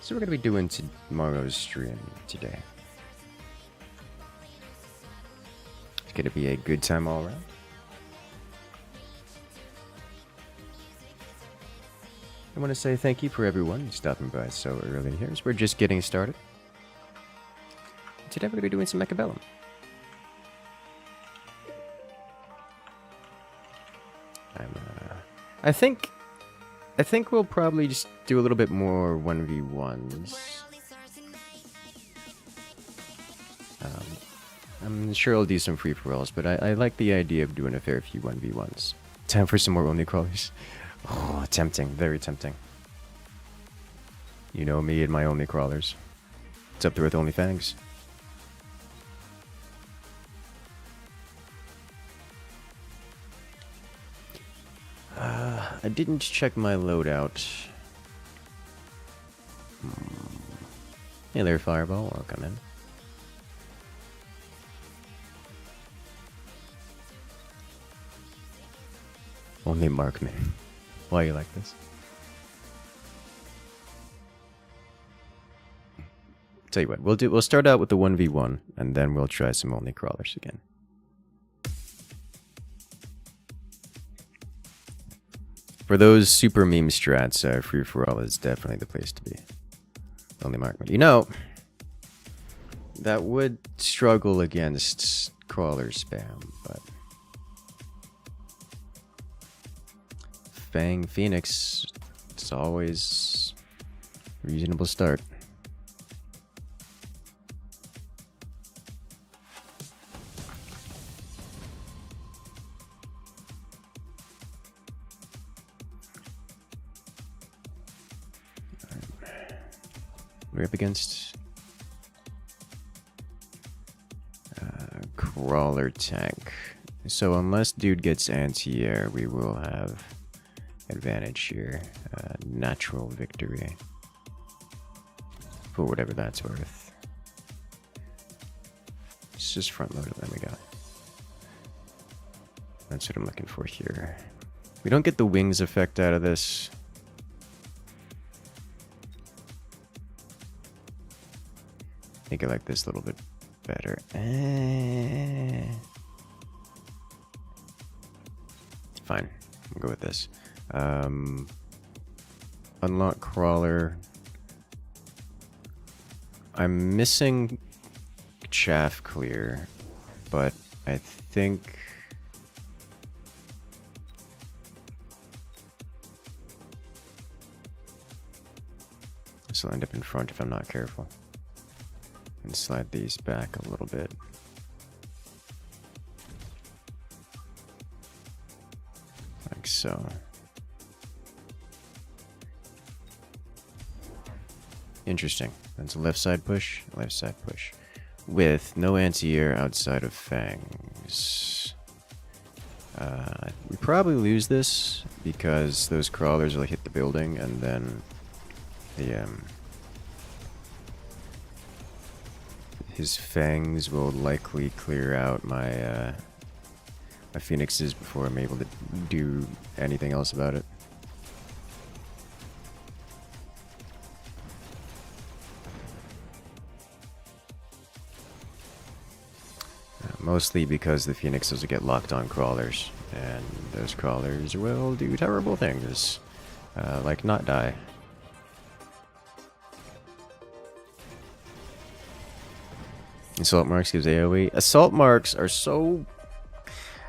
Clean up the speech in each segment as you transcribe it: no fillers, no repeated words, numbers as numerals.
So we're going to be doing tomorrow's stream today. It's going to be a good time all around. I want to say thank you for everyone stopping by so early here as we're just getting started. Today we're going to be doing some Mechabellum. I think we'll probably just do a little bit more 1v1s. I'm sure I'll do some free-for-alls, but I like the idea of doing a fair few 1v1s. Time for some more only crawlers. Oh, tempting. Very tempting. You know me and my only crawlers. It's up there with only fangs. I didn't check my loadout. Hey there, Fireball. Welcome in. Only Markman. Why you like this? Tell you what, we'll start out with the 1v1, and then we'll try some only crawlers again. For those super meme strats, free for all is definitely the place to be. Only Markman. You know, that would struggle against crawler spam, but Fang Phoenix, it's always a reasonable start. We're up against crawler tank. So unless dude gets anti-air, we will have advantage here. Natural victory. For whatever that's worth. It's just front loaded, then we got. That's what I'm looking for here. We don't get the wings effect out of this. I think I like this a little bit better. Fine. We'll go with this. Unlock crawler. I'm missing chaff clear, but I think this will end up in front if I'm not careful. And slide these back a little bit. Like so. Interesting. That's a left side push, with no anti-air outside of fangs. We probably lose this because those crawlers will hit the building and then the his fangs will likely clear out my my phoenixes before I'm able to do anything else about it. Mostly because the phoenixes will get locked on crawlers, and those crawlers will do terrible things, like not die. Assault marks gives AoE. Assault marks are so...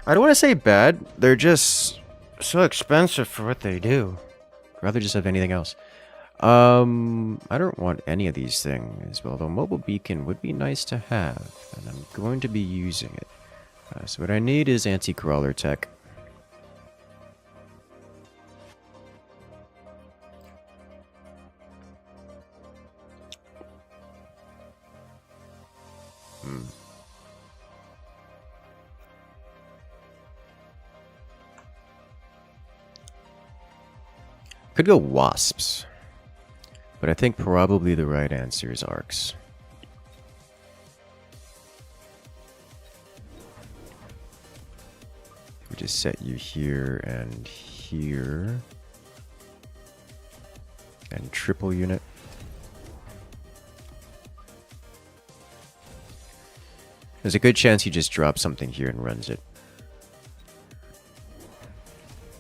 I don't want to say bad. They're just so expensive for what they do. I'd rather just have anything else. I don't want any of these things, although mobile beacon would be nice to have, and I'm going to be using it. So what I need is anti-crawler tech. Could go wasps, but I think probably the right answer is arcs. We just set you here and here. And triple unit. There's a good chance he just drops something here and runs it.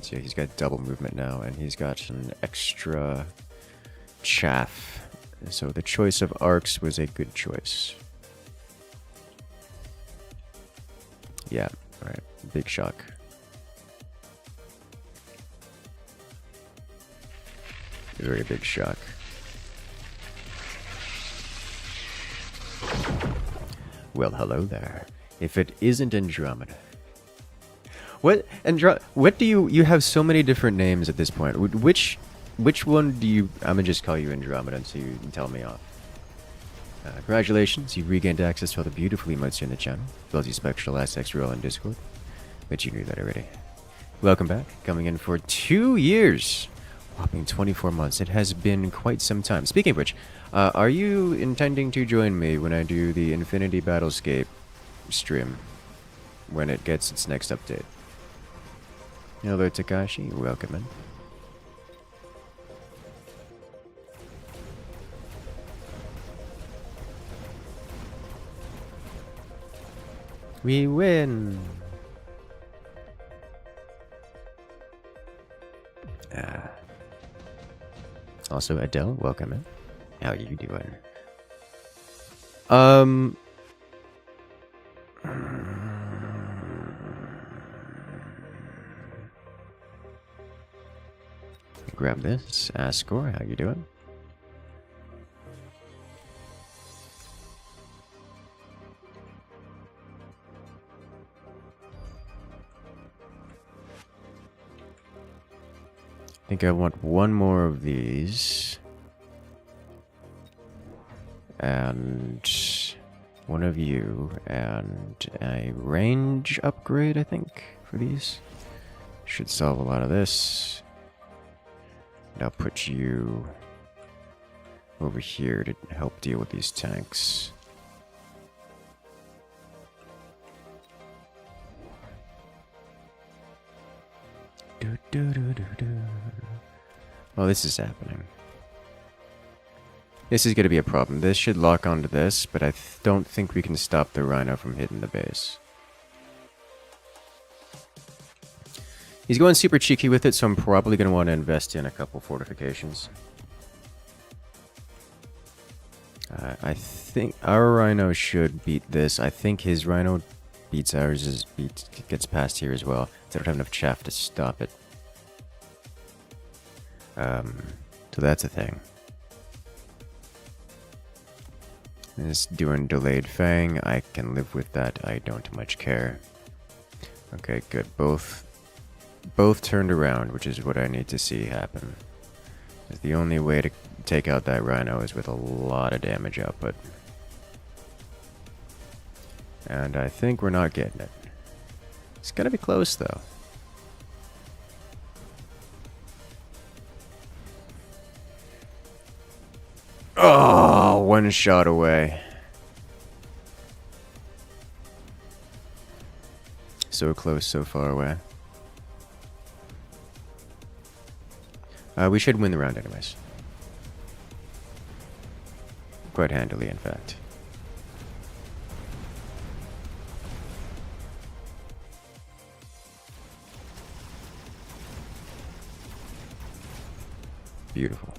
So yeah, he's got double movement now, and he's got an extra chaff. So the choice of arcs was a good choice. Yeah, alright. Big shock. Very big shock. Well, hello there. If it isn't Andromeda. What do you have so many different names at this point. Which one do you... I'm gonna just call you Andromeda until you can tell me off. Congratulations, you've regained access to all the beautiful emotes here in the channel, as well as your spectral assets roll on Discord. But you knew that already. Welcome back. Coming in for 2 years. Whopping 24 months. It has been quite some time. Speaking of which, are you intending to join me when I do the Infinity Battlescape stream? When it gets its next update? Hello, Takashi. Welcome in. We win! Also, Adele, welcome in. How you doing? Grab this. Ascor, how you doing? I think I want one more of these. And one of you. And a range upgrade, I think, for these. Should solve a lot of this. And I'll put you over here to help deal with these tanks. Oh, this is happening. This is going to be a problem. This should lock onto this, but I don't think we can stop the Rhino from hitting the base. He's going super cheeky with it, so I'm probably going to want to invest in a couple fortifications. I think our Rhino should beat this. I think his Rhino beats ours, gets past here as well. They don't have enough chaff to stop it. So that's a thing. This doing delayed Fang, I can live with that. I don't much care. Okay, good. Both turned around, which is what I need to see happen. The only way to take out that Rhino is with a lot of damage output. And I think we're not getting it. It's gonna be close, though. Oh, one shot away. So close, so far away. We should win the round anyways. Quite handily, in fact. Beautiful.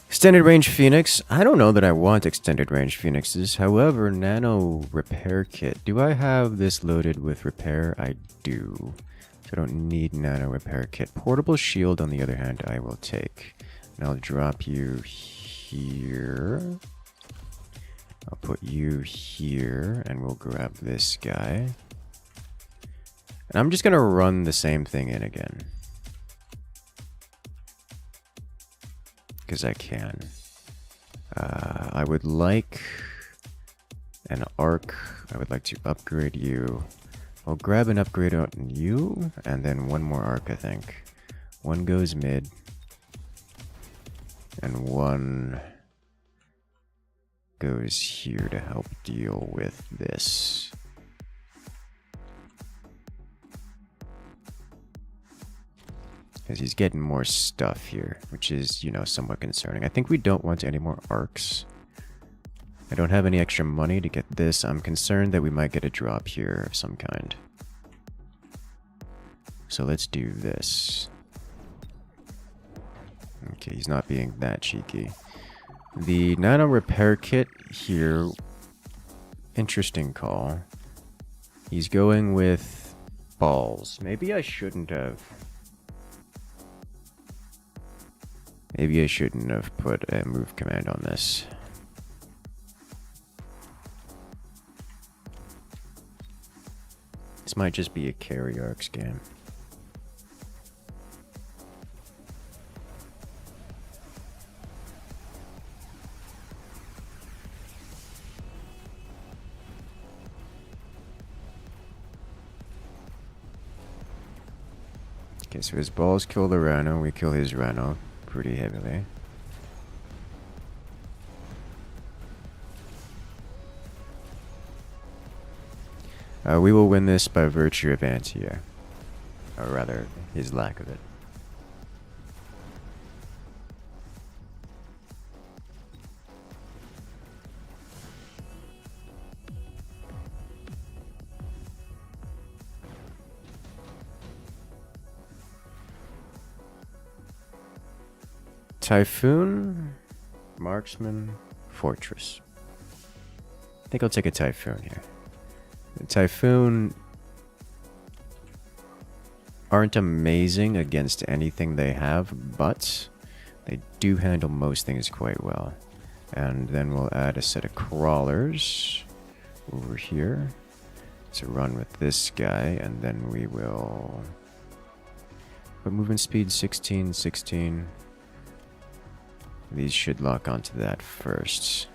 Extended range Phoenix. I don't know that I want extended range Phoenixes. However, nano repair kit. Do I have this loaded with repair? I do. So I don't need nano repair kit. Portable shield, on the other hand, I will take. And I'll drop you here. I'll put you here, and we'll grab this guy. And I'm just going to run the same thing in again. Because I can. I would like an arc. I would like to upgrade you. I'll grab an upgrade on you, and then one more arc, I think. One goes mid, and one goes here to help deal with this. Because he's getting more stuff here, which is, you know, somewhat concerning. I think we don't want any more arcs. I don't have any extra money to get this. I'm concerned that we might get a drop here of some kind. So let's do this. Okay, he's not being that cheeky. The nano repair kit here, interesting call. He's going with balls. Maybe I shouldn't have. Maybe I shouldn't have put a move command on this. This might just be a carry arc scam. Okay, so his balls kill the Rhino, we kill his Rhino pretty heavily. We will win this by virtue of anti-air. Or rather, his lack of it. Typhoon, Marksman, Fortress. I think I'll take a Typhoon here. The Typhoon aren't amazing against anything they have, but they do handle most things quite well. And then we'll add a set of crawlers over here to run with this guy, and then we will put movement speed 16, 16. These should lock onto that first.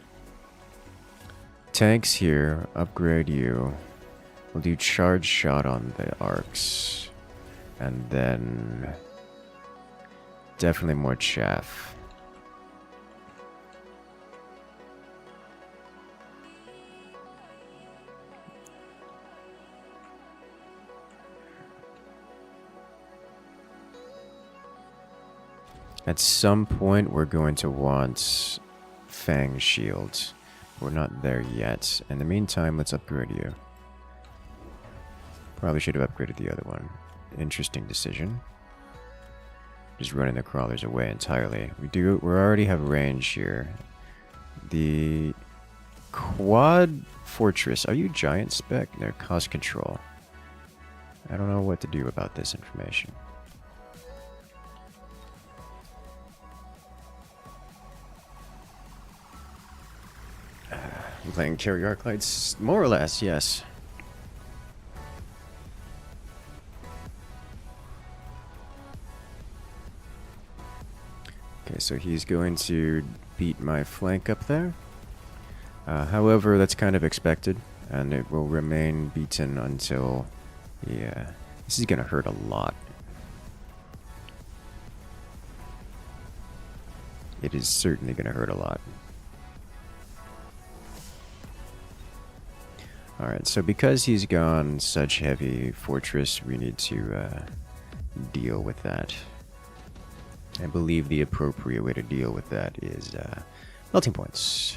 Tanks here, upgrade you. We'll do charge shot on the arcs. And then definitely more chaff. At some point, we're going to want Fang shields. We're not there yet. In the meantime, let's upgrade you. Probably should have upgraded the other one. Interesting decision. Just running the crawlers away entirely. We already have range here. The quad fortress. Are you giant spec? They're cost control. I don't know what to do about this information. I'm playing carry arc lights, more or less, yes. Okay, so he's going to beat my flank up there. However, that's kind of expected, and it will remain beaten until... Yeah, this is going to hurt a lot. It is certainly going to hurt a lot. Alright, so because he's gone such heavy fortress, we need to deal with that. I believe the appropriate way to deal with that is melting points.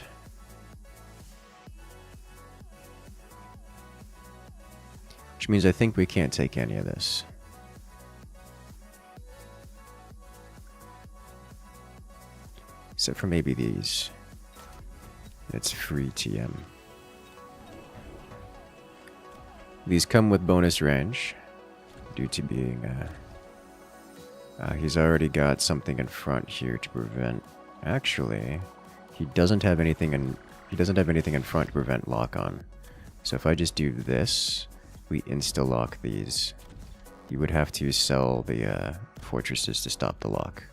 Which means I think we can't take any of this. Except for maybe these. It's free TM. These come with bonus range, due to being, he's already got something in front here to prevent, actually, he doesn't have anything in front to prevent lock-on. So if I just do this, we insta-lock these. You would have to sell the, fortresses to stop the lock.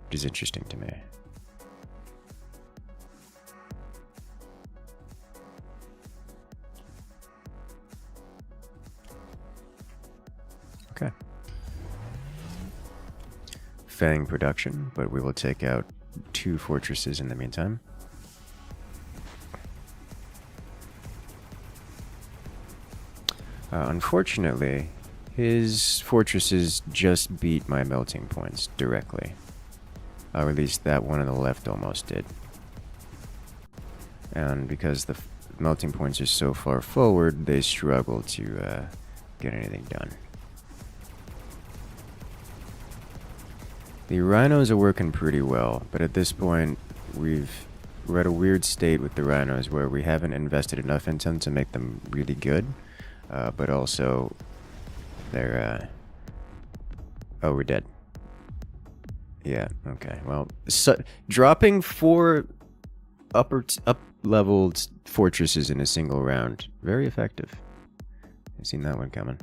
Which is interesting to me. Okay. Fang production, but we will take out 2 fortresses in the meantime. Unfortunately, His fortresses just beat my melting points directly. Or at least that one on the left almost did. And because the melting points are so far forward, they struggle to get anything done. The rhinos are working pretty well, but at this point, we're at a weird state with the rhinos where we haven't invested enough into them to make them really good, but also they're oh, we're dead. Yeah, okay. Well, dropping 4 up-leveled fortresses in a single round, very effective. I've seen that one coming.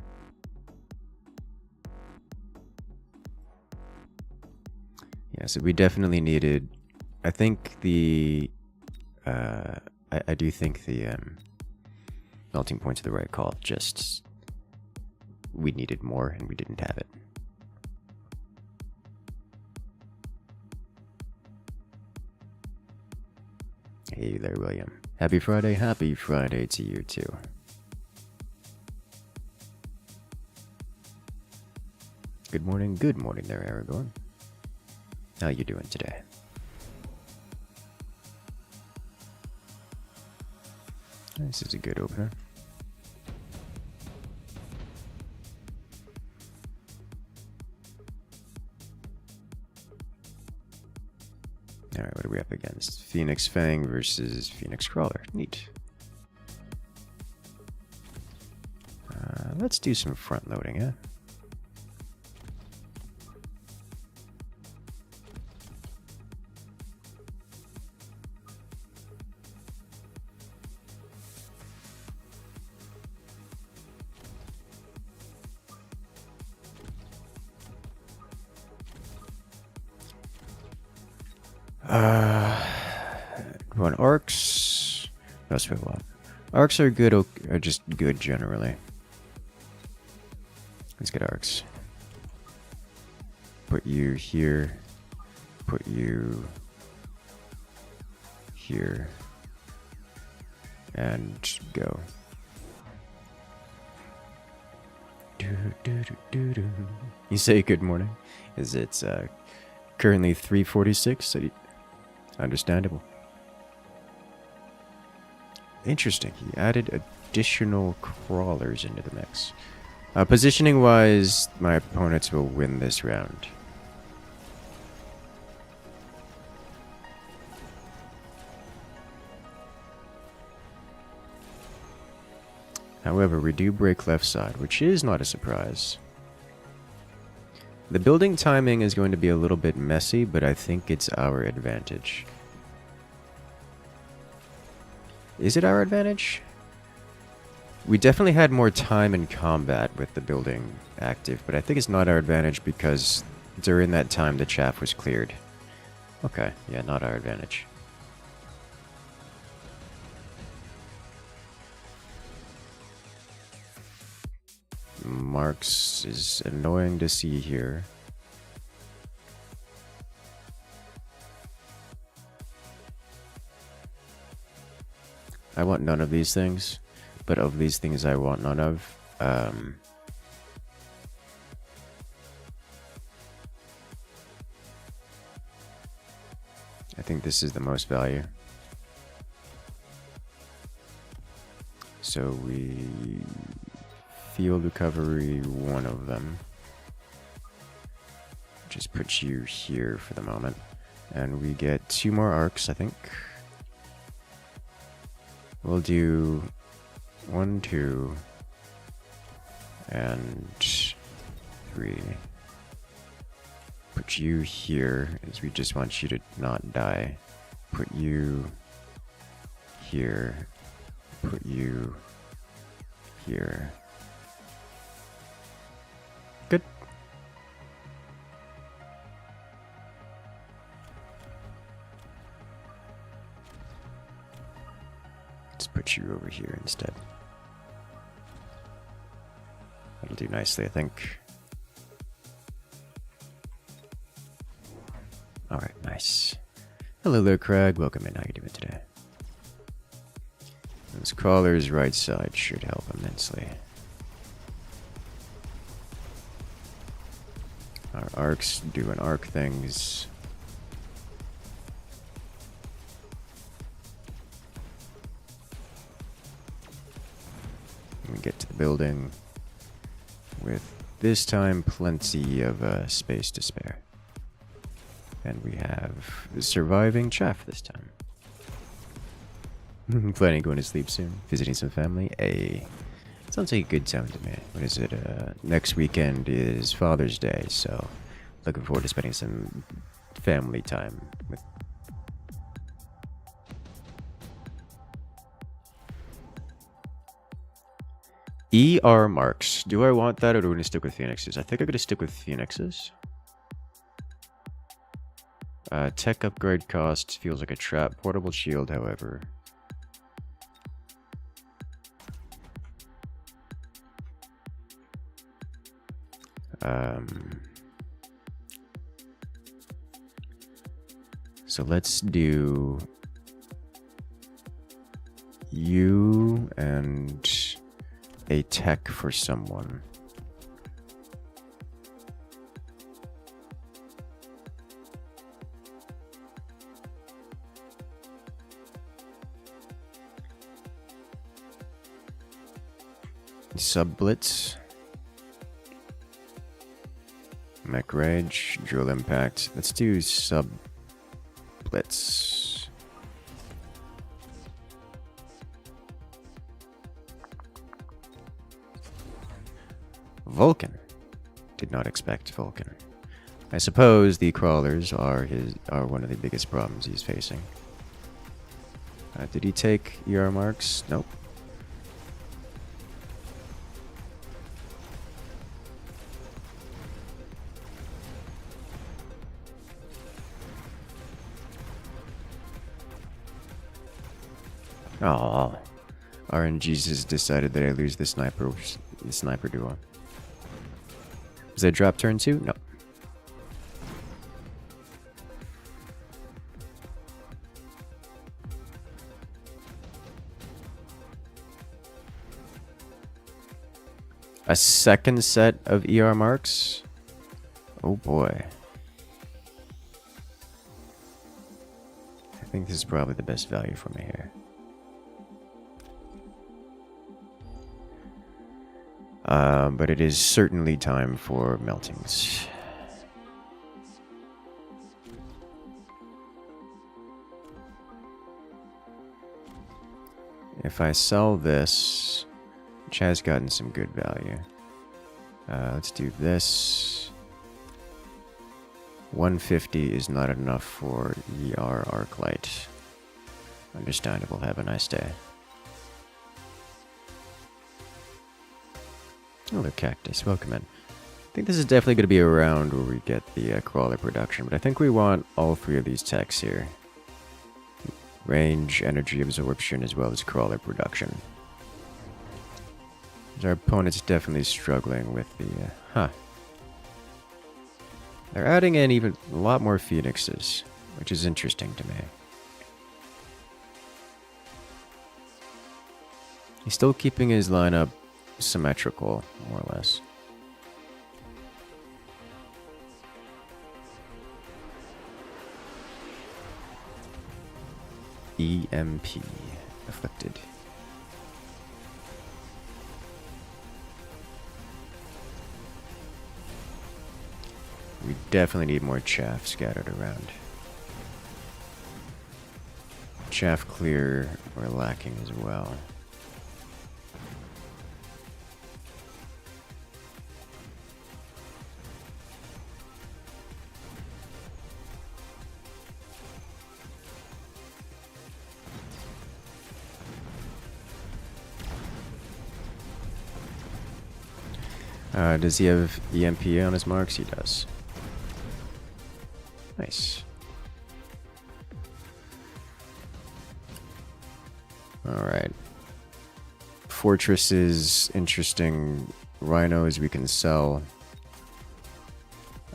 Yeah, so we definitely needed, I think the, I do think the melting points are the right call, just we needed more and we didn't have it. Hey there, William. Happy Friday to you too. Good morning there, Aragorn. How you doing today? This is a good opener. Alright, what are we up against? Phoenix Fang versus Phoenix Crawler. Neat. Let's do some front loading, yeah? Want arcs? That's what we want. Arcs are good, are just good generally. Let's get arcs. Put you here. Put you here. And go. You say good morning? Is it currently 3:46? Understandable. Interesting. He added additional crawlers into the mix. Positioning wise, my opponents will win this round. However, we do break left side, which is not a surprise. The building timing is going to be a little bit messy, but I think it's our advantage. Is it our advantage? We definitely had more time in combat with the building active, but I think it's not our advantage because during that time the chaff was cleared. Okay, yeah, not our advantage. Marks is annoying to see here. I want none of these things, but of these things I want none of. I think this is the most value. So we field recovery one of them. Just put you here for the moment. And we get 2 more arcs, I think. We'll do 1, 2, and 3. Put you here, as we just want you to not die. Put you here. Put you here. Good. Let's put you over here instead. That'll do nicely, I think. Alright, nice. Hello there, Craig. Welcome in. How you doing today? Those crawlers right side should help immensely. Our arcs doing arc things. We get to the building with this time plenty of space to spare. And we have the surviving chaff this time. Planning on going to sleep soon. Visiting some family. Sounds like a good time to me. What is it? Next weekend is Father's Day, so looking forward to spending some family time with. ER marks. Do I want that or do I want to stick with Phoenixes? I think I'm going to stick with Phoenixes. Tech upgrade cost feels like a trap. Portable shield, however. So let's do you and a tech for someone. Sub-blitz. Mech rage, drill impact. Let's do sub-blitz. Vulcan. Did not expect Vulcan. I suppose the crawlers are one of the biggest problems he's facing. Did he take ER marks? Nope. Oh, RNG's has decided that I lose the sniper duo. Was that drop turn 2? No. A second set of ER marks? Oh boy. I think this is probably the best value for me here. But it is certainly time for meltings. If I sell this, which has gotten some good value. Let's do this. 150 is not enough for ER Arclight. Understandable. Have a nice day. Hello, Cactus. Welcome in. I think this is definitely going to be around where we get the crawler production, but I think we want all three of these techs here. Range, energy absorption, as well as crawler production. Our opponent's definitely struggling with the... They're adding in even a lot more Phoenixes, which is interesting to me. He's still keeping his lineup symmetrical, more or less. EMP. Afflicted. We definitely need more chaff scattered around. Chaff clear, we're lacking as well. Does he have EMP on his marks? He does. Nice. Alright. Fortresses, interesting rhinos we can sell.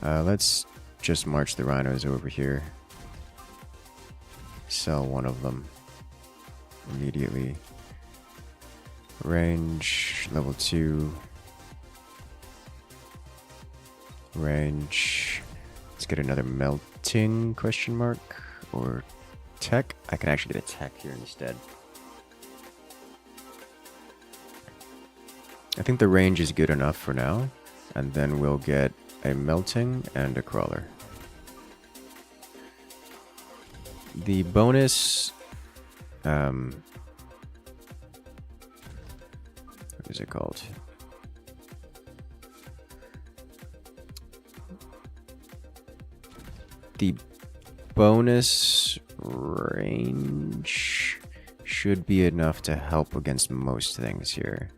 Let's just march the rhinos over here. Sell one of them immediately. Range, level 2. Range. Let's get another melting question mark or tech. I can actually get a tech here instead. I think the range is good enough for now, and then we'll get a melting and a crawler. The bonus, what is it called? The bonus range should be enough to help against most things here.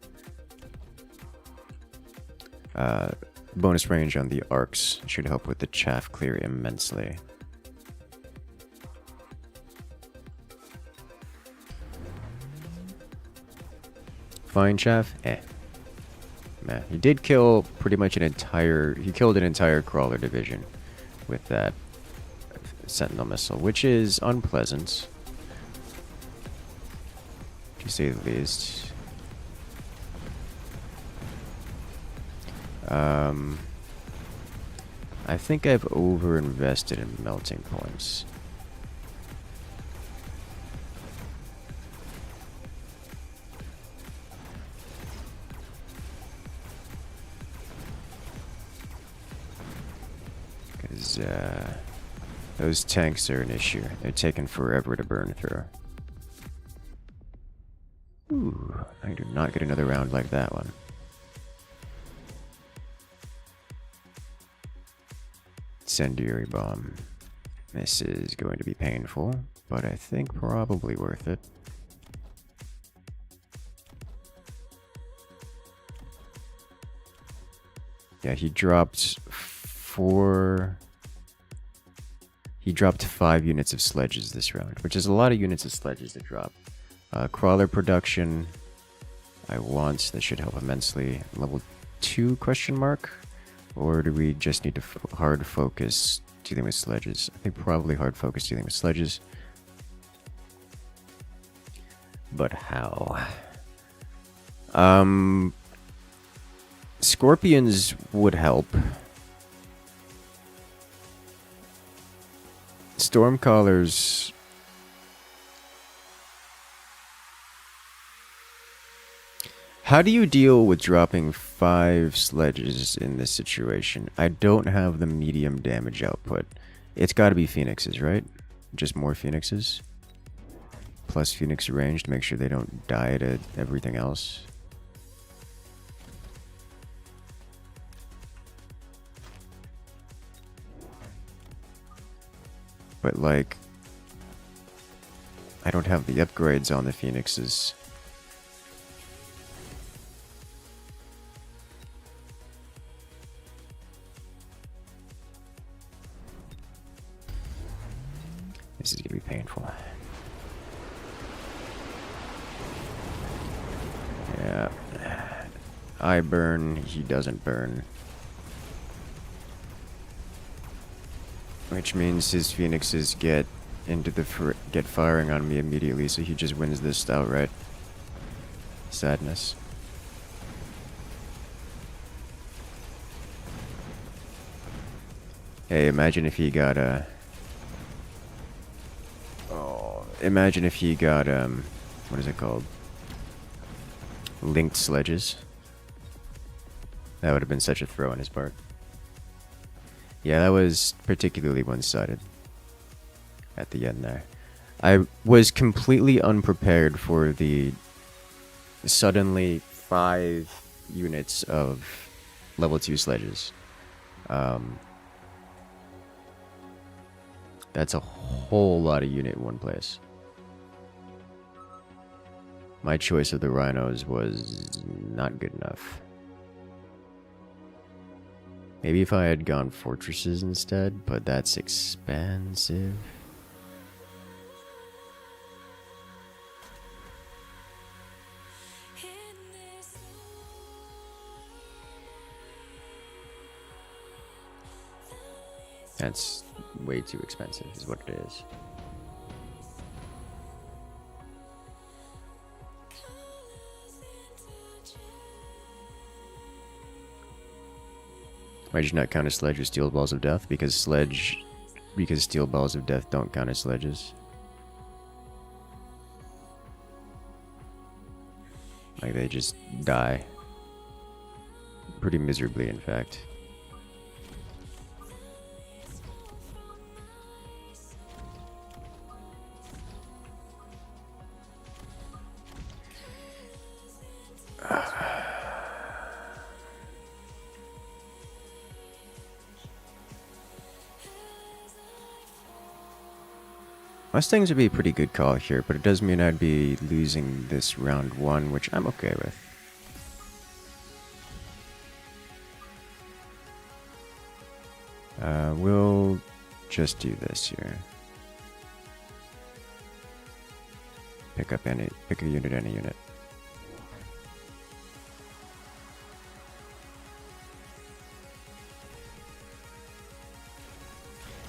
Bonus range on the arcs should help with the chaff clear immensely. Fine chaff? Meh. He did kill pretty much an entire... He killed an entire crawler division with that sentinel missile, which is unpleasant, to say the least. I think I've over-invested in melting points. Because those tanks are an issue. They're taking forever to burn through. Ooh, I do not get another round like that one. Incendiary bomb. This is going to be painful, but I think probably worth it. Yeah, he dropped 5 units of sledges this round, which is a lot of units of sledges to drop. Crawler production, I want. That should help immensely. Level 2 question mark? Or do we just need to hard focus dealing with sledges? I think probably hard focus dealing with sledges. But how? Scorpions would help. Stormcallers... How do you deal with dropping 5 sledges in this situation? I don't have the medium damage output. It's got to be phoenixes, right? Just more phoenixes? Plus phoenix range to make sure they don't die to everything else. But like, I don't have the upgrades on the phoenixes. This is gonna be painful. Yeah. I burn, he doesn't burn. Which means his phoenixes get into the get firing on me immediately, so he just wins this outright. Sadness. Hey, imagine if he got a... Imagine if he got, what is it called? Linked sledges. That would have been such a throw on his part. Yeah, that was particularly one-sided at the end there. I was completely unprepared for the suddenly 5 units of level 2 sledges. That's a whole lot of unit in one place. My choice of the rhinos was not good enough. Maybe if I had gone fortresses instead, but that's expensive. That's way too expensive, is what it is. Why did you not count a sledge with steel balls of death? Because steel balls of death don't count as sledges. Like, they just die. Pretty miserably, in fact. Mustangs would be a pretty good call here, but it does mean I'd be losing this round 1, which I'm okay with. We'll just do this here. Pick a unit, any unit.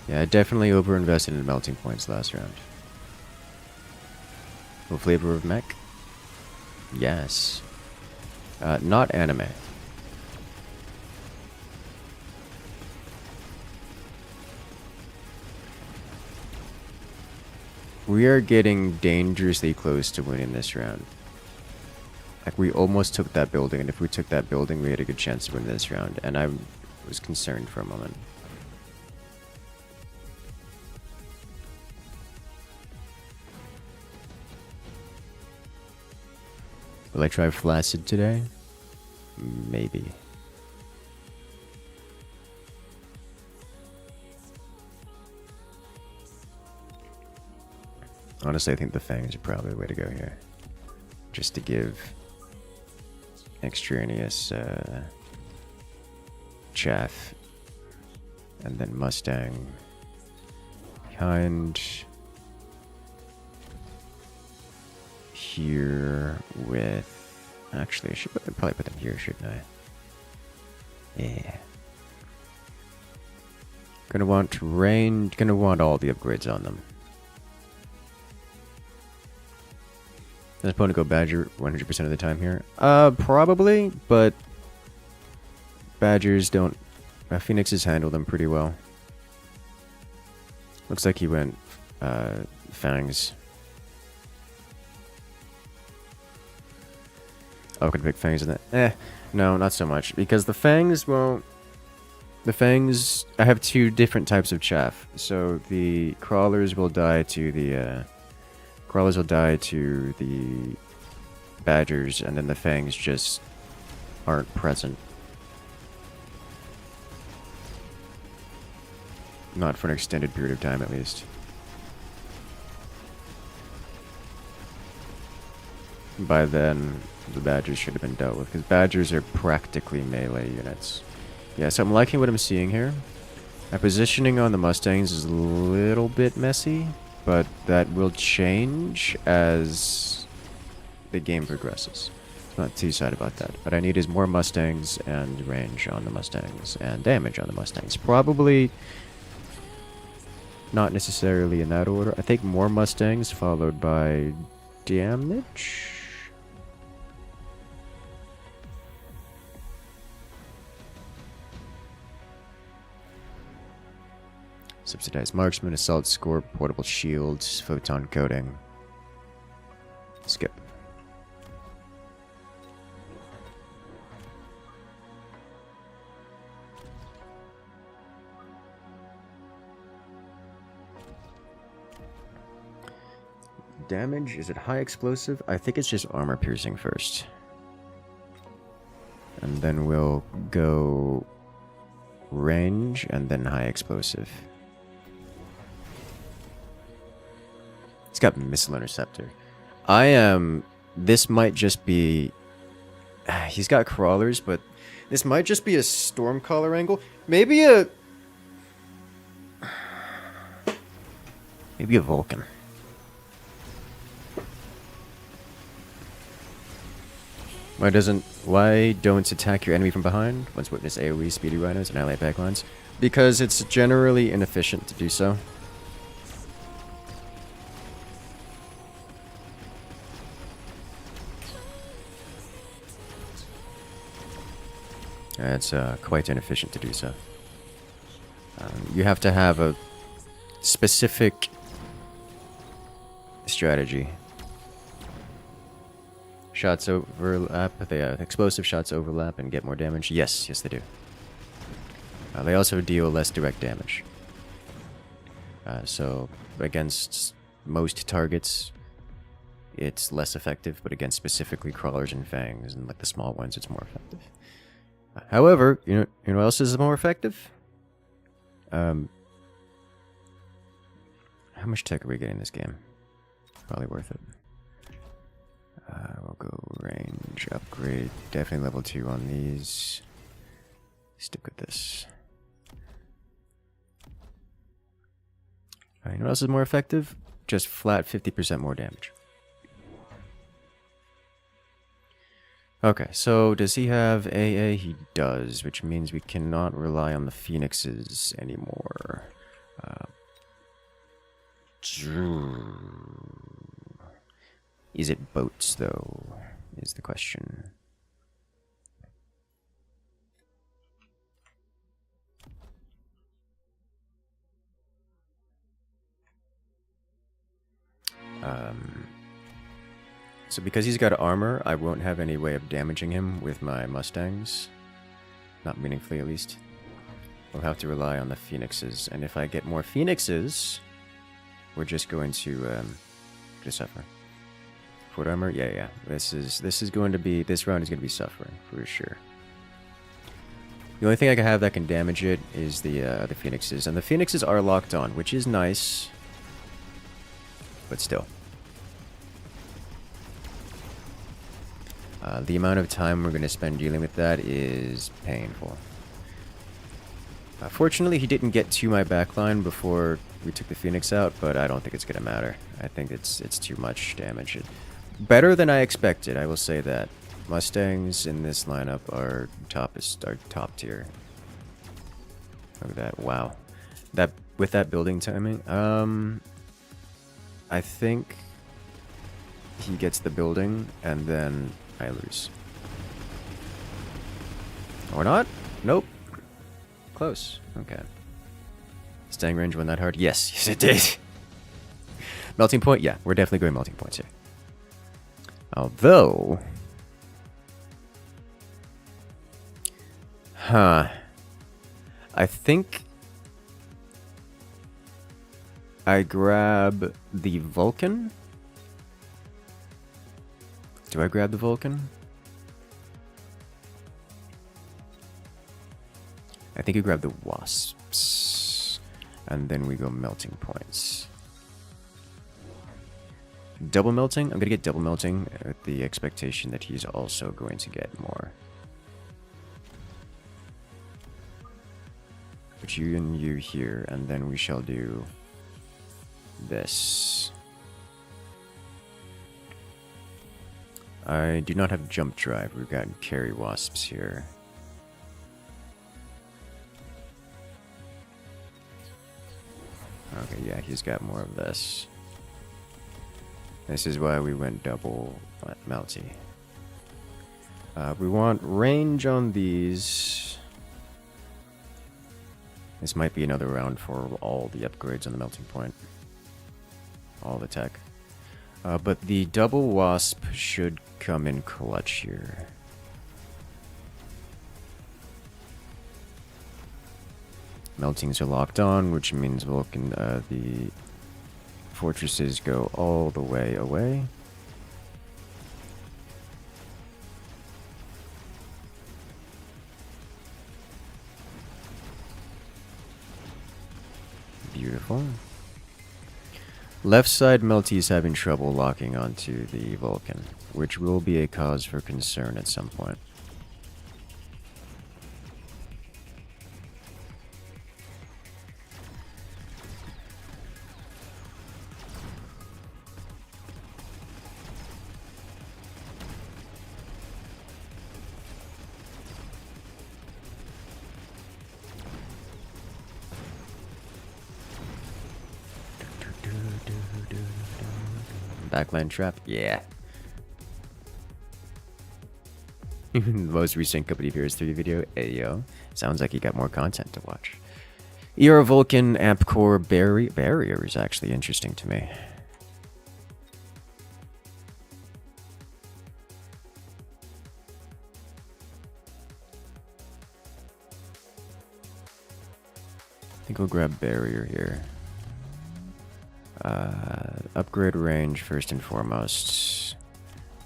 Yeah, I definitely overinvested in melting points last round. What flavor of mech? Yes. Not anime. We are getting dangerously close to winning this round. Like, we almost took that building, and if we took that building, we had a good chance to win this round, and I was concerned for a moment. Will I try Flaccid today? Maybe. Honestly, I think the Fangs are probably the way to go here. Just to give extraneous chaff. And then Mustang behind here with... Actually, I should probably put them here, shouldn't I? Yeah. Gonna want range, gonna want all the upgrades on them. Does opponent go Badger 100% of the time here? Probably, but Badgers don't... Phoenixes handle them pretty well. Looks like he went Fangs. Oh, could pick Fangs in that. No, not so much. Because the Fangs won't... The Fangs... I have two different types of chaff. So the Crawlers will die to the... Crawlers will die to the Badgers, and then the Fangs just aren't present. Not for an extended period of time, at least. By then, the Badgers should have been dealt with, because Badgers are practically melee units. Yeah, so I'm liking what I'm seeing here. My positioning on the Mustangs is a little bit messy, but that will change as the game progresses. I'm not too sad about that. But I need is more Mustangs and range on the Mustangs and damage on the Mustangs. Probably not necessarily in that order. I think more Mustangs followed by damage. Subsidized marksman, assault score, portable shields, photon coating. Skip. Damage, is it high explosive? I think it's just armor piercing first. And then we'll go range and then high explosive. He's got missile interceptor. This might just be... He's got crawlers, but this might just be a stormcaller angle. Maybe a Vulcan. Why don't attack your enemy from behind? Once witness AoE, speedy rhinos, and ally backlines. Because it's generally inefficient to do so. It's quite inefficient to do so. You have to have a specific strategy. Shots overlap. Explosive shots overlap and get more damage. Yes, yes they do. They also deal less direct damage. So against most targets, it's less effective, but against specifically crawlers and fangs and like the small ones, it's more effective. However, you know what else is more effective? How much tech are we getting in this game? Probably worth it. We'll go range, upgrade, definitely level 2 on these. Stick with this. You know what else is more effective? Just flat 50% more damage. Okay, so does he have AA? He does, which means we cannot rely on the Phoenixes anymore. Is it boats, though, is the question. So because he's got armor, I won't have any way of damaging him with my Mustangs. Not meaningfully, at least. We'll have to rely on the Phoenixes. And if I get more Phoenixes, we're just going to suffer. Fort armor? Yeah. This round is going to be suffering, for sure. The only thing I can have that can damage it is the Phoenixes. And the Phoenixes are locked on, which is nice. But still. The amount of time we're going to spend dealing with that is painful. Fortunately, he didn't get to my backline before we took the Phoenix out, but I don't think it's going to matter. I think it's too much damage. Better than I expected, I will say that. Mustangs in this lineup are top tier. Look at that! Wow, with that building timing, I think he gets the building and then I lose. Or not? Nope. Close. Okay. Staying range went that hard? Yes, it did. Melting point? Yeah, we're definitely going melting points here. Although... I think... I grab the Vulcan? Do I grab the Vulcan? I think you grab the Wasps. And then we go melting points. Double melting? I'm going to get double melting with the expectation that he's also going to get more. Put you and you here, and then we shall do this. I do not have jump drive. We've got carry wasps here. Okay, yeah, he's got more of this. This is why we went double melty. We want range on these. This might be another round for all the upgrades on the melting point. All the tech. But the double wasp should come in clutch here. Meltings are locked on, which means the fortresses go all the way away. Beautiful. Left side Melty's having trouble locking onto the Vulcan, which will be a cause for concern at some point. Backline trap? Yeah. Most recent Company Viewers 3 video. Ayo. Sounds like you got more content to watch. ER Vulcan Amp Core Barrier is actually interesting to me. I think we'll grab Barrier here. Upgrade range first and foremost.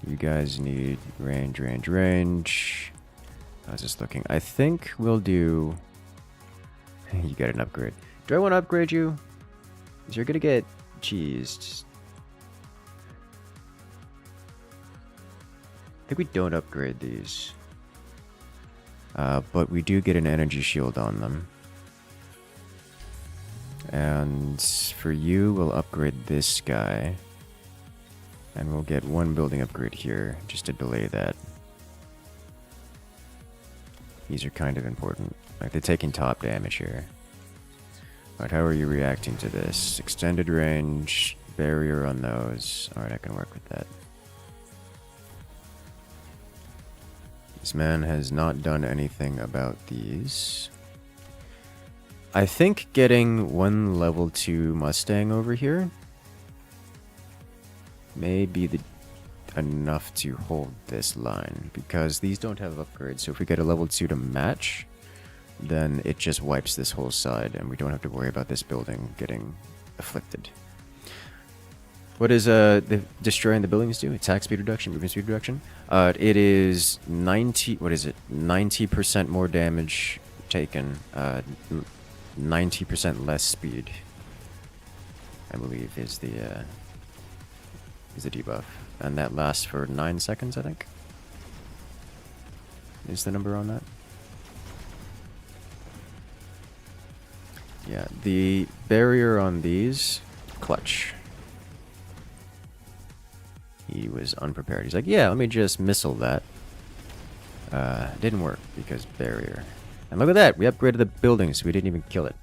You guys need range. How's this looking? I think we'll do... You get an upgrade. Do I want to upgrade you? Because you're going to get cheesed. I think we don't upgrade these. But we do get an energy shield on them. And for you, we'll upgrade this guy. And we'll get one building upgrade here, just to delay that. These are kind of important. Like, they're taking top damage here. Alright, how are you reacting to this? Extended range, barrier on those. Alright, I can work with that. This man has not done anything about these. I think getting one level 2 Mustang over here may be enough to hold this line, because these don't have upgrades. So if we get a level 2 to match, then it just wipes this whole side, and we don't have to worry about this building getting afflicted. What does destroying the buildings do? Attack speed reduction, movement speed reduction. It is 90. What is it? 90% more damage taken. 90% less speed, I believe, is the debuff, and that lasts for 9 seconds. I think is the number on that. Yeah, the barrier on these, clutch. He was unprepared. He's like, yeah, let me just missile that. Didn't work because barrier. And look at that, we upgraded the building, so we didn't even kill it.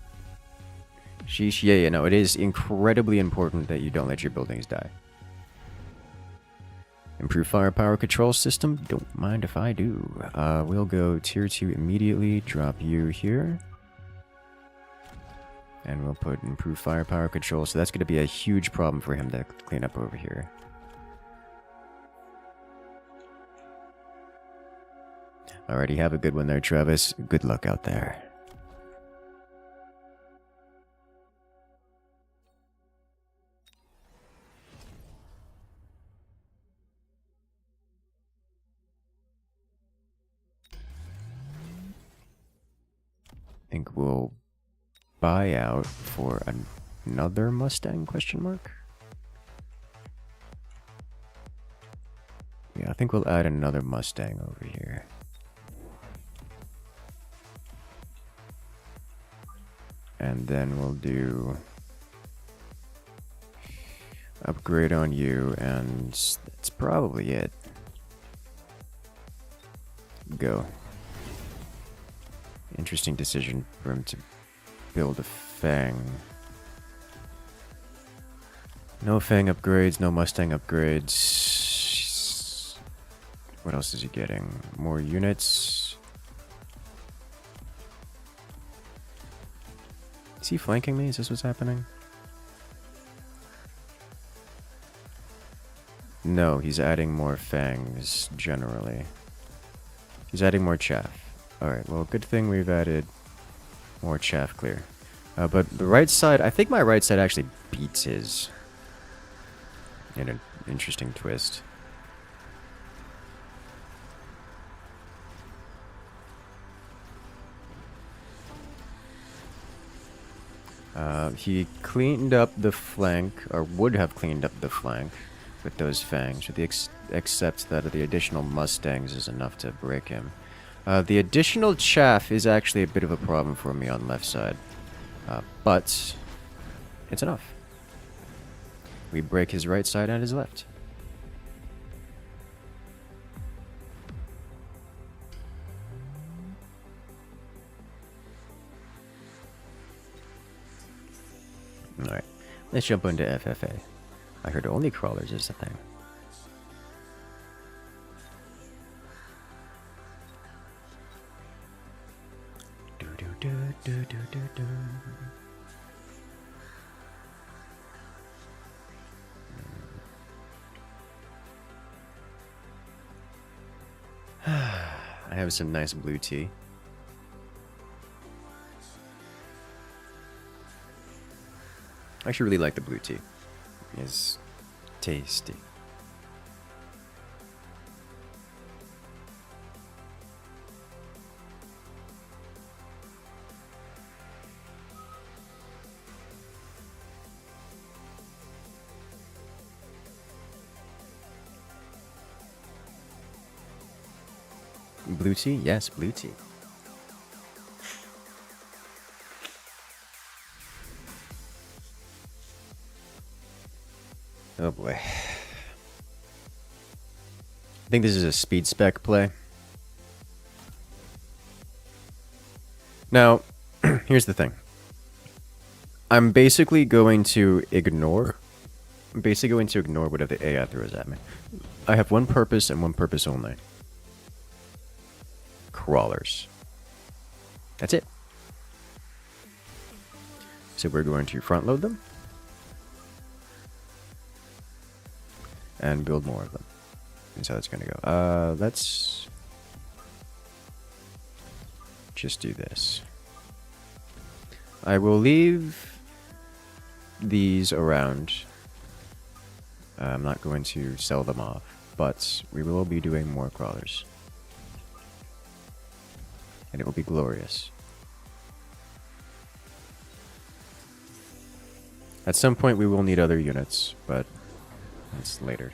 Sheesh, yeah, no, it is incredibly important that you don't let your buildings die. Improve firepower control system, don't mind if I do. We'll go tier 2 immediately, drop you here. And we'll put improve firepower control, so that's going to be a huge problem for him to clean up over here. Alrighty, have a good one there, Travis. Good luck out there. I think we'll buy out for another Mustang, question mark? Yeah, I think we'll add another Mustang over here. And then we'll do upgrade on you, and that's probably it. Go. Interesting decision for him to build a Fang. No Fang upgrades, no Mustang upgrades. What else is he getting? More units. Is he flanking me? Is this what's happening? No, he's adding more fangs, generally. He's adding more chaff. Alright, well, good thing we've added more chaff clear. But the right side, I think my right side actually beats his. In an interesting twist. He cleaned up the flank, or would have cleaned up the flank with those fangs, with the except that the additional Mustangs is enough to break him. The additional chaff is actually a bit of a problem for me on left side, but it's enough. We break his right side and his left. Alright, let's jump into FFA. I heard only crawlers is the thing. I have some nice blue tea. I actually really like the blue tea. It's tasty. Blue tea? Yes, blue tea. Oh boy. I think this is a speed spec play. Now, here's the thing. I'm basically going to ignore whatever the AI throws at me. I have one purpose and one purpose only. Crawlers. That's it. So we're going to front load them and build more of them. That's how it's going to go. Let's just do this. I will leave these around. I'm not going to sell them off, but we will be doing more crawlers. And it will be glorious. At some point we will need other units, but that's later.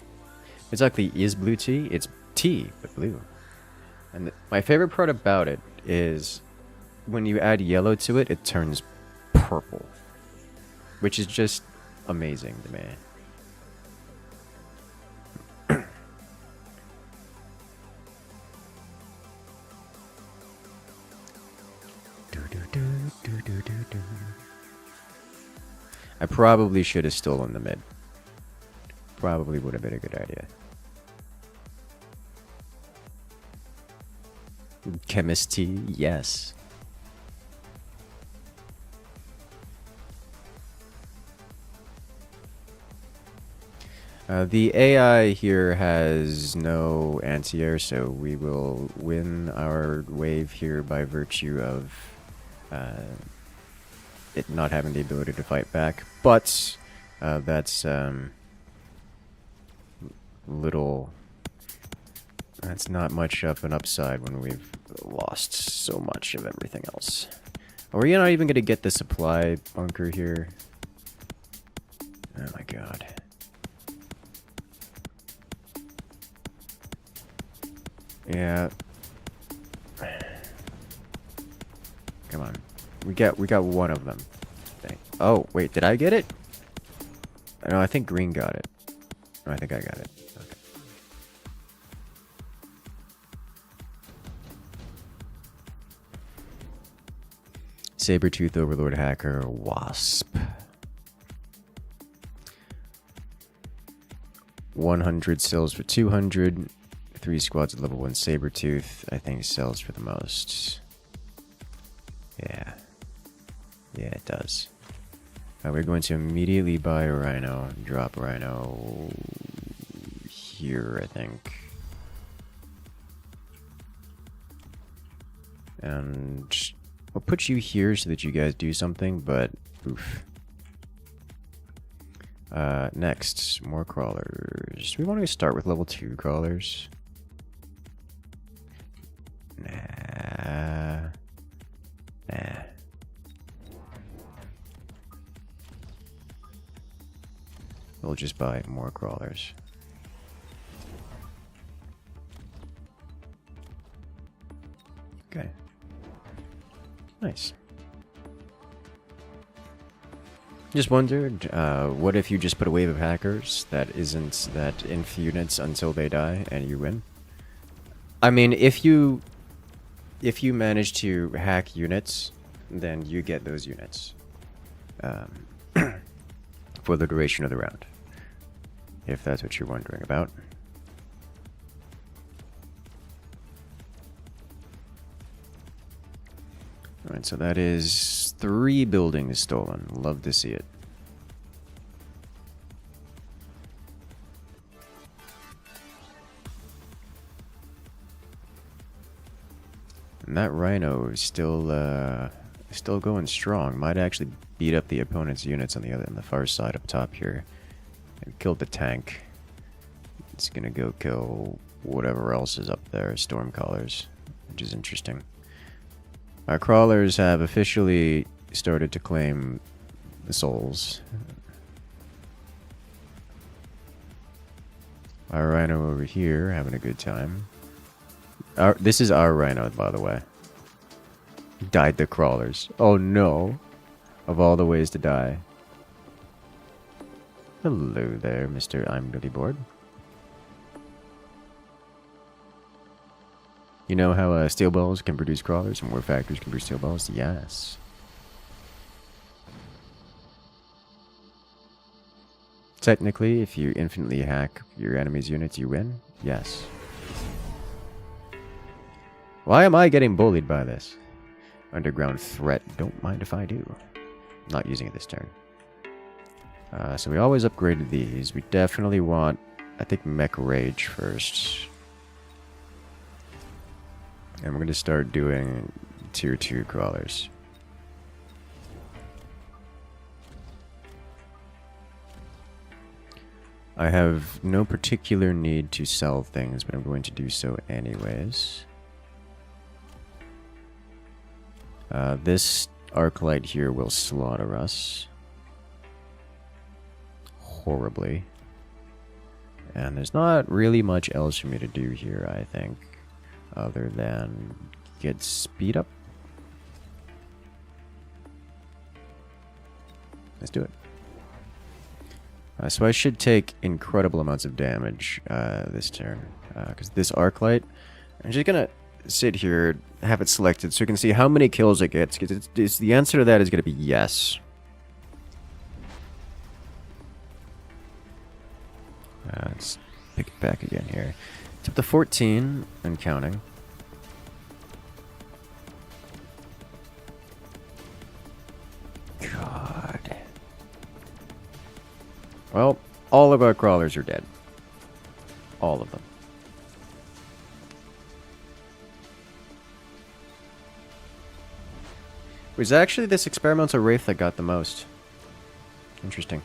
Exactly, is blue tea? It's tea, but blue. And my favorite part about it is when you add yellow to it, it turns purple. Which is just amazing to me. I probably should have stolen the mid. Probably would have been a good idea. Chemistry, yes. The AI here has no anti-air, so we will win our wave here by virtue of it not having the ability to fight back. But that's that's not much of an upside when we've lost so much of everything else. Are we not even going to get the supply bunker here? Oh my god. Yeah. Come on. We got one of them. Oh, wait, did I get it? No, I think green got it. No, I think I got it. Okay. Sabertooth Overlord Hacker Wasp. 100 sells for 200. 3 squads at level 1 Sabertooth, I think, sells for the most. Yeah. Yeah, it does. We're going to immediately buy a Rhino, drop a Rhino here, I think. And I'll put you here so that you guys do something, but oof. Next, more crawlers. Do we want to start with level 2 crawlers? Nah. We'll just buy more crawlers. Okay. Nice. Just wondered, what if you just put a wave of hackers that isn't that inf units until they die and you win? I mean, if you manage to hack units, then you get those units for the duration of the round. If that's what you're wondering about. Alright, so that is 3 buildings stolen. Love to see it. And that rhino is still going strong. Might actually beat up the opponent's units on the far side up top here. And killed the tank. It's gonna go kill whatever else is up there, Stormcallers, which is interesting. Our crawlers have officially started to claim the souls. Our rhino over here having a good time. This is our rhino, by the way. Died the crawlers. Oh no. Of all the ways to die. Hello there, Mr. I'm really bored. You know how steel balls can produce crawlers and war factories can produce steel balls? Yes. Technically, if you infinitely hack your enemy's units, you win? Yes. Why am I getting bullied by this? Underground threat. Don't mind if I do. Not using it this turn. So we always upgraded these. We definitely want, I think, Mech Rage first. And we're going to start doing tier 2 crawlers. I have no particular need to sell things, but I'm going to do so anyways. This Arclight here will slaughter us. Horribly. And there's not really much else for me to do here, I think. Other than get speed up. Let's do it. So I should take incredible amounts of damage this turn. Because this Arclight, I'm just going to sit here, have it selected so you can see how many kills it gets. Because the answer to that is going to be yes. Let's pick it back again here. It's up to 14 and counting. God. Well, all of our crawlers are dead. All of them. It was actually this experimental wraith that got the most. Interesting.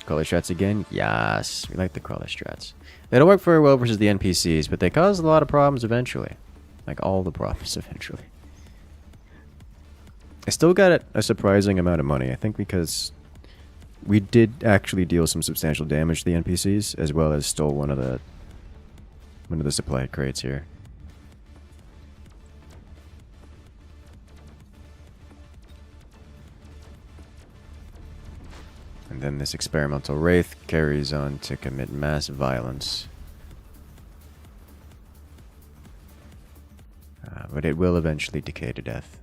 Crawler strats again? Yes. We like the crawler strats. They don't work very well versus the NPCs, but they cause a lot of problems eventually. Like all the problems eventually. I still got a surprising amount of money, I think because we did actually deal some substantial damage to the NPCs, as well as stole one of the supply crates here. And then this experimental wraith carries on to commit mass violence. But it will eventually decay to death.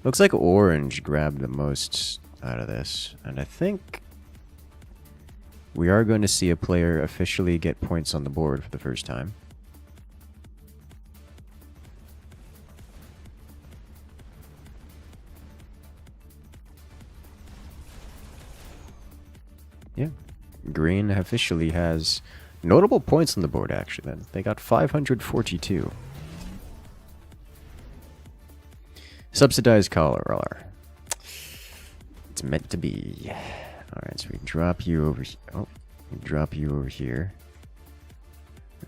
Looks like orange grabbed the most out of this. And I think we are going to see a player officially get points on the board for the first time. Yeah. Green officially has notable points on the board, actually. Then they got 542. Subsidized collar. It's meant to be. Alright, so we drop you over here. Oh, we drop you over here.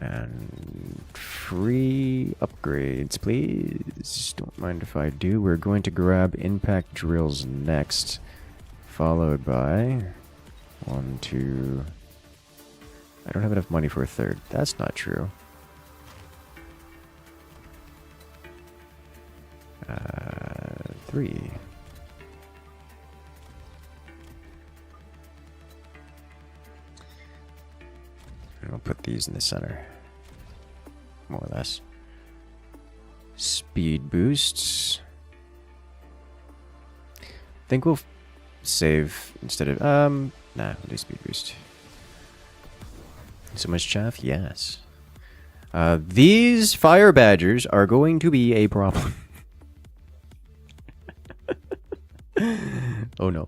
And free upgrades, please. Don't mind if I do. We're going to grab impact drills next. Followed by 1, 2. I don't have enough money for a third. That's not true. 3. I'll put these in the center. More or less. Speed boosts. I think we'll save instead of... nah, we'll do speed boost. So much chaff? Yes. These fire badgers are going to be a problem. Oh no.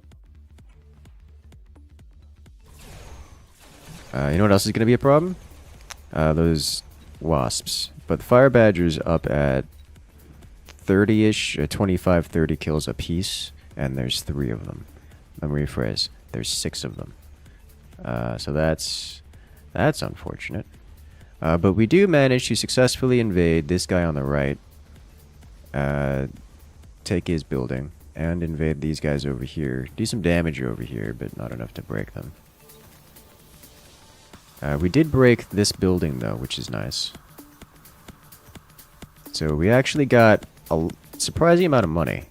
You know what else is going to be a problem? Those wasps. But the fire badgers up at 30-ish, 25, 30 kills a piece, and there's 3 of them. Let me rephrase. There's 6 of them. So that's unfortunate. But we do manage to successfully invade this guy on the right, take his building, and invade these guys over here. Do some damage over here, but not enough to break them. We did break this building, though, which is nice. So we actually got a surprising amount of money.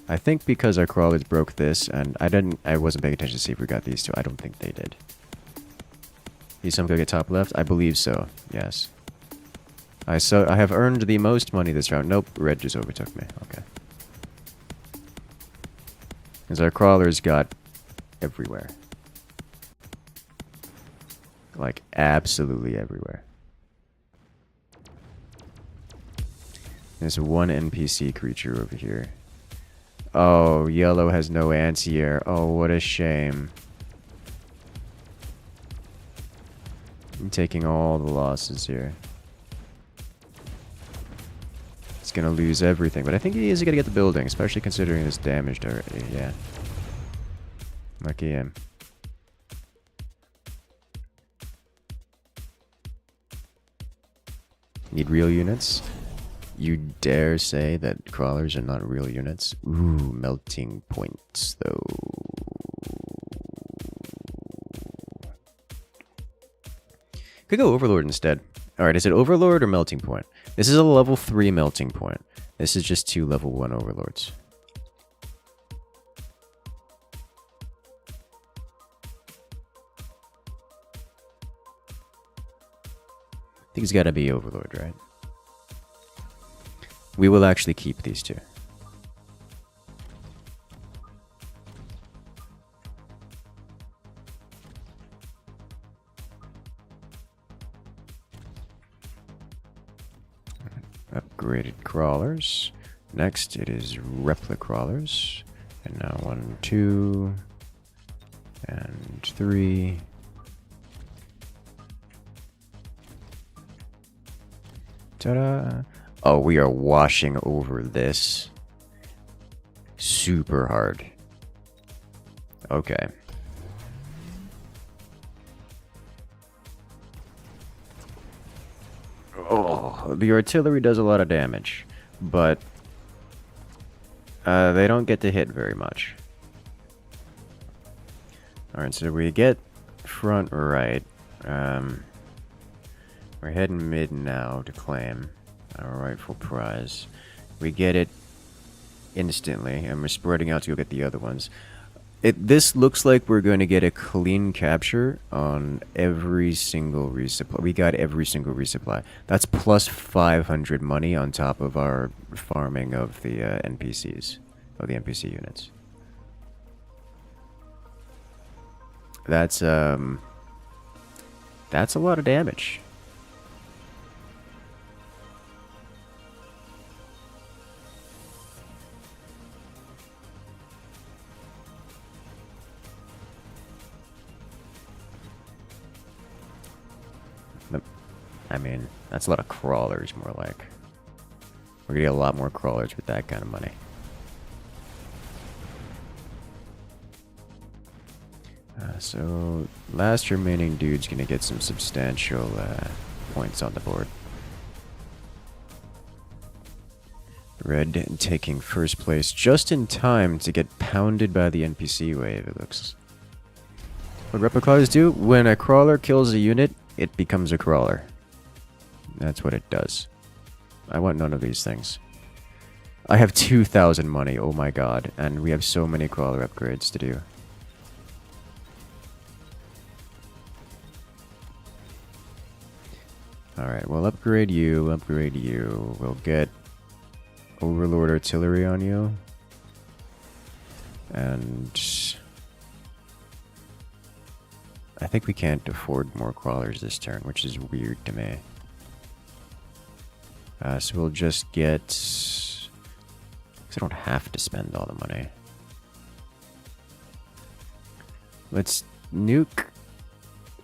I think because our crawlers broke this, and I wasn't paying attention to see if we got these two. I don't think they did. These some go get top left? I believe so, yes. I have earned the most money this round. Nope, red just overtook me. Okay. Because our crawlers got everywhere. Like, absolutely everywhere. There's one NPC creature over here. Oh, yellow has no anti-air. Oh, what a shame. I'm taking all the losses here. He's gonna lose everything, but I think he is gonna get the building, especially considering it's damaged already. Yeah. Lucky him. Need real units? You dare say that crawlers are not real units? Ooh, melting points, though. Could go Overlord instead. Alright, is it Overlord or Melting Point? This is a level 3 Melting Point. This is just 2 level 1 Overlords. I think it's gotta be Overlord, right? We will actually keep these 2. Upgraded crawlers. Next, it is replica crawlers. And now 1, 2, and 3. Ta-da! Oh, we are washing over this super hard. Okay. Oh, the artillery does a lot of damage, but they don't get to hit very much. Alright, so we get front right. We're heading mid now to claim our rightful prize. We get it instantly, and we're spreading out to go get the other ones. This looks like we're going to get a clean capture on every single resupply. We got every single resupply. That's plus 500 money on top of our farming of the NPCs, of the NPC units. That's a lot of damage. I mean, that's a lot of crawlers, more like. We're gonna get a lot more crawlers with that kind of money. So, last remaining dude's gonna get some substantial points on the board. Red taking first place just in time to get pounded by the NPC wave, it looks. What replicas do? When a crawler kills a unit, it becomes a crawler. That's what it does. I want none of these things. I have 2,000 money, oh my god, and we have so many crawler upgrades to do. Alright, we'll upgrade you, We'll get Overlord Artillery on you. And I think we can't afford more crawlers this turn, which is weird to me. So we'll just get... 'cause I don't have to spend all the money. Let's nuke...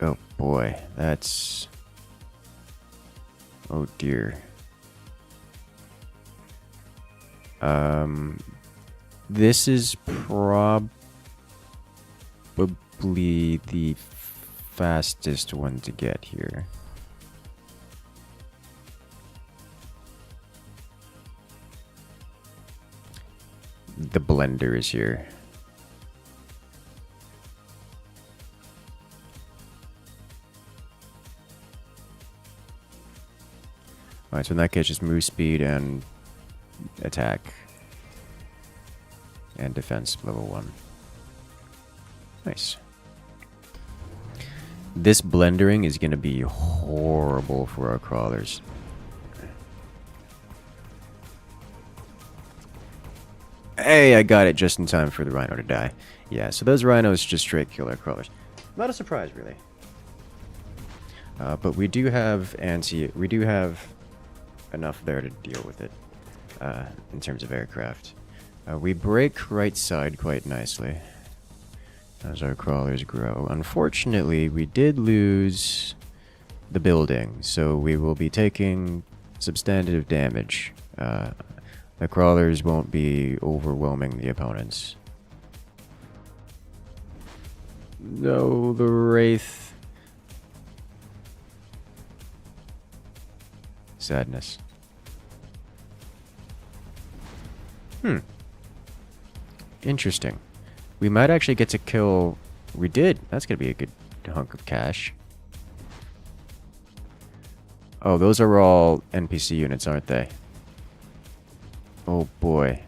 Oh boy, that's... Oh dear. This is probably the fastest one to get here. The blender is here. Alright, so in that case, just move speed and attack. And defense, level 1. Nice. This blendering is going to be horrible for our crawlers. Hey, I got it just in time for the rhino to die. Yeah, so those rhinos just straight kill our crawlers. Not a surprise, really. But we do have enough there to deal with it in terms of aircraft. We break right side quite nicely as our crawlers grow. Unfortunately, we did lose the building, so we will be taking substantive damage. The crawlers won't be overwhelming the opponents. No, the Wraith. Sadness. Interesting. We might actually get to kill... We did. That's going to be a good hunk of cash. Oh, those are all NPC units, aren't they? Oh boy.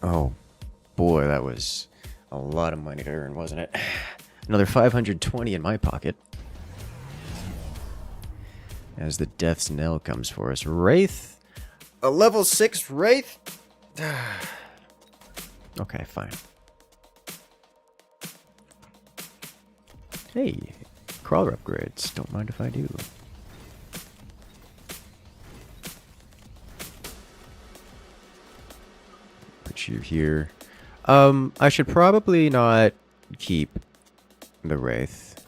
Oh boy, that was a lot of money to earn, wasn't it? Another 520 in my pocket. As the Death's Knell comes for us. Wraith? A level 6 Wraith? Okay, fine. Hey, crawler upgrades. Don't mind if I do. Put you here. I should probably not keep the Wraith,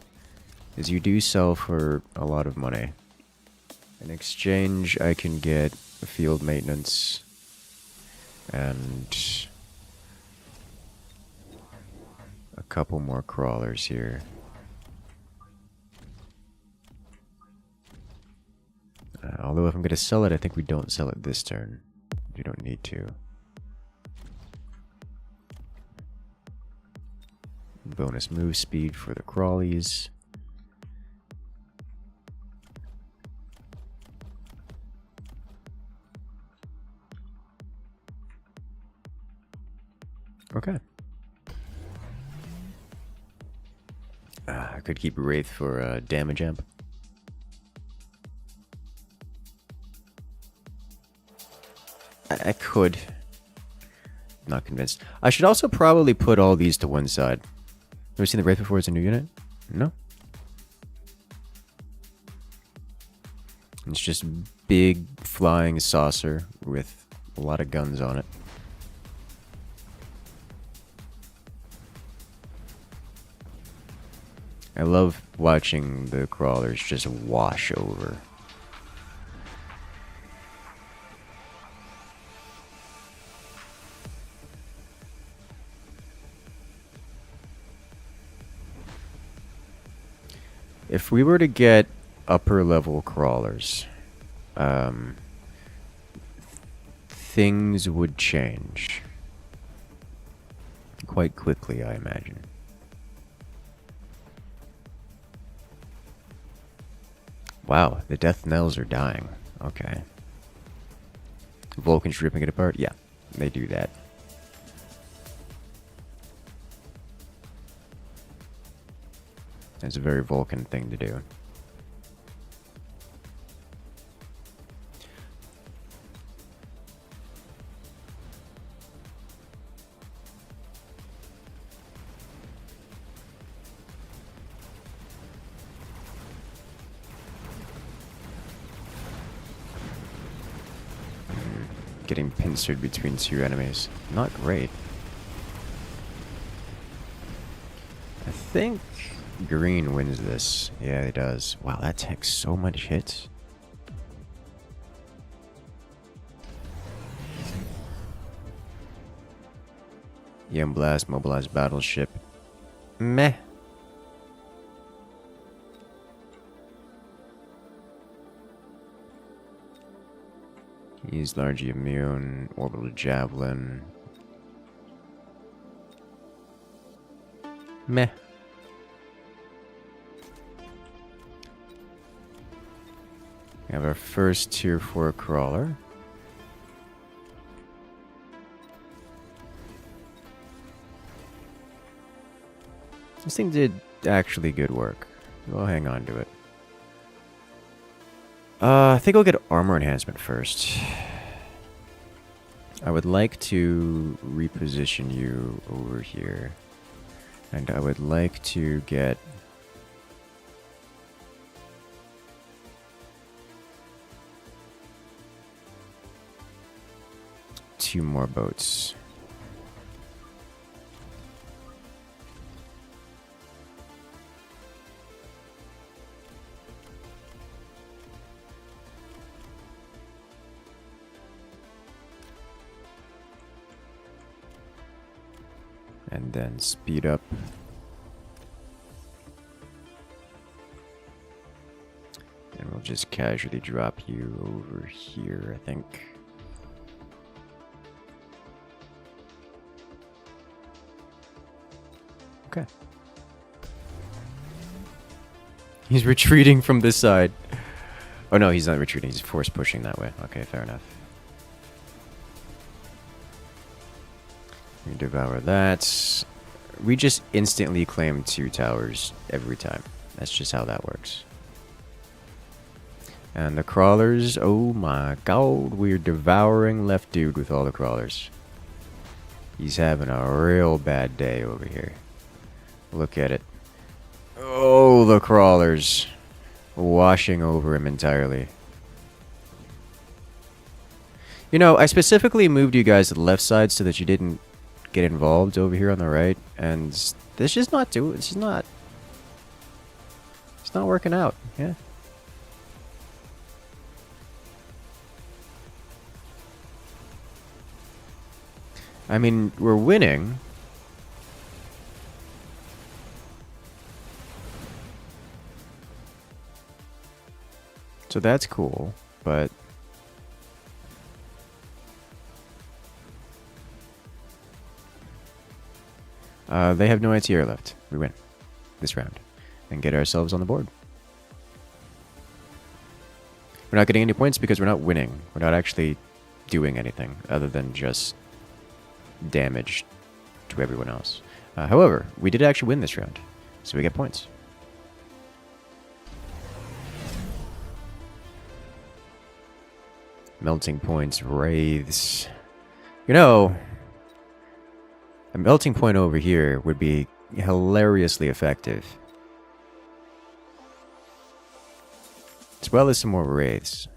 as you do sell for a lot of money. In exchange, I can get field maintenance and a couple more crawlers here. Although if I'm going to sell it, I think we don't sell it this turn. We don't need to. Bonus move speed for the crawlies. Okay. I could keep Wraith for damage amp. I could. Not convinced. I should also probably put all these to one side. Ever seen the Wraith before as a new unit? No? It's just big flying saucer with a lot of guns on it. I love watching the crawlers just wash over. If we were to get upper level crawlers, things would change quite quickly, I imagine. Wow, the death knells are dying. Okay. Vulcans ripping it apart? Yeah, they do that. That's a very Vulcan thing to do. getting pincered between two enemies. Not great. I think green wins this. Yeah, it does. Wow, that takes so much hits. Yam Blast, mobilized battleship. Meh. He's largely immune. Orbital javelin. Meh. We have our first tier 4 crawler. This thing did actually good work. We'll hang on to it. I think I'll get armor enhancement first. I would like to reposition you over here. And I would like to get... two more boats. And then speed up. And we'll just casually drop you over here, I think. Okay. He's retreating from this side. Oh no, he's not retreating, he's force pushing that way. Okay, fair enough. We devour that. We just instantly claim 2 towers every time. That's just how that works. And the crawlers, oh my god, we're devouring left dude with all the crawlers. He's having a real bad day over here. Look at it. Oh, the crawlers. Washing over him entirely. You know, I specifically moved you guys to the left side so that you didn't get involved over here on the right, and this just not doing. It's not working out. Yeah. I mean, we're winning. So that's cool, but they have no anti-air left. We win this round and get ourselves on the board. We're not getting any points because we're not winning. We're not actually doing anything other than just damage to everyone else. However, we did actually win this round, so we get points. Melting points, wraiths. You know, a melting point over here would be hilariously effective. As well as some more wraiths.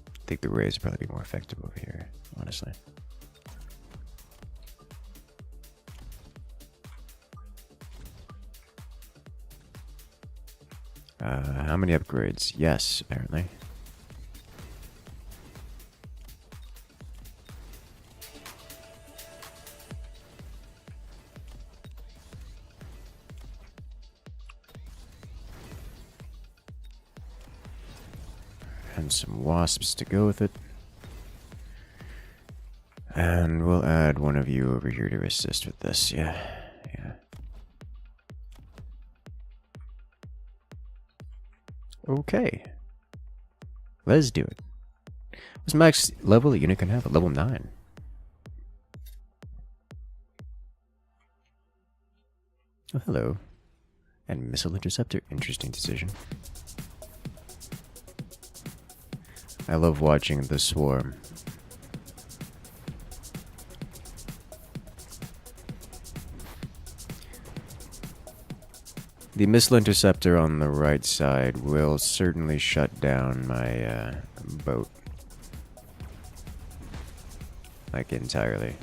I think the wraiths would probably be more effective over here, honestly. How many upgrades? Yes, apparently. And some wasps to go with it. And we'll add one of you over here to assist with this. Yeah. Okay. Let's do it. What's max level a unit can have? At level 9. Oh, hello. And missile interceptor. Interesting decision. I love watching the swarm. The missile interceptor on the right side will certainly shut down my boat. Like, entirely.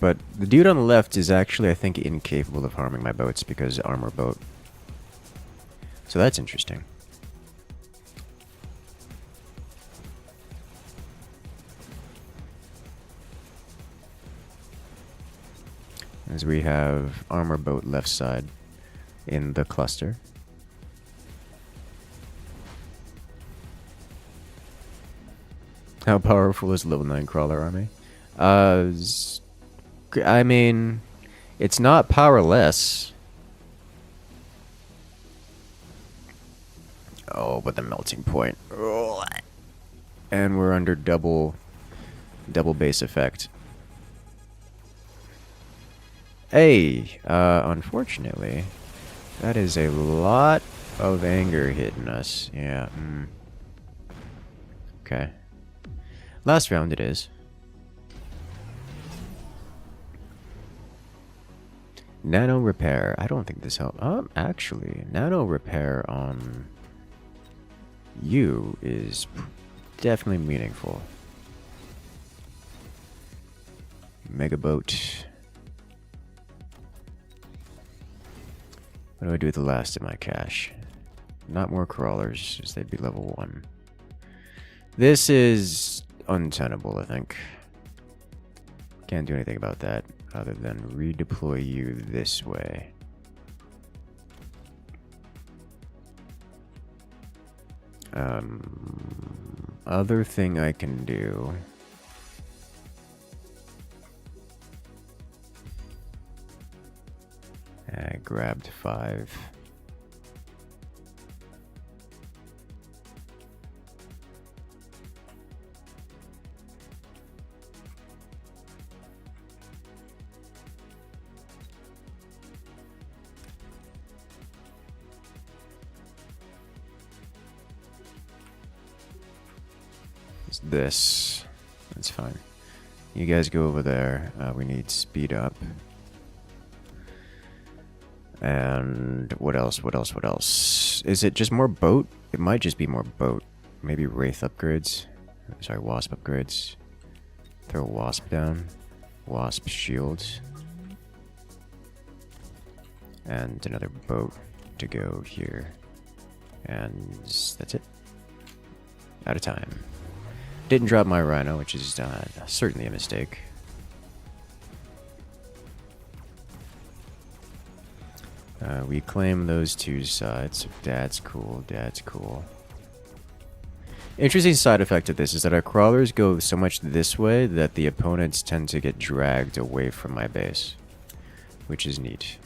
But the dude on the left is actually, I think, incapable of harming my boats because armor boat. So that's interesting. As we have armor boat left side in the cluster. How powerful is level 9 crawler army? I mean, it's not powerless. Oh, but the melting point. And we're under double base effect. Hey, unfortunately, that is a lot of anger hitting us. Yeah. Okay. Last round it is. Nano repair. I don't think this helps. Actually, nano repair on you is definitely meaningful. Mega boat. What do I do with the last of my cash? Not more crawlers, as they'd be level 1. This is untenable, I think. Can't do anything about that other than redeploy you this way. Other thing I can do. I grabbed 5. It's this. That's fine. You guys go over there. We need speed up. And what else? What else? What else? Is it just more boat? It might just be more boat. Maybe Wraith upgrades. Sorry, Wasp upgrades. Throw a Wasp down. Wasp shields. And another boat to go here. And that's it. Out of time. Didn't drop my Rhino, which is certainly a mistake. We claim those 2 sides. Dad's cool. Dad's cool. Interesting side effect of this is that our crawlers go so much this way that the opponents tend to get dragged away from my base, which is neat.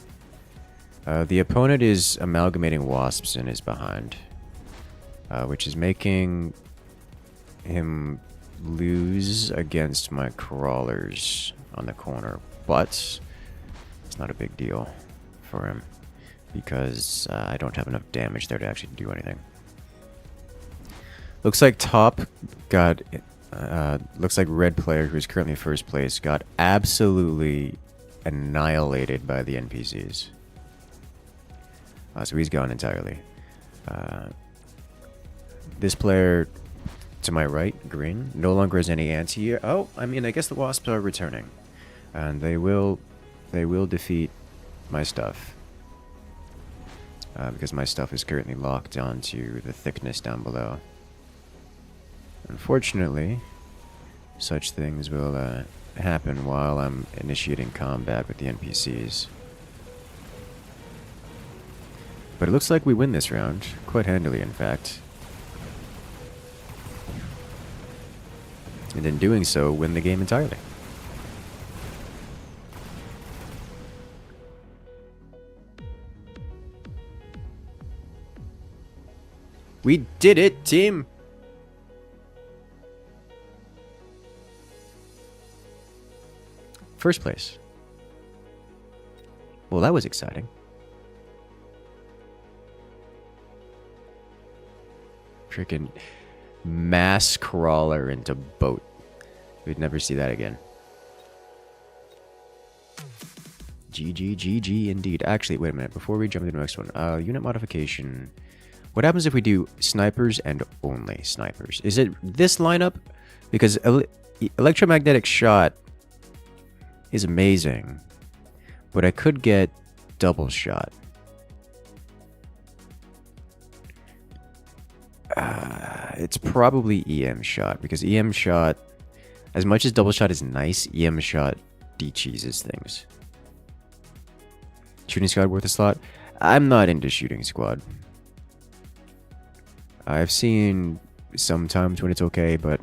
The opponent is amalgamating wasps in his behind, which is making him lose against my crawlers on the corner, but it's not a big deal for him because I don't have enough damage there to actually do anything. Looks like top got looks like red player, who's currently first place, got absolutely annihilated by the NPCs. So he's gone entirely. This player to my right, green, no longer has any anti. Oh, I mean, I guess the wasps are returning, and they will defeat my stuff because my stuff is currently locked onto the thickness down below. Unfortunately, such things will happen while I'm initiating combat with the NPCs. But it looks like we win this round, quite handily in fact. And in doing so, win the game entirely. We did it, team! First place. Well, that was exciting. Freaking Mass crawler into boat. We'd never see that again. GG indeed. Actually, wait a minute. Before we jump into the next one, unit modification. What happens if we do snipers and only snipers? Is it this lineup? Because electromagnetic shot is amazing, but I could get double shot. It's probably EM shot, because EM shot, as much as double shot is nice, EM shot de-cheeses things. Shooting squad worth a slot? I'm not into shooting squad. I've seen sometimes when it's okay, but...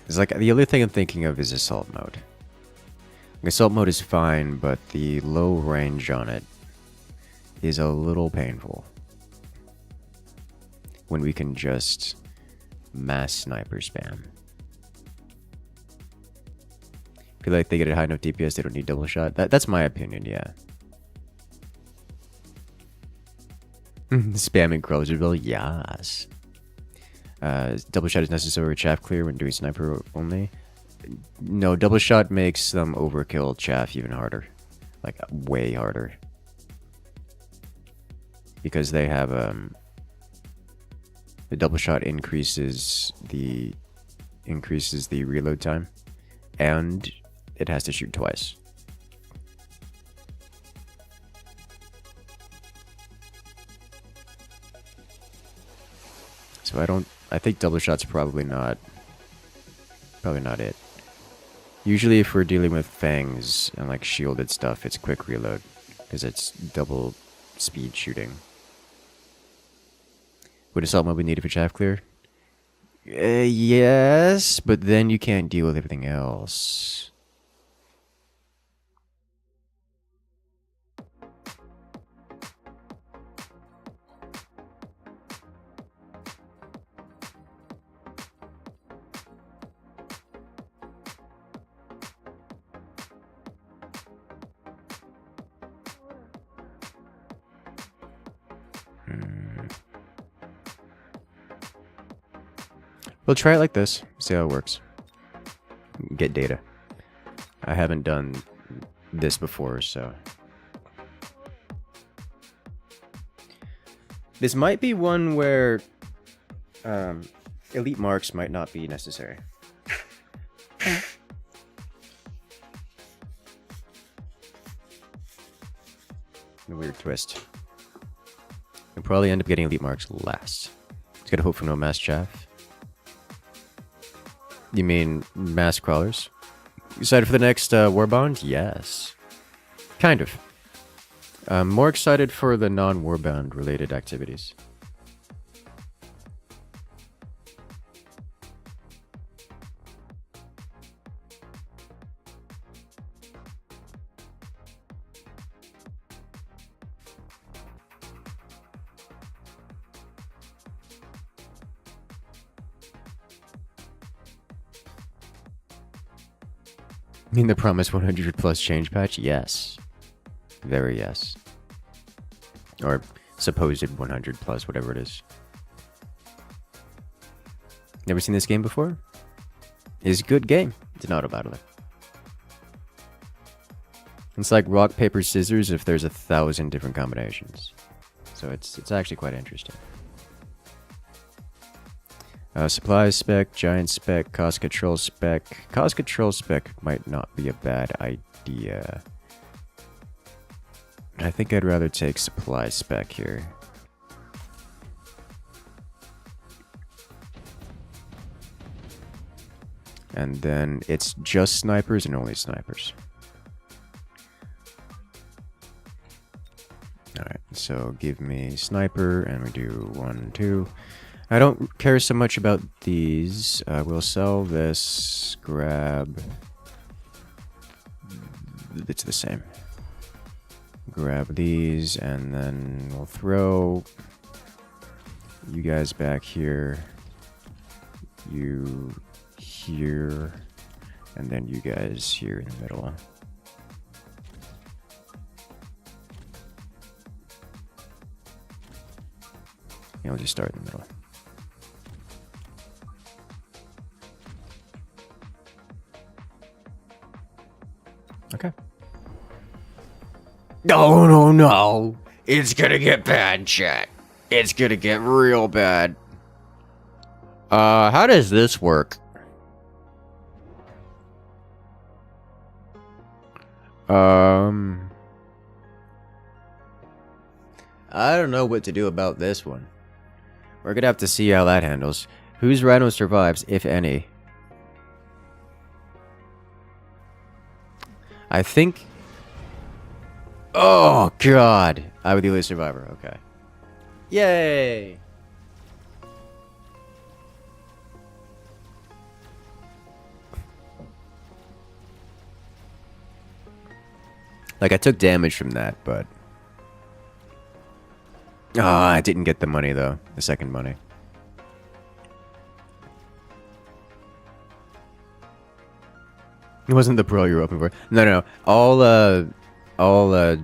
It's like, the other thing I'm thinking of is assault mode. Assault mode is fine, but the low range on it is a little painful. When we can just mass sniper spam. Feel like they get a high enough DPS, they don't need double shot. That's my opinion, yeah. Spamming Cruiserville, yes. Double shot is necessary with chaff clear when doing sniper only. No, double shot makes them overkill chaff even harder. Like, way harder. Because they have, the double shot increases the reload time. And it has to shoot twice. So I think double shot's probably not it. Usually if we're dealing with fangs and like shielded stuff, it's quick reload because it's double speed shooting. Would assault mode be needed for chaff clear? Yes, but then you can't deal with everything else. We'll try it like this, see how it works. Get data. I haven't done this before, so... This might be one where elite marks might not be necessary. A weird twist. We'll probably end up getting elite marks last. Just gotta hope for no mass chaff. You mean mass crawlers? Excited for the next Warbond? Yes. Kind of. I'm more excited for the non-Warbond related activities. You mean the promised 100 plus change patch? Yes. Very yes. Or supposed 100 plus, whatever it is. Never seen this game before? It's a good game. It's an auto battler. It's like rock, paper, scissors if there's 1,000 different combinations. So it's actually quite interesting. Supplies spec, giant spec, cost control spec. Cost control spec might not be a bad idea. I think I'd rather take supply spec here. And then it's just snipers and only snipers. Alright, so give me sniper and we do 1, 2. I don't care so much about these. We'll sell this, grab... It's the same. Grab these, and then we'll throw you guys back here. you here, and then you guys here in the middle. And we'll just start in the middle. Okay. No, no, no. It's gonna get bad, chat. It's gonna get real bad. How does this work? I don't know what to do about this one. We're gonna have to see how that handles. Whose rhino survives, if any? I think... Oh, God. I would be the only survivor. Okay. Yay! Like, I took damage from that, but... Ah, I didn't get the money, though. The second money. It wasn't the pro you were hoping for. No, no, no. All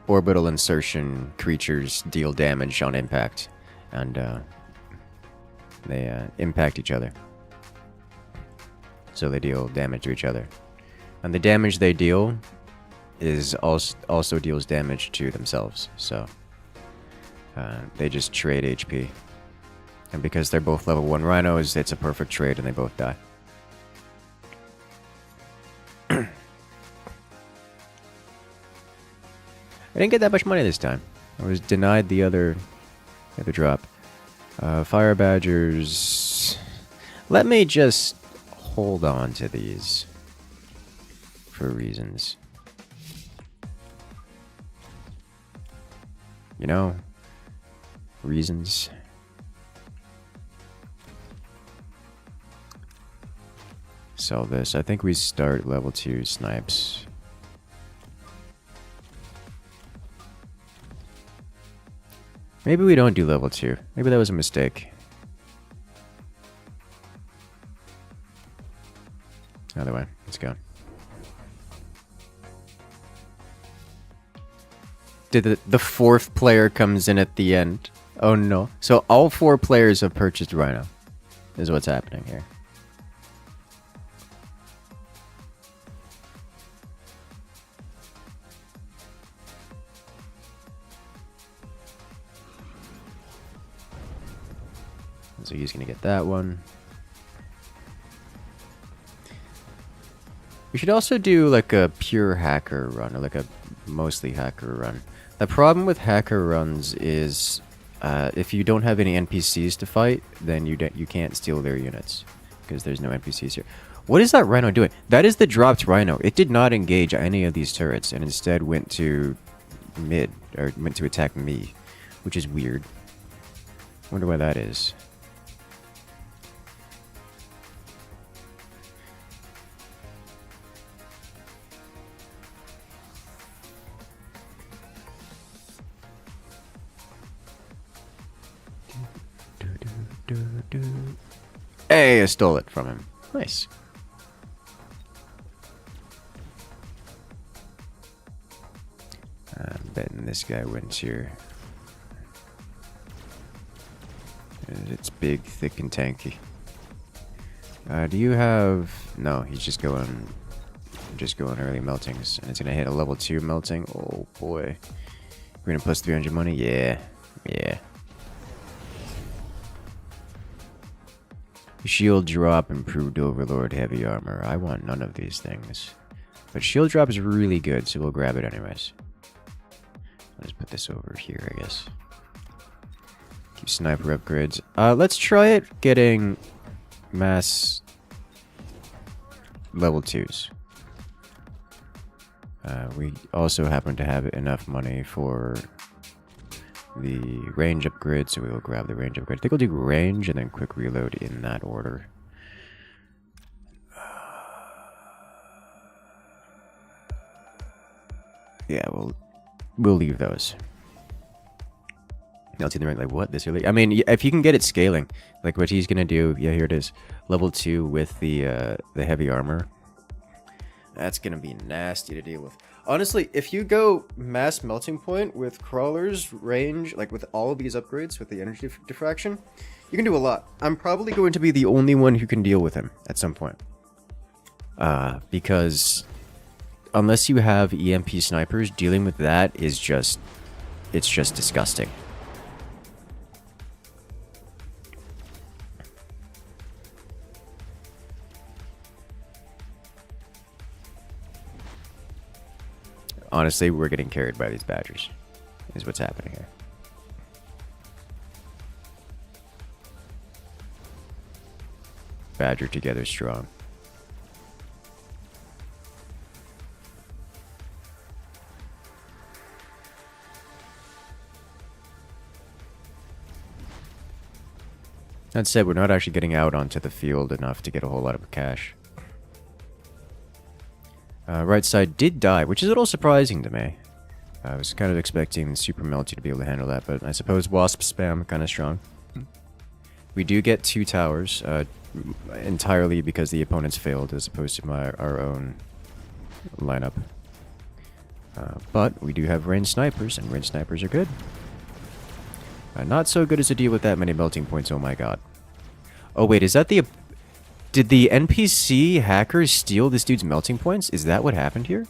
orbital insertion creatures deal damage on impact. And, they, impact each other. So they deal damage to each other. And the damage they deal is also deals damage to themselves. So, they just trade HP. And because they're both level 1 rhinos, it's a perfect trade and they both die. I didn't get that much money this time. I was denied the other drop. Fire badgers. Let me just hold on to these for reasons. You know, reasons. Sell this. I think we start level 2 snipes. Maybe we don't do level 2. Maybe that was a mistake. Either way, let's go. Did the fourth player comes in at the end? Oh no. So all 4 players have purchased Rhino. Is what's happening here. So he's gonna get that one. We should also do like a pure hacker run, or like a mostly hacker run. The problem with hacker runs is if you don't have any NPCs to fight, then you can't steal their units because there's no NPCs here. What is that rhino doing? That is the dropped rhino. It did not engage any of these turrets and instead went to mid, or went to attack me, which is weird. Wonder why that is. Hey, I stole it from him. Nice. I'm betting this guy wins here. It's big, thick, and tanky. Do you have... No, he's just going early meltings. And it's going to hit a level 2 melting. Oh, boy. We're going to plus 300 money? Yeah. Yeah. Shield drop, improved overlord, heavy armor. I want none of these things. But shield drop is really good, so we'll grab it anyways. Let's put this over here, I guess. Keep sniper upgrades. Let's try it getting mass level 2s. We also happen to have enough money for the range upgrade, so we will grab the range upgrade. I think we'll do range and then quick reload in that order. Yeah, we'll leave those. Melting the ring, like what this early? I mean, if you can get it scaling, like what he's gonna do, yeah, here it is, level 2 with the heavy armor. That's gonna be nasty to deal with. Honestly, if you go mass melting point with crawlers, range, like with all of these upgrades with the energy diffraction, you can do a lot. I'm probably going to be the only one who can deal with him at some point, because unless you have EMP snipers, dealing with that is just, it's just disgusting. Honestly, we're getting carried by these badgers, is what's happening here. Badger together strong. That said, we're not actually getting out onto the field enough to get a whole lot of cash. Right side did die, which is a little surprising to me. I was kind of expecting Super Melty to be able to handle that, but I suppose Wasp spam kind of strong. We do get 2 towers, entirely because the opponents failed as opposed to our own lineup. But we do have ranged snipers, and ranged snipers are good. Not so good as to deal with that many melting points, oh my god. Oh wait, is that the... Did the NPC hackers steal this dude's melting points? Is that what happened here?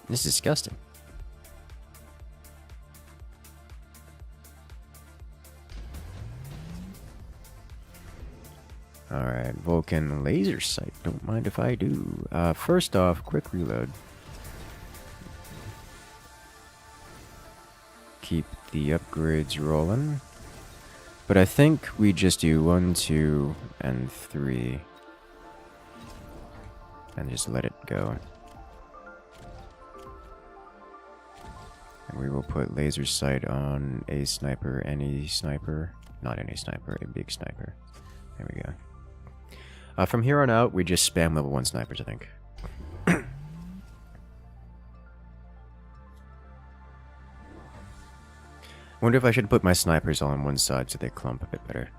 This is disgusting. Alright, Vulcan laser sight. Don't mind if I do. First off, quick reload. Keep the upgrades rolling. But I think we just do 1, 2, and 3. And just let it go. And we will put laser sight on a sniper, any sniper. Not any sniper, a big sniper. There we go. From here on out, we just spam level 1 snipers, I think. Wonder if I should put my snipers all on one side so they clump a bit better.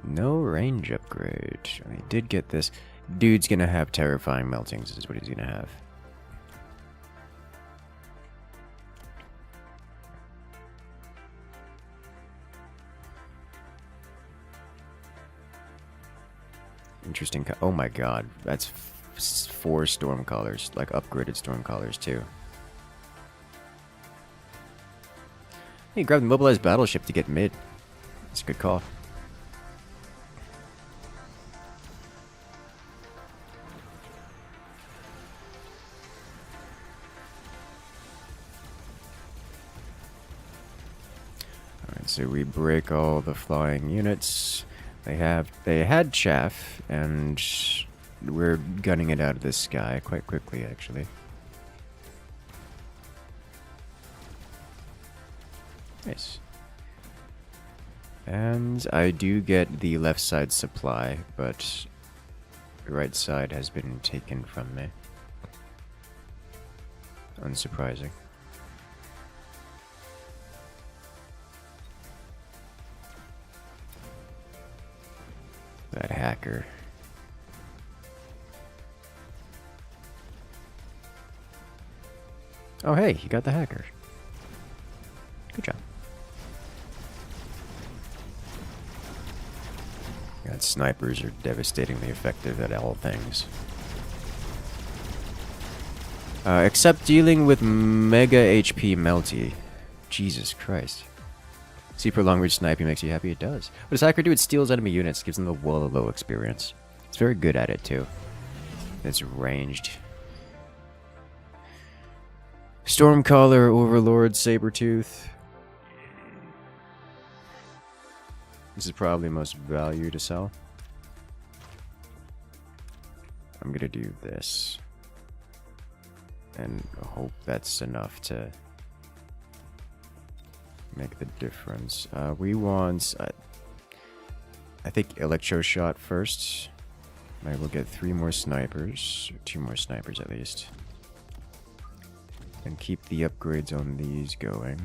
No range upgrade. I did get this. Dude's gonna have terrifying meltings, is what he's gonna have. Interesting. Oh my god, that's 4 Stormcallers, like upgraded Stormcallers too. Hey, grab the mobilized battleship to get mid. That's a good call. Alright, so we break all the flying units. They had chaff, and we're gunning it out of the sky quite quickly, actually. Nice. And I do get the left side supply, but the right side has been taken from me. Unsurprising. That hacker. Oh hey, you got the hacker. Good job. God, snipers are devastatingly effective at all things. Except dealing with mega HP melty. Jesus Christ. Super long range sniping makes you happy? It does. What does hacker do? It steals enemy units, gives them the low experience. It's very good at it too. It's ranged. Stormcaller, Overlord, Sabretooth. This is probably most value to sell. I'm gonna do this. And hope that's enough to make the difference. We want... I think electro shot first. I will get 3 more snipers, or 2 more snipers at least. And keep the upgrades on these going.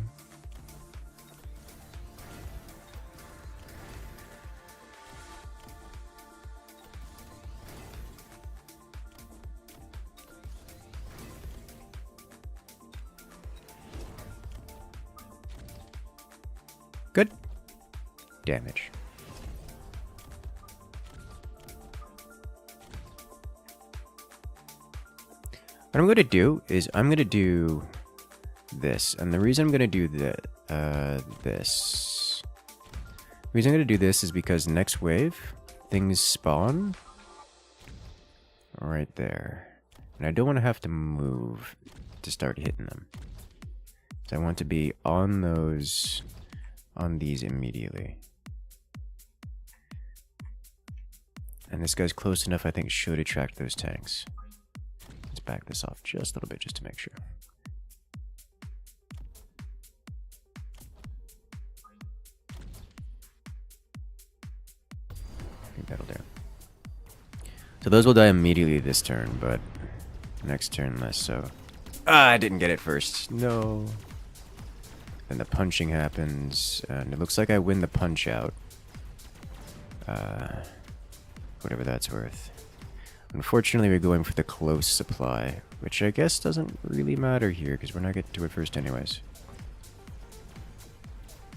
Good. Damage. What I'm going to do is I'm going to do this. And the reason I'm going to do the reason I'm going to do this is because next wave, things spawn right there. And I don't want to have to move to start hitting them. So I want to be on these immediately. And this guy's close enough, I think, should attract those tanks. Let's back this off just a little bit just to make sure. I think that'll do. So those will die immediately this turn, but next turn less so. Ah, I didn't get it first. No. Then the punching happens, and it looks like I win the punch out. Whatever that's worth. Unfortunately, we're going for the close supply, which I guess doesn't really matter here, because we're not getting to it first anyways.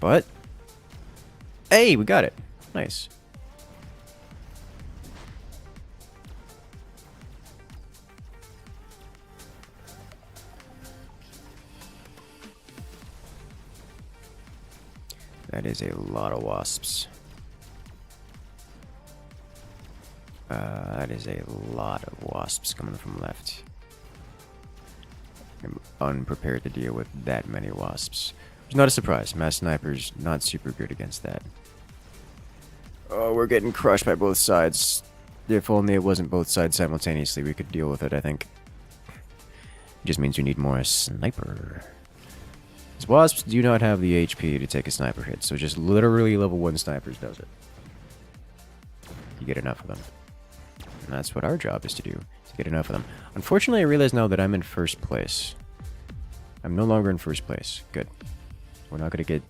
But, hey, we got it. Nice. That is a lot of wasps. That is a lot of wasps coming from left. I'm unprepared to deal with that many wasps. It's not a surprise. Mass snipers not super good against that. Oh, we're getting crushed by both sides. If only it wasn't both sides simultaneously, we could deal with it, I think. It just means we need more sniper. These wasps do not have the HP to take a sniper hit, so just literally level 1 snipers does it. You get enough of them. And that's what our job is to do, to get enough of them. Unfortunately, I realize now that I'm in first place. I'm no longer in first place. Good. We're not going to get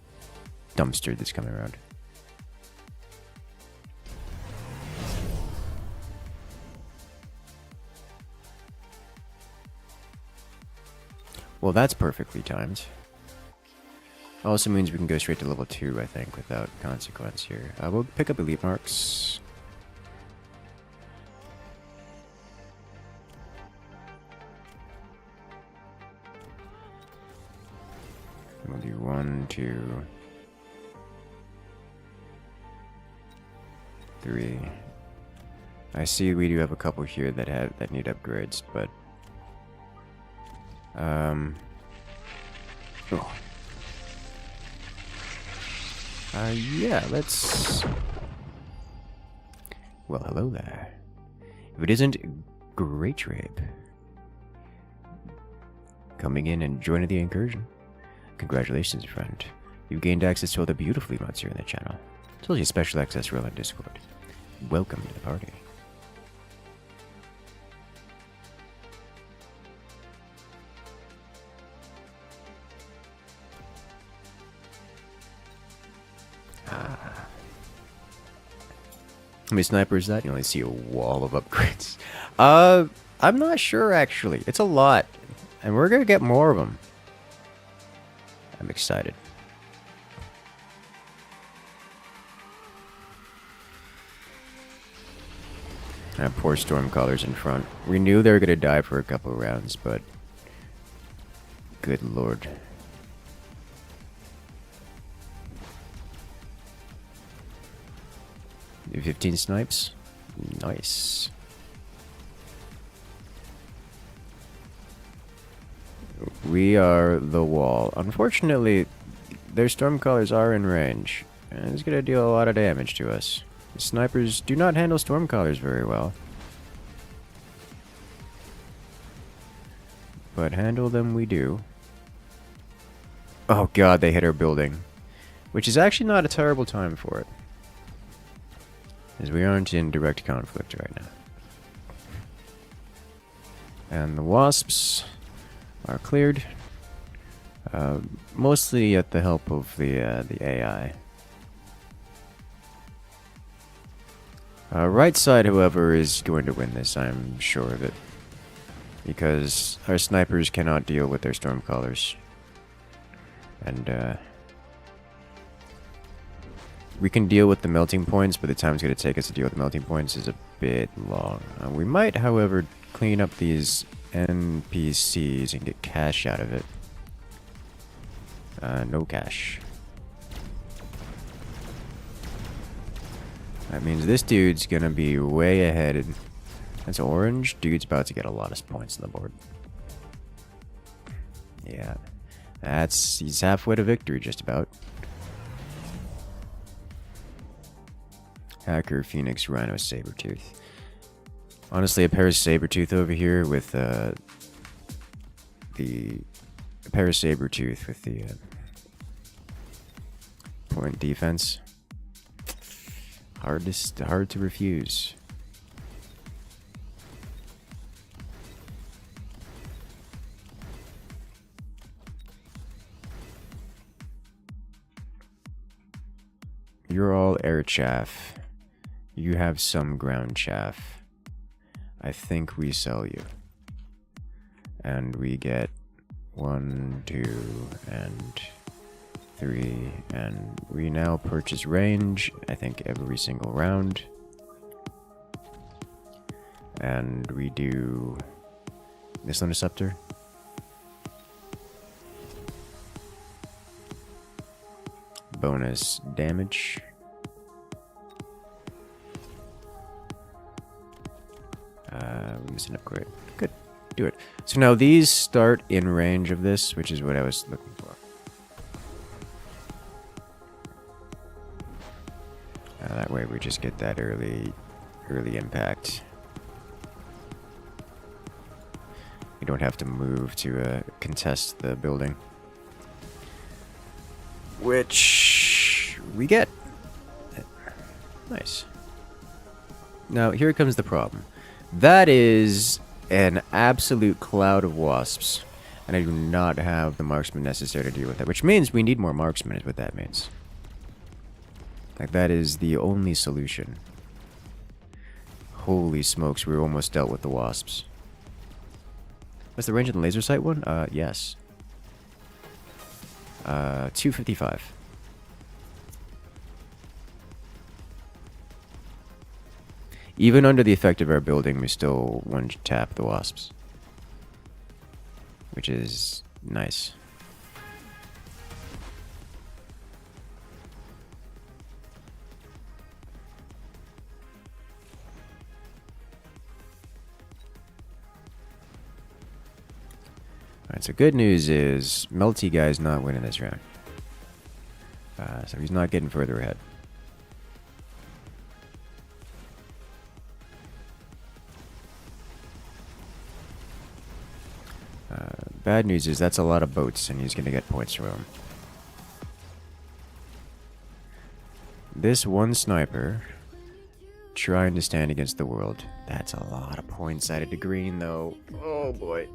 dumpstered this coming around. Well, that's perfectly timed. Also means we can go straight to level 2, I think, without consequence here. We'll pick up elite marks. We'll do 1, 2, 3. I see we do have a couple here that need upgrades, but oh. Yeah, let's... Well, hello there. If it isn't Great Rape coming in and joining the incursion. Congratulations, friend. You've gained access to all the beautiful emotes here in the channel, as well as your special access role on Discord. Welcome to the party. How many snipers is that? You only see a wall of upgrades. I'm not sure, actually. It's a lot. And we're gonna get more of them. I'm excited. Poor Stormcallers in front. We knew they were gonna die for a couple of rounds, but... Good lord. Do 15 snipes? Nice. We are the wall. Unfortunately, their Stormcallers are in range, and it's going to deal a lot of damage to us. The snipers do not handle Stormcallers very well. But handle them we do. Oh god, they hit our building. Which is actually not a terrible time for it. As we aren't in direct conflict right now. And the wasps are cleared. Mostly at the help of the AI. Right side, however, is going to win this, I'm sure of it. Because our snipers cannot deal with their stormcallers. And, we can deal with the melting points, but the time it's going to take us to deal with the melting points is a bit long. We might, however, clean up these NPCs and get cash out of it. No cash. That means this dude's gonna be way ahead. That's orange. Dude's about to get a lot of points on the board. Yeah. He's halfway to victory, just about. Hacker, Phoenix, Rhino, Sabretooth. Honestly, a pair of Sabretooth over here with a pair of Sabretooth with the point defense. Hard to refuse. You're all air chaff. You have some ground chaff. I think we sell you. And we get 1, 2, and 3, and we now purchase range, I think every single round. And we do Missile Interceptor. Bonus damage. Missing upgrade. Good. Do it. So now these start in range of this, which is what I was looking for. That way we just get that early impact. You don't have to move to contest the building. Which we get. Nice. Now, here comes the problem. That is an absolute cloud of wasps, and I do not have the marksman necessary to deal with that, which means we need more marksmen is what that means. Like, that is the only solution. Holy smokes, we almost dealt with the wasps. What's the range of the laser sight one? Yes. 255. Even under the effect of our building, we still one-tap the wasps. Which is nice. Alright, so good news is Melty Guy's not winning this round. So he's not getting further ahead. Bad news is that's a lot of boats, and he's going to get points from them. This one sniper trying to stand against the world. That's a lot of points added to green, though. Oh, boy.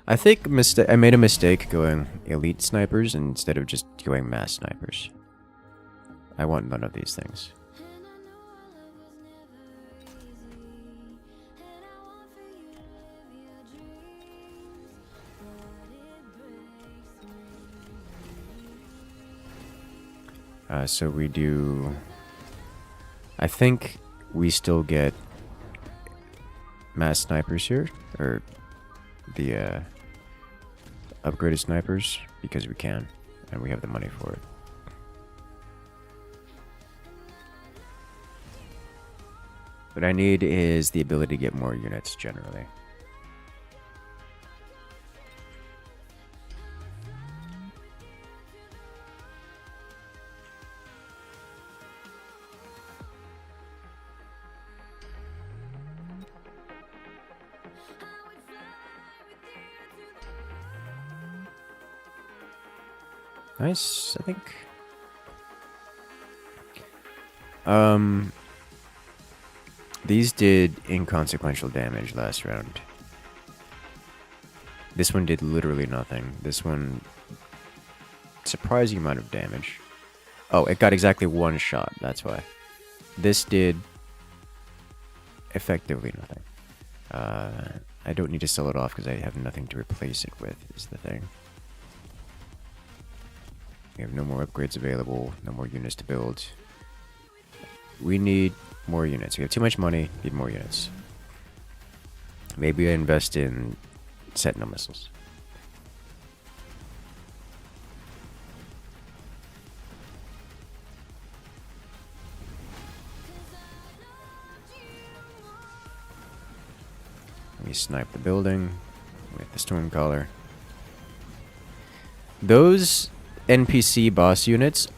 I think I made a mistake going elite snipers instead of just going mass snipers. I want none of these things. So we do... I think we still get mass snipers here, or the upgraded snipers, because we can, and we have the money for it. What I need is the ability to get more units, generally. Nice, I think. These did inconsequential damage last round. This one did literally nothing. This one, surprising amount of damage. Oh, it got exactly one shot, that's why. This did effectively nothing. I don't need to sell it off because I have nothing to replace it with, is the thing. We have no more upgrades available, no more units to build. We need more units. We have too much money, need more units. Maybe I invest in sentinel missiles. We snipe the building with the Stormcaller. Those NPC boss units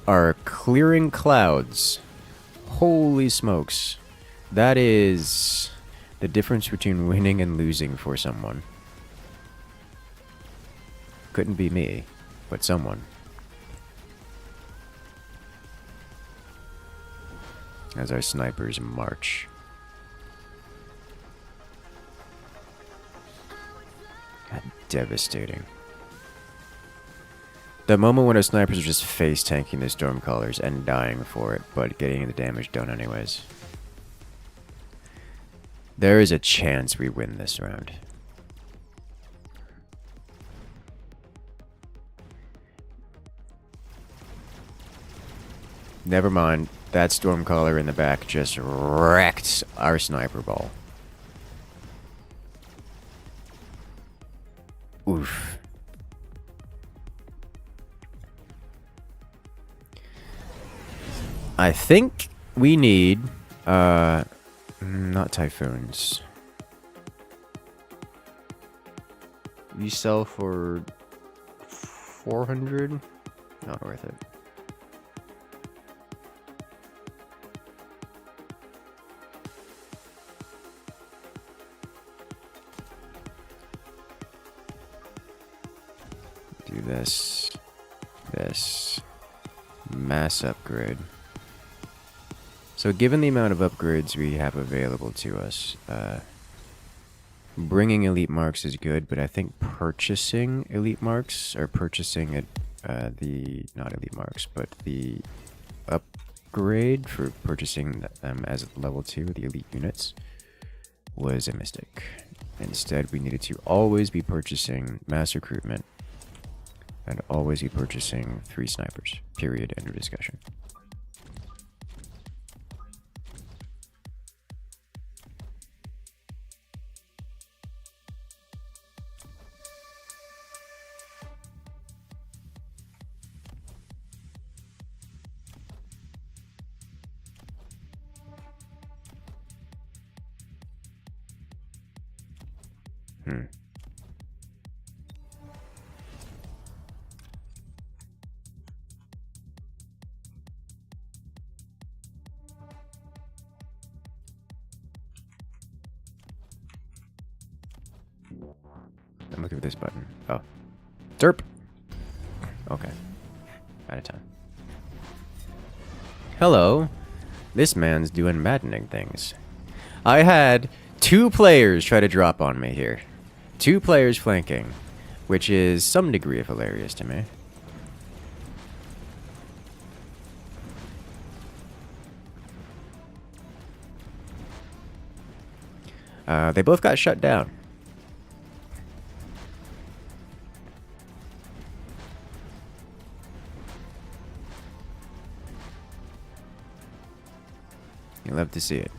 are clearing clouds. Holy smokes. That is the difference between winning and losing for someone. Couldn't be me, but someone. As our snipers march. God, devastating. The moment when our snipers are just face tanking the Stormcallers and dying for it, but getting the damage done anyways. There is a chance we win this round. Never mind, that Stormcaller in the back just wrecked our sniper ball. Oof. I think we need, not Typhoons. We sell for 400? Not worth it. Do this. Mass upgrade. So given the amount of upgrades we have available to us, bringing elite marks is good, but I think purchasing elite marks, or purchasing it, not elite marks, but the upgrade for purchasing them as level 2, the elite units, was a mistake. Instead, we needed to always be purchasing mass recruitment and always be purchasing 3 snipers. Period. End of discussion. I'm looking for this button. Oh. Derp! Okay. Out of time. Hello. This man's doing maddening things. I had 2 players try to drop on me here. 2 players flanking, which is some degree of hilarious to me. They both got shut down. You love to see it.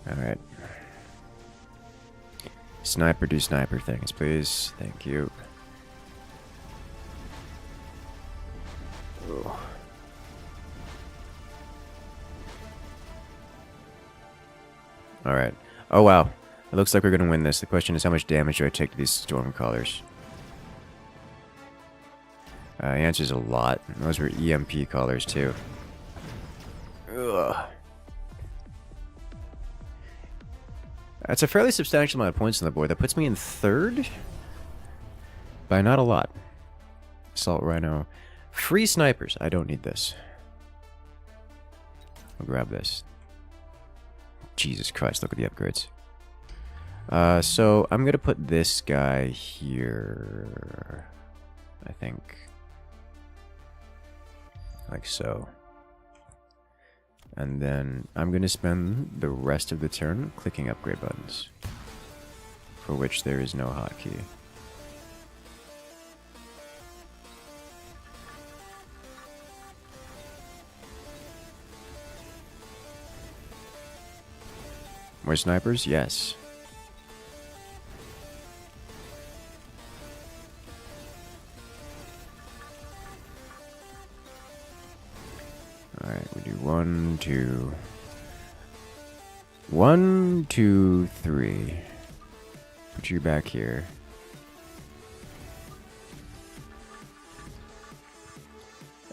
Alright. Sniper do sniper things, please. Thank you. Ooh. Alright. Oh wow. It looks like we're gonna win this. The question is, how much damage do I take to these Stormcallers? The answer is a lot. Those were EMP callers too. Ugh. That's a fairly substantial amount of points on the board. That puts me in 3rd? by not a lot. Assault Rhino. Free snipers. I don't need this. I'll grab this. Jesus Christ, look at the upgrades. So I'm gonna put this guy here. I think. Like so. And then I'm gonna spend the rest of the turn clicking upgrade buttons. For which there is no hotkey. More snipers? Yes. Alright, we do 1, 2. 1, 2, 3. Put you back here.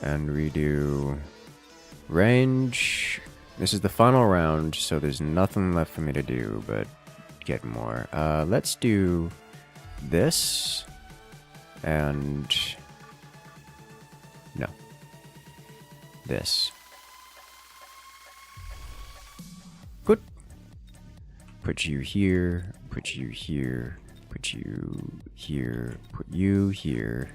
And we do range. This is the final round, so there's nothing left for me to do but get more. Let's do this and no. This. Good. Put you here, put you here, put you here, put you here,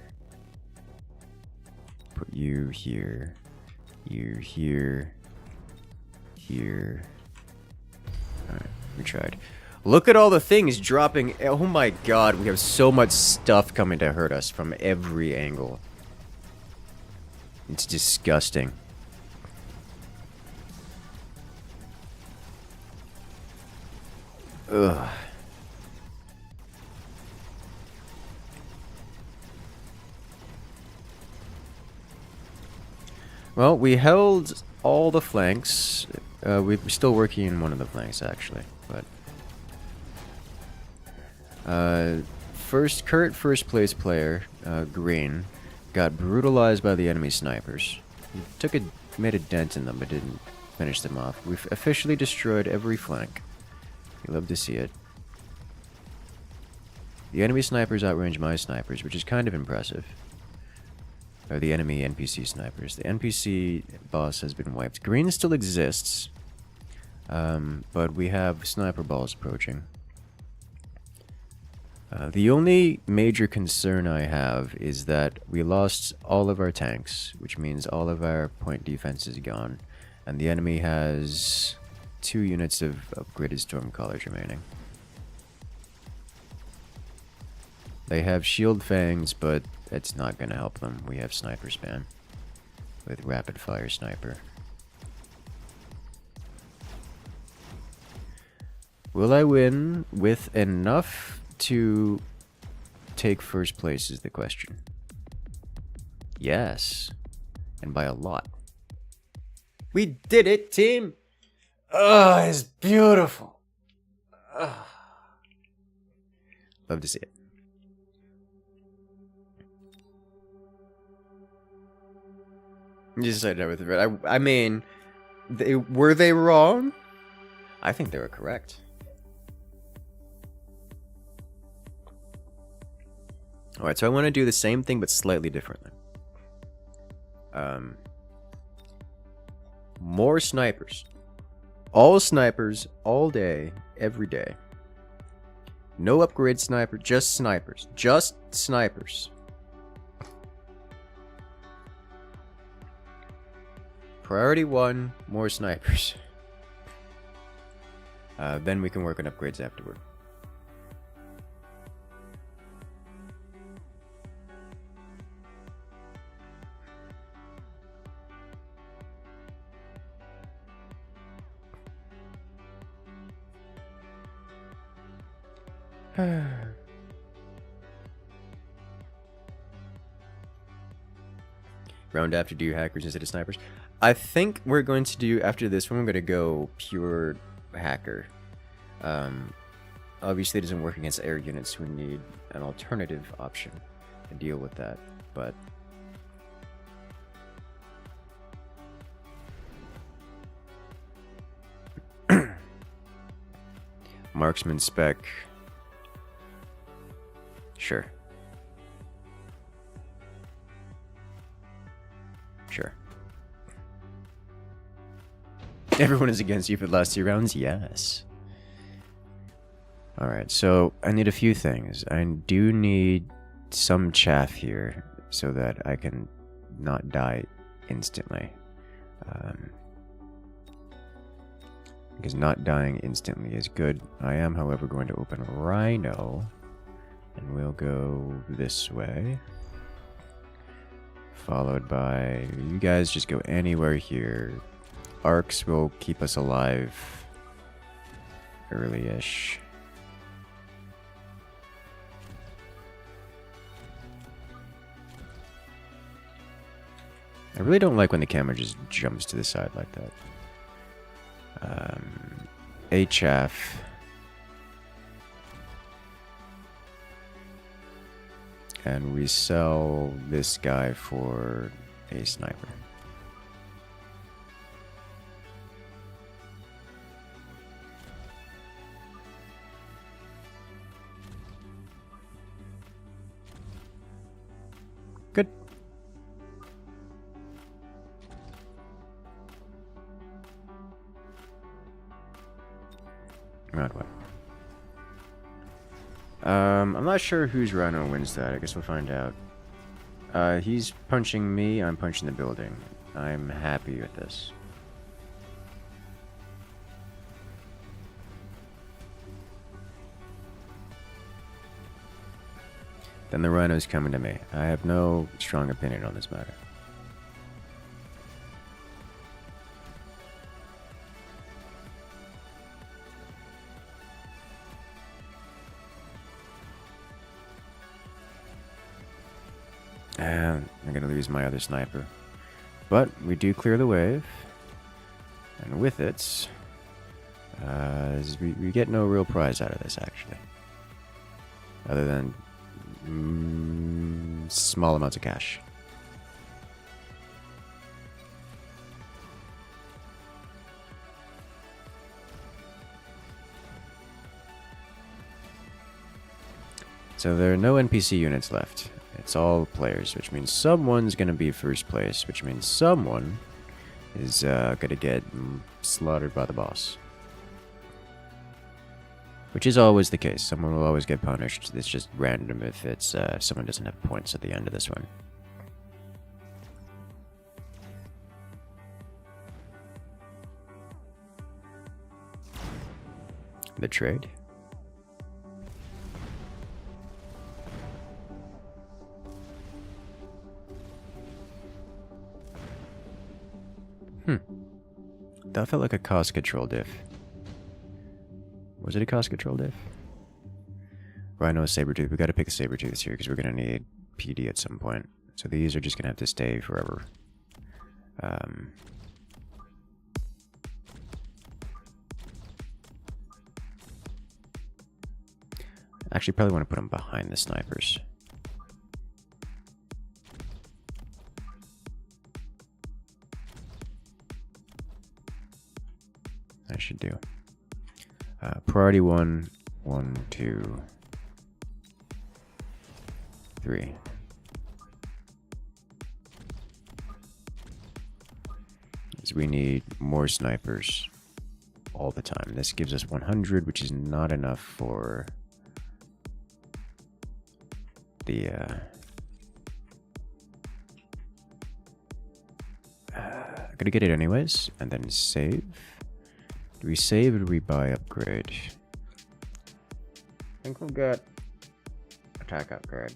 put you here, you here, here. Alright, we tried. Look at all the things dropping. Oh my god, we have so much stuff coming to hurt us from every angle. It's disgusting. Ugh. Well, we held all the flanks. We're still working in one of the flanks, actually. But current first place player, Green, got brutalized by the enemy snipers. He made a dent in them, but didn't finish them off. We've officially destroyed every flank. You love to see it. The enemy snipers outrange my snipers, which is kind of impressive. Or the enemy NPC snipers. The NPC boss has been wiped. Green still exists, but we have sniper balls approaching. The only major concern I have is that we lost all of our tanks, which means all of our point defense is gone, and the enemy has 2 units of upgraded Stormcallers remaining. They have shield fangs, but it's not going to help them. We have sniper span with rapid fire sniper. Will I win with enough to take first place is the question. Yes, and by a lot. We did it, team! Oh, it's beautiful. Oh. Love to see it. Just decided with it. I mean, were they wrong? I think they were correct. Alright, so I want to do the same thing but slightly differently. More snipers. All snipers, all day, every day. No upgrade sniper, just snipers. Just snipers. Priority 1, more snipers. Then we can work on upgrades afterward. Round after, do hackers instead of snipers. I think we're going to do, after this one, we're going to go pure hacker. Obviously it doesn't work against air units, we need an alternative option to deal with that, but... Marksman spec. Sure. Sure. Everyone is against you for the last 2 rounds? Yes. Alright, so I need a few things. I do need some chaff here so that I can not die instantly. Because not dying instantly is good. I am, however, going to open Rhino. And we'll go this way. Followed by... You guys just go anywhere here. Arcs will keep us alive early-ish. I really don't like when the camera just jumps to the side like that. A chaff. And we sell this guy for a sniper. Good. Round 1. I'm not sure whose Rhino wins that. I guess we'll find out. He's punching me, I'm punching the building. I'm happy with this. Then the Rhino's coming to me. I have no strong opinion on this matter. And I'm gonna lose my other sniper. But we do clear the wave. And with it, we get no real prize out of this, actually. Other than small amounts of cash. So there are no NPC units left. It's all players, which means someone's going to be first place, which means someone is going to get slaughtered by the boss. Which is always the case. Someone will always get punished. It's just random if it's someone doesn't have points at the end of this one. The trade. That felt like a cost control diff. Was it a cost control diff? Rhino, Sabretooth. We gotta pick the Sabretooths here because we're gonna need PD at some point. So these are just gonna have to stay forever. Actually, probably want to put them behind the snipers. I should do. Priority 1, 1, 2, 3. Because we need more snipers all the time. This gives us 100, which is not enough for the I'm gonna get it anyways, and then save. Do we save or do we buy upgrade? I think we'll get attack upgrade.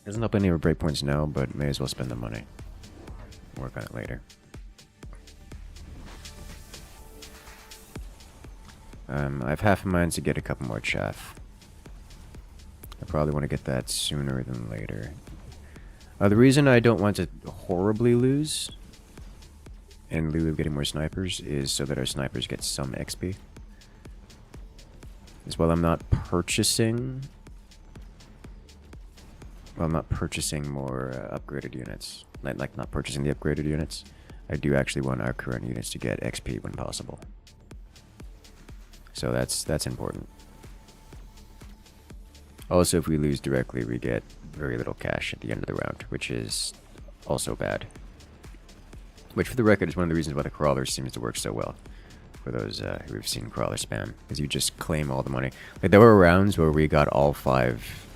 Doesn't help any of our breakpoints now, but may as well spend the money. Work on it later. I have half a mind to get a couple more chaff. I probably want to get that sooner than later. The reason I don't want to horribly lose in lieu of getting more snipers is so that our snipers get some XP. As well, I'm not purchasing... Well, I'm not purchasing more upgraded units. Like, not purchasing the upgraded units. I do actually want our current units to get XP when possible. So that's important. Also, if we lose directly, we get very little cash at the end of the round, which is also bad. Which, for the record, is one of the reasons why the crawler seems to work so well. For those who've seen crawler spam. Because you just claim all the money. Like, there were rounds where we got all 5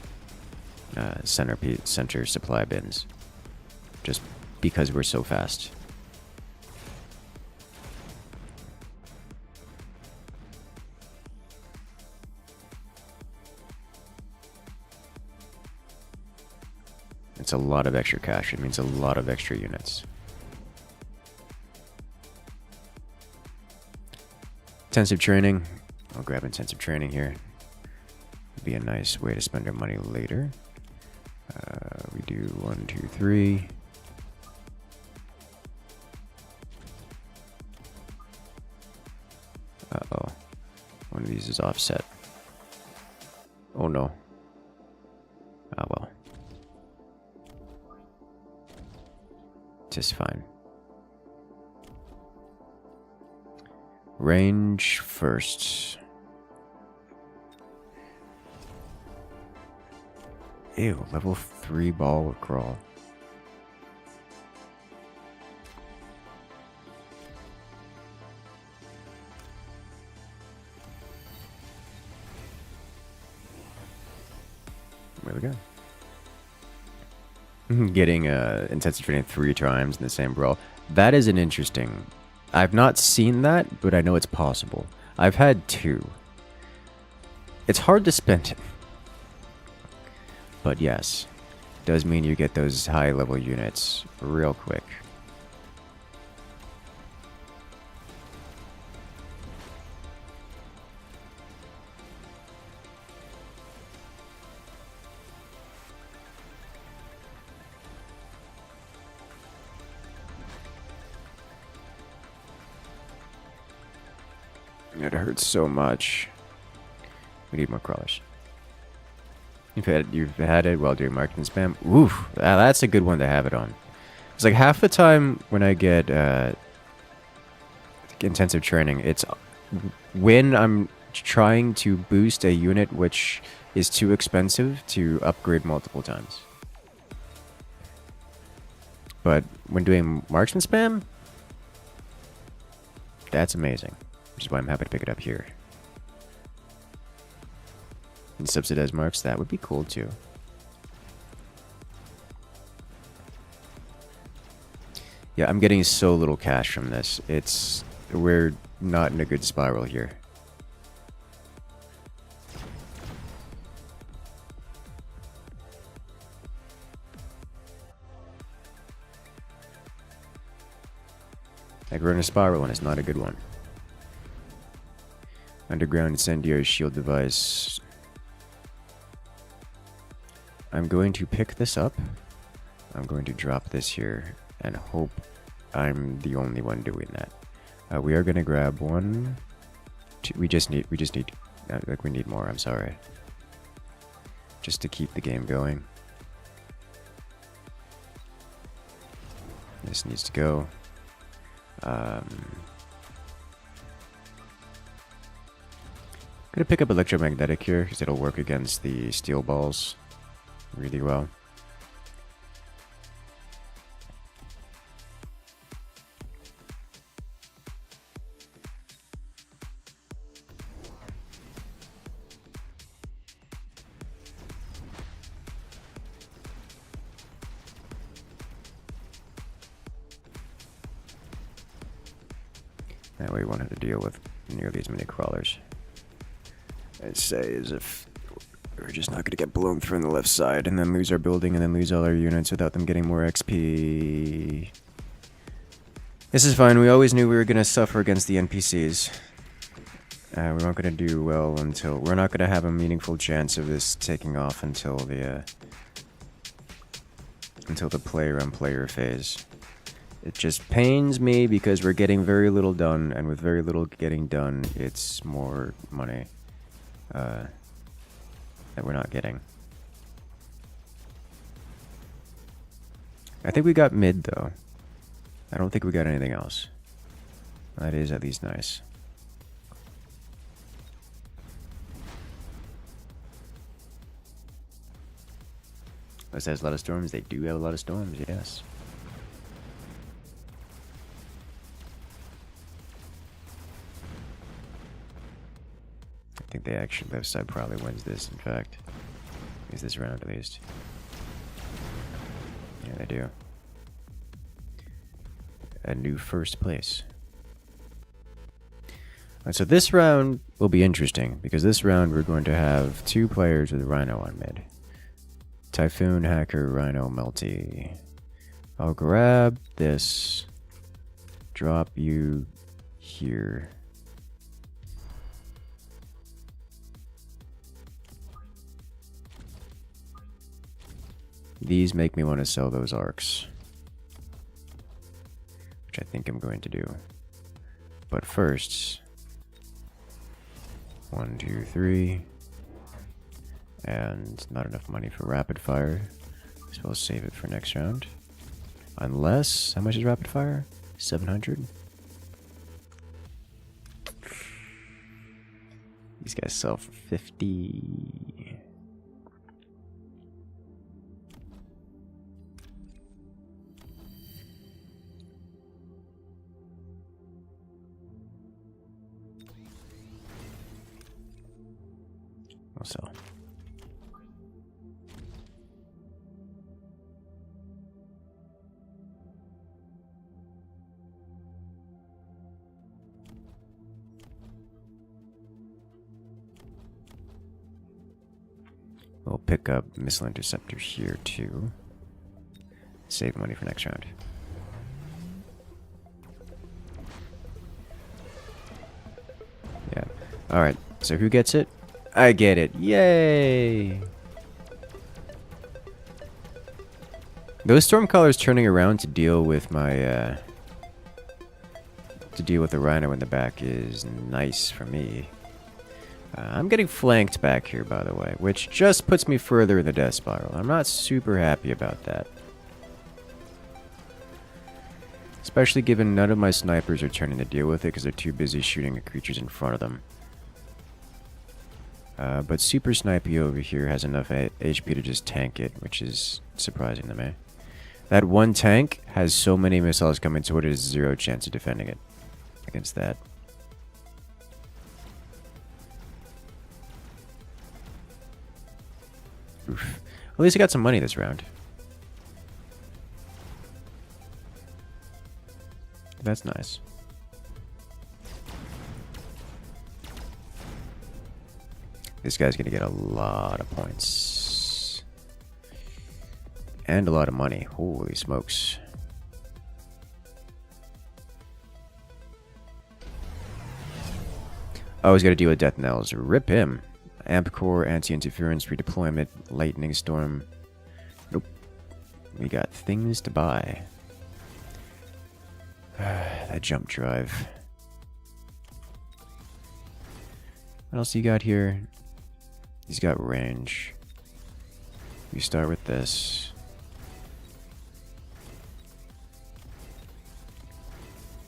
center supply bins. Just because we're so fast. It's a lot of extra cash. It means a lot of extra units. Intensive training. I'll grab intensive training here. It'd be a nice way to spend our money later. We do 1, 2, 3. Uh-oh. One of these is offset. Oh no. Ah well. Just fine. Range first. Ew, level 3 ball with crawl. There we go. Getting intensive training 3 times in the same brawl. That is an interesting... I've not seen that, but I know it's possible. I've had 2. It's hard to spend it. But yes, does mean you get those high level units real quick. It hurts so much. We need more crawlers. You've had it while doing marketing spam. Oof, that's a good one to have it on. It's like half the time when I get intensive training, it's when I'm trying to boost a unit which is too expensive to upgrade multiple times. But when doing marksman spam, that's amazing. Which is why I'm happy to pick it up here. And subsidized marks, that would be cool too. Yeah, I'm getting so little cash from this. We're not in a good spiral here. Like we're in a spiral and it's not a good one. Underground incendiary shield device. I'm going to pick this up. I'm going to drop this here and hope I'm the only one doing that. We are going to grab 1, 2, we just need, like we need more, I'm sorry. Just to keep the game going. This needs to go. Gonna pick up electromagnetic here because it'll work against the steel balls really well. That way we won't have to deal with nearly as many crawlers. I'd say as if we're just not going to get blown through on the left side and then lose our building and then lose all our units without them getting more XP. This is fine. We always knew we were going to suffer against the NPCs. We're not going to do well until... We're not going to have a meaningful chance of this taking off until the player-on-player phase. It just pains me because we're getting very little done, and with very little getting done, it's more money that we're not getting. I think we got mid, though. I don't think we got anything else. That is at least nice. This has a lot of storms. They do have a lot of storms, yes. think the action left side probably wins this, in fact. Is this round at least. Yeah, they do. A new first place. Alright, so this round will be interesting, because this round we're going to have 2 players with Rhino on mid. Typhoon, Hacker, Rhino, Melty. I'll grab this. Drop you here. These make me want to sell those arcs, which I think I'm going to do. But first, 1, 2, 3, and not enough money for rapid fire, so we'll save it for next round. Unless, how much is rapid fire? 700? These guys sell for 50. I'll sell. We'll pick up missile interceptor here too. Save money for next round. Yeah. Alright, so who gets it? I get it. Yay! Those Stormcallers turning around to deal with my, to deal with the Rhino in the back is nice for me. I'm getting flanked back here, by the way, which just puts me further in the death spiral. I'm not super happy about that. Especially given none of my snipers are turning to deal with it because they're too busy shooting at creatures in front of them. But Super Snipey over here has enough HP to just tank it, which is surprising to me. That one tank has so many missiles coming toward it, has 0 chance of defending it against that. Oof. At least I got some money this round. That's nice. This guy's gonna get a lot of points. And a lot of money. Holy smokes. Oh, he's gotta deal with Death Knells. Rip him. Amp Core, Anti-Interference, Redeployment, Lightning Storm. Nope. We got things to buy. That jump drive. What else you got here? He's got range. You start with this.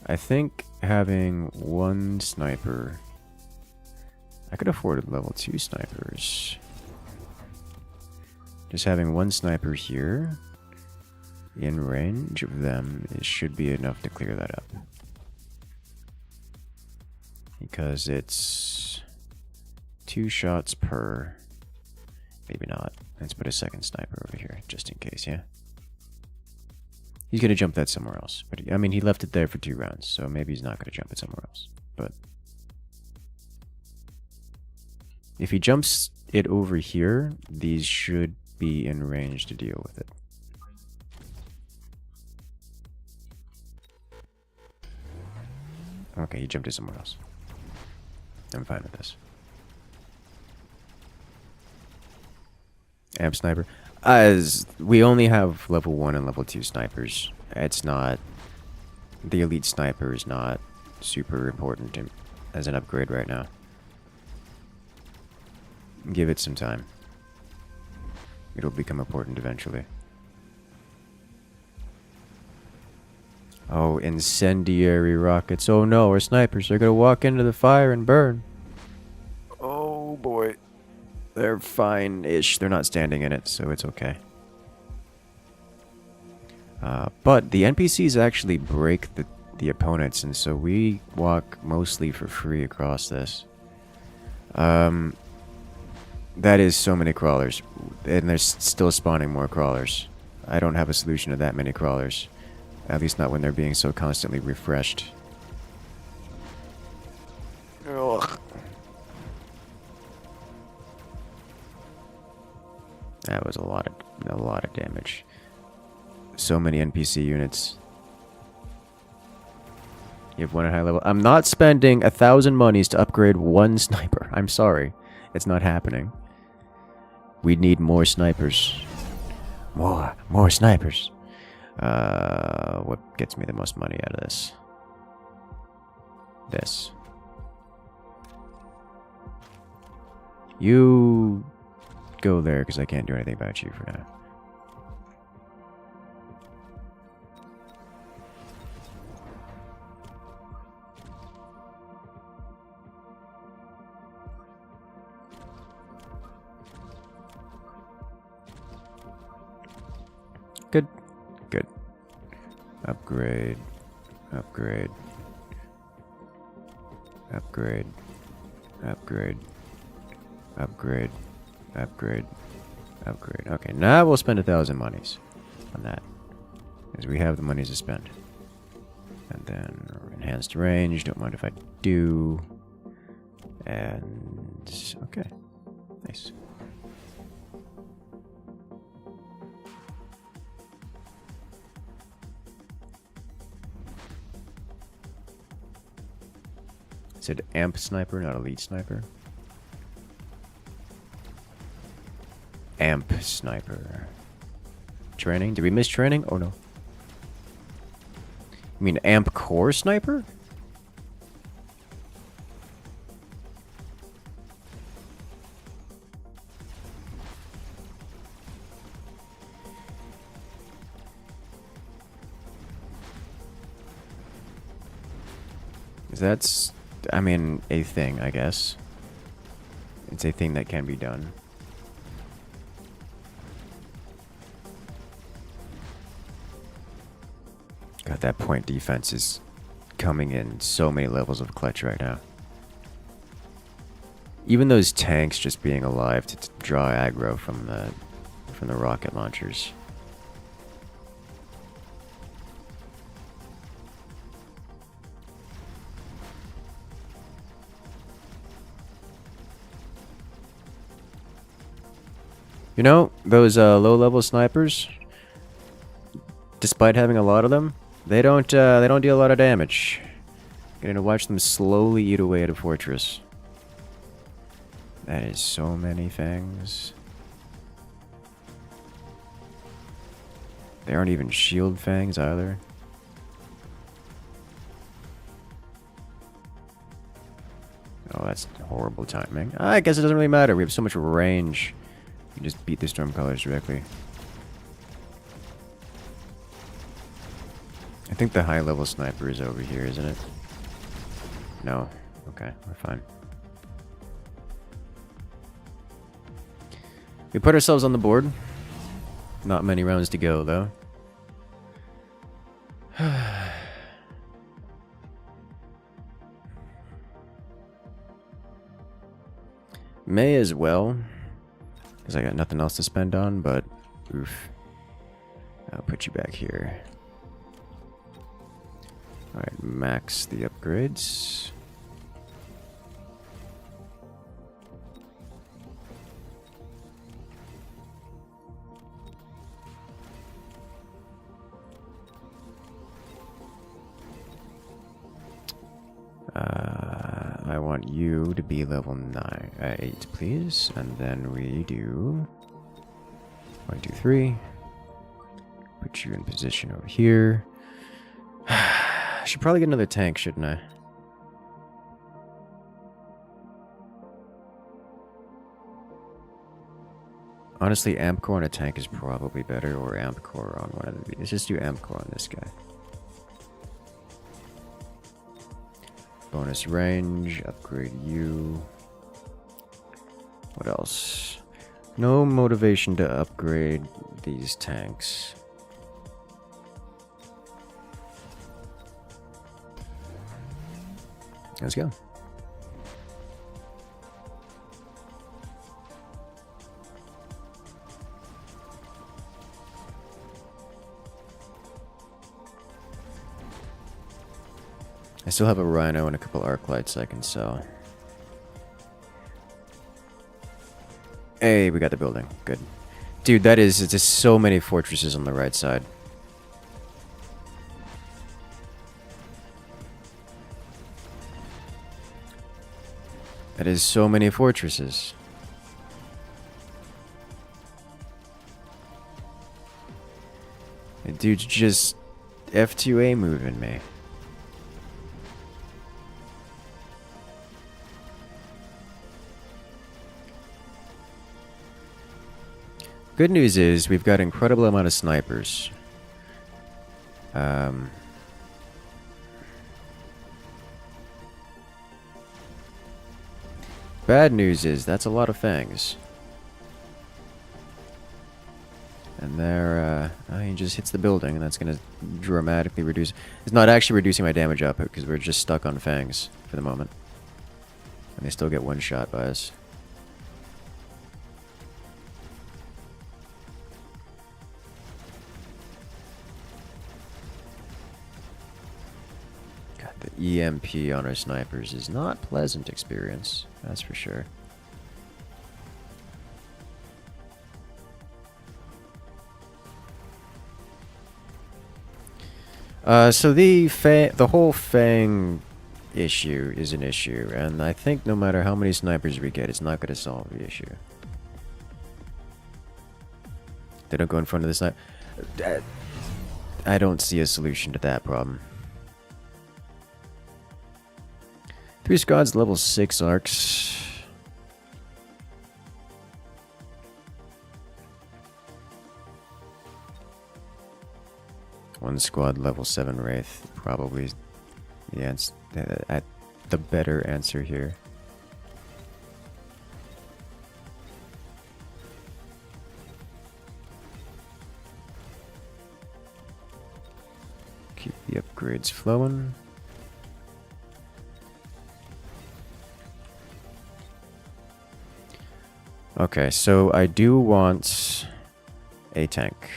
I think having 1 sniper... I could afford level 2 snipers. Just having 1 sniper here in range of them should be enough to clear that up. Because it's 2 shots per. Maybe not. Let's put a second sniper over here, just in case, yeah? He's going to jump that somewhere else. But I mean, he left it there for 2 rounds, so maybe he's not going to jump it somewhere else. But if he jumps it over here, these should be in range to deal with it. Okay, he jumped it somewhere else. I'm fine with this. Amp sniper. As we only have level 1 and level 2 snipers. It's not... The elite sniper is not super important as an upgrade right now. Give it some time. It'll become important eventually. Oh, incendiary rockets. Oh no, our snipers are gonna walk into the fire and burn. Oh boy. They're fine-ish. They're not standing in it, so it's okay. But the NPCs actually break the opponents, and so we walk mostly for free across this. That is so many crawlers. And there's still spawning more crawlers. I don't have a solution to that many crawlers. At least not when they're being so constantly refreshed. Ugh. That was a lot of damage. So many NPC units. You have one at high level. I'm not spending 1,000 monies to upgrade one sniper. I'm sorry. It's not happening. We need more snipers. More snipers. What gets me the most money out of this? This. You go there because I can't do anything about you for now. Good. Good. Upgrade. Upgrade. Upgrade. Upgrade. Upgrade. Upgrade. Upgrade. Okay, now we'll spend 1,000 monies on that. Because we have the monies to spend. And then enhanced range. Don't mind if I do. And okay. Nice. It said amp sniper, not elite sniper. Amp sniper. Training? Did we miss training? Oh no. You mean amp core sniper? That's, I mean, a thing, I guess. It's a thing that can be done. God, that point defense is coming in so many levels of clutch right now. Even those tanks just being alive to draw aggro from the rocket launchers. You know, those low-level snipers, despite having a lot of them, they don't deal a lot of damage. Getting to watch them slowly eat away at a fortress. That is so many fangs. They aren't even shield fangs either. Oh, that's horrible timing. I guess it doesn't really matter. We have so much range. You can just beat the Stormcallers directly. I think the high-level sniper is over here, isn't it? No. Okay, we're fine. We put ourselves on the board. Not many rounds to go, though. May as well. Because I got nothing else to spend on, but oof. I'll put you back here. Alright, max the upgrades. I want you to be level 8, please. And then we do 1, 2, 3. Put you in position over here. I should probably get another tank, shouldn't I? Honestly, amp core on a tank is probably better, or amp core on one of these. Let's just do amp core on this guy. Bonus range, upgrade you. What else? No motivation to upgrade these tanks. Let's go. I still have a Rhino and a couple arc lights I can sell. Hey, we got the building. Good. Dude, that is... It's just so many fortresses on the right side. That is so many fortresses. The dude's just F2A moving me. Good news is we've got an incredible amount of snipers. Bad news is that's a lot of fangs. And there, he just hits the building, and that's going to dramatically reduce... It's not actually reducing my damage output, because we're just stuck on fangs for the moment. And they still get one shot by us. God, the EMP on our snipers is not a pleasant experience, that's for sure. So the whole Fang issue is an issue, and I think no matter how many snipers we get, it's not going to solve the issue. They don't go in front of the sniper. I don't see a solution to that problem. 3 squads, level 6 arcs. One squad, level 7 Wraith. Probably the better answer here. Keep the upgrades flowing. Okay, so I do want a tank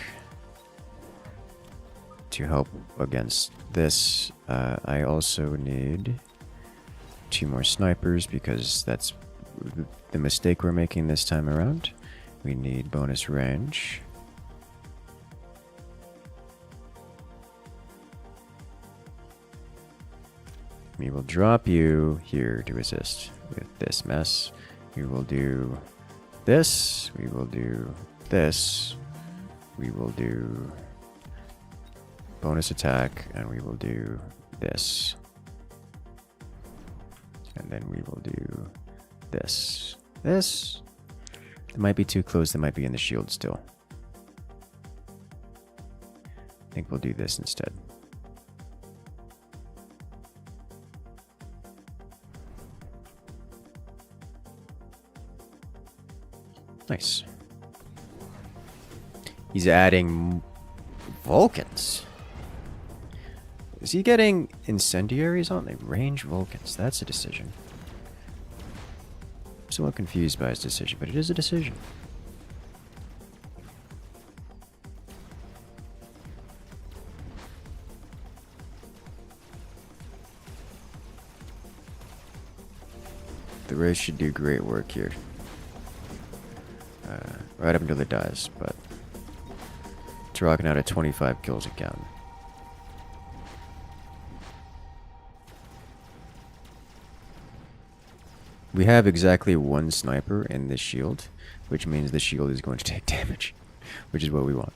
to help against this. I also need 2 more snipers because that's the mistake we're making this time around. We need bonus range. We will drop you here to assist with this mess. We will do this. We will do this. We will do bonus attack, and we will do this. And then we will do this. This. It might be too close. They might be in the shield still. I think we'll do this instead. Nice. He's adding Vulcans. Is he getting incendiaries on the range Vulcans? That's a decision. I'm somewhat confused by his decision, but it is a decision. The race should do great work here. Right up until it dies, but it's rocking out at 25 kills a count. We have exactly 1 sniper in this shield, which means the shield is going to take damage, which is what we want.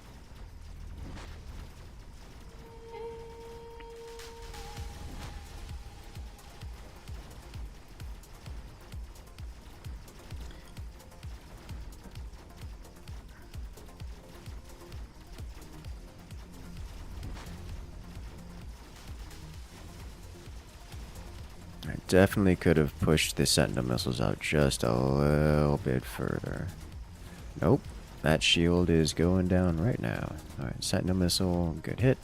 I definitely could have pushed the Sentinel missiles out just a little bit further. Nope. That shield is going down right now. Alright, Sentinel missile, good hit.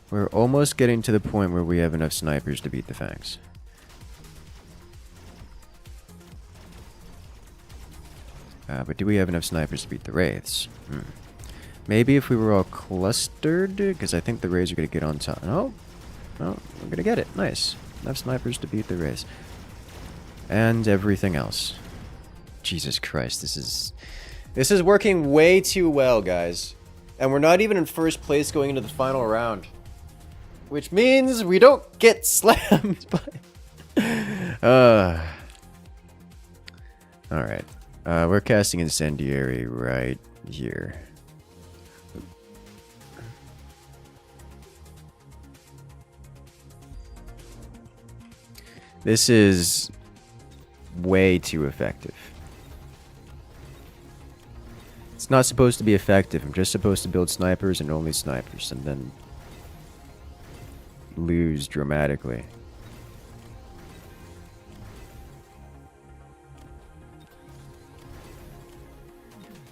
We're almost getting to the point where we have enough snipers to beat the Fangs. But do we have enough snipers to beat the Wraiths? Maybe if we were all clustered, because I think the rays are going to get on top. Oh, we're going to get it. Nice. Enough snipers to beat the rays. And everything else. Jesus Christ, this is working way too well, guys. And we're not even in first place going into the final round. Which means we don't get slammed by... Alright. We're casting Incendiary right here. This is way too effective. It's not supposed to be effective. I'm just supposed to build snipers and only snipers, and then lose dramatically.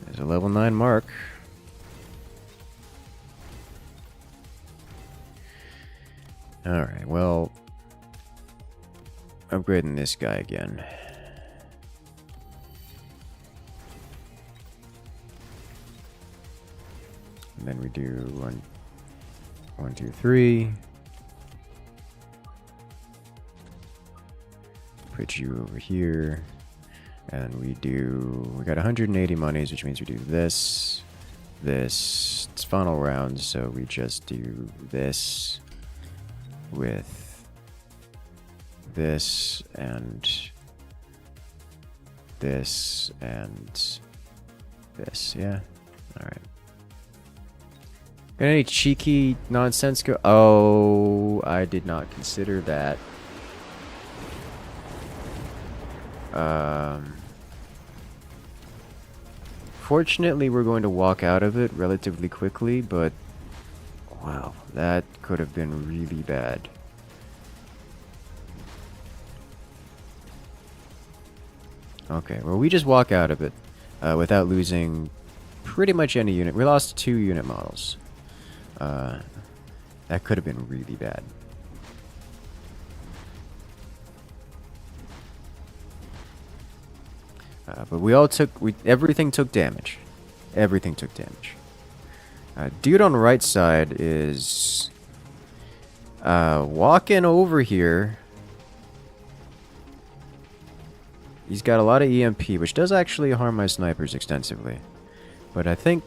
There's a level 9 mark. Alright, well... upgrading this guy again. And then we do 1, 2, 3. Put you over here. And we got 180 monies, which means we do this. It's final round, so we just do this with this and this and this. Yeah. All right. Got any cheeky nonsense go? Oh, I did not consider that. Fortunately, we're going to walk out of it relatively quickly, but wow, that could have been really bad. Okay, well, we just walk out of it without losing pretty much any unit. We lost 2 unit models. That could have been really bad. But everything took damage. Everything took damage. Dude on the right side is walking over here. He's got a lot of EMP, which does actually harm my snipers extensively. But I think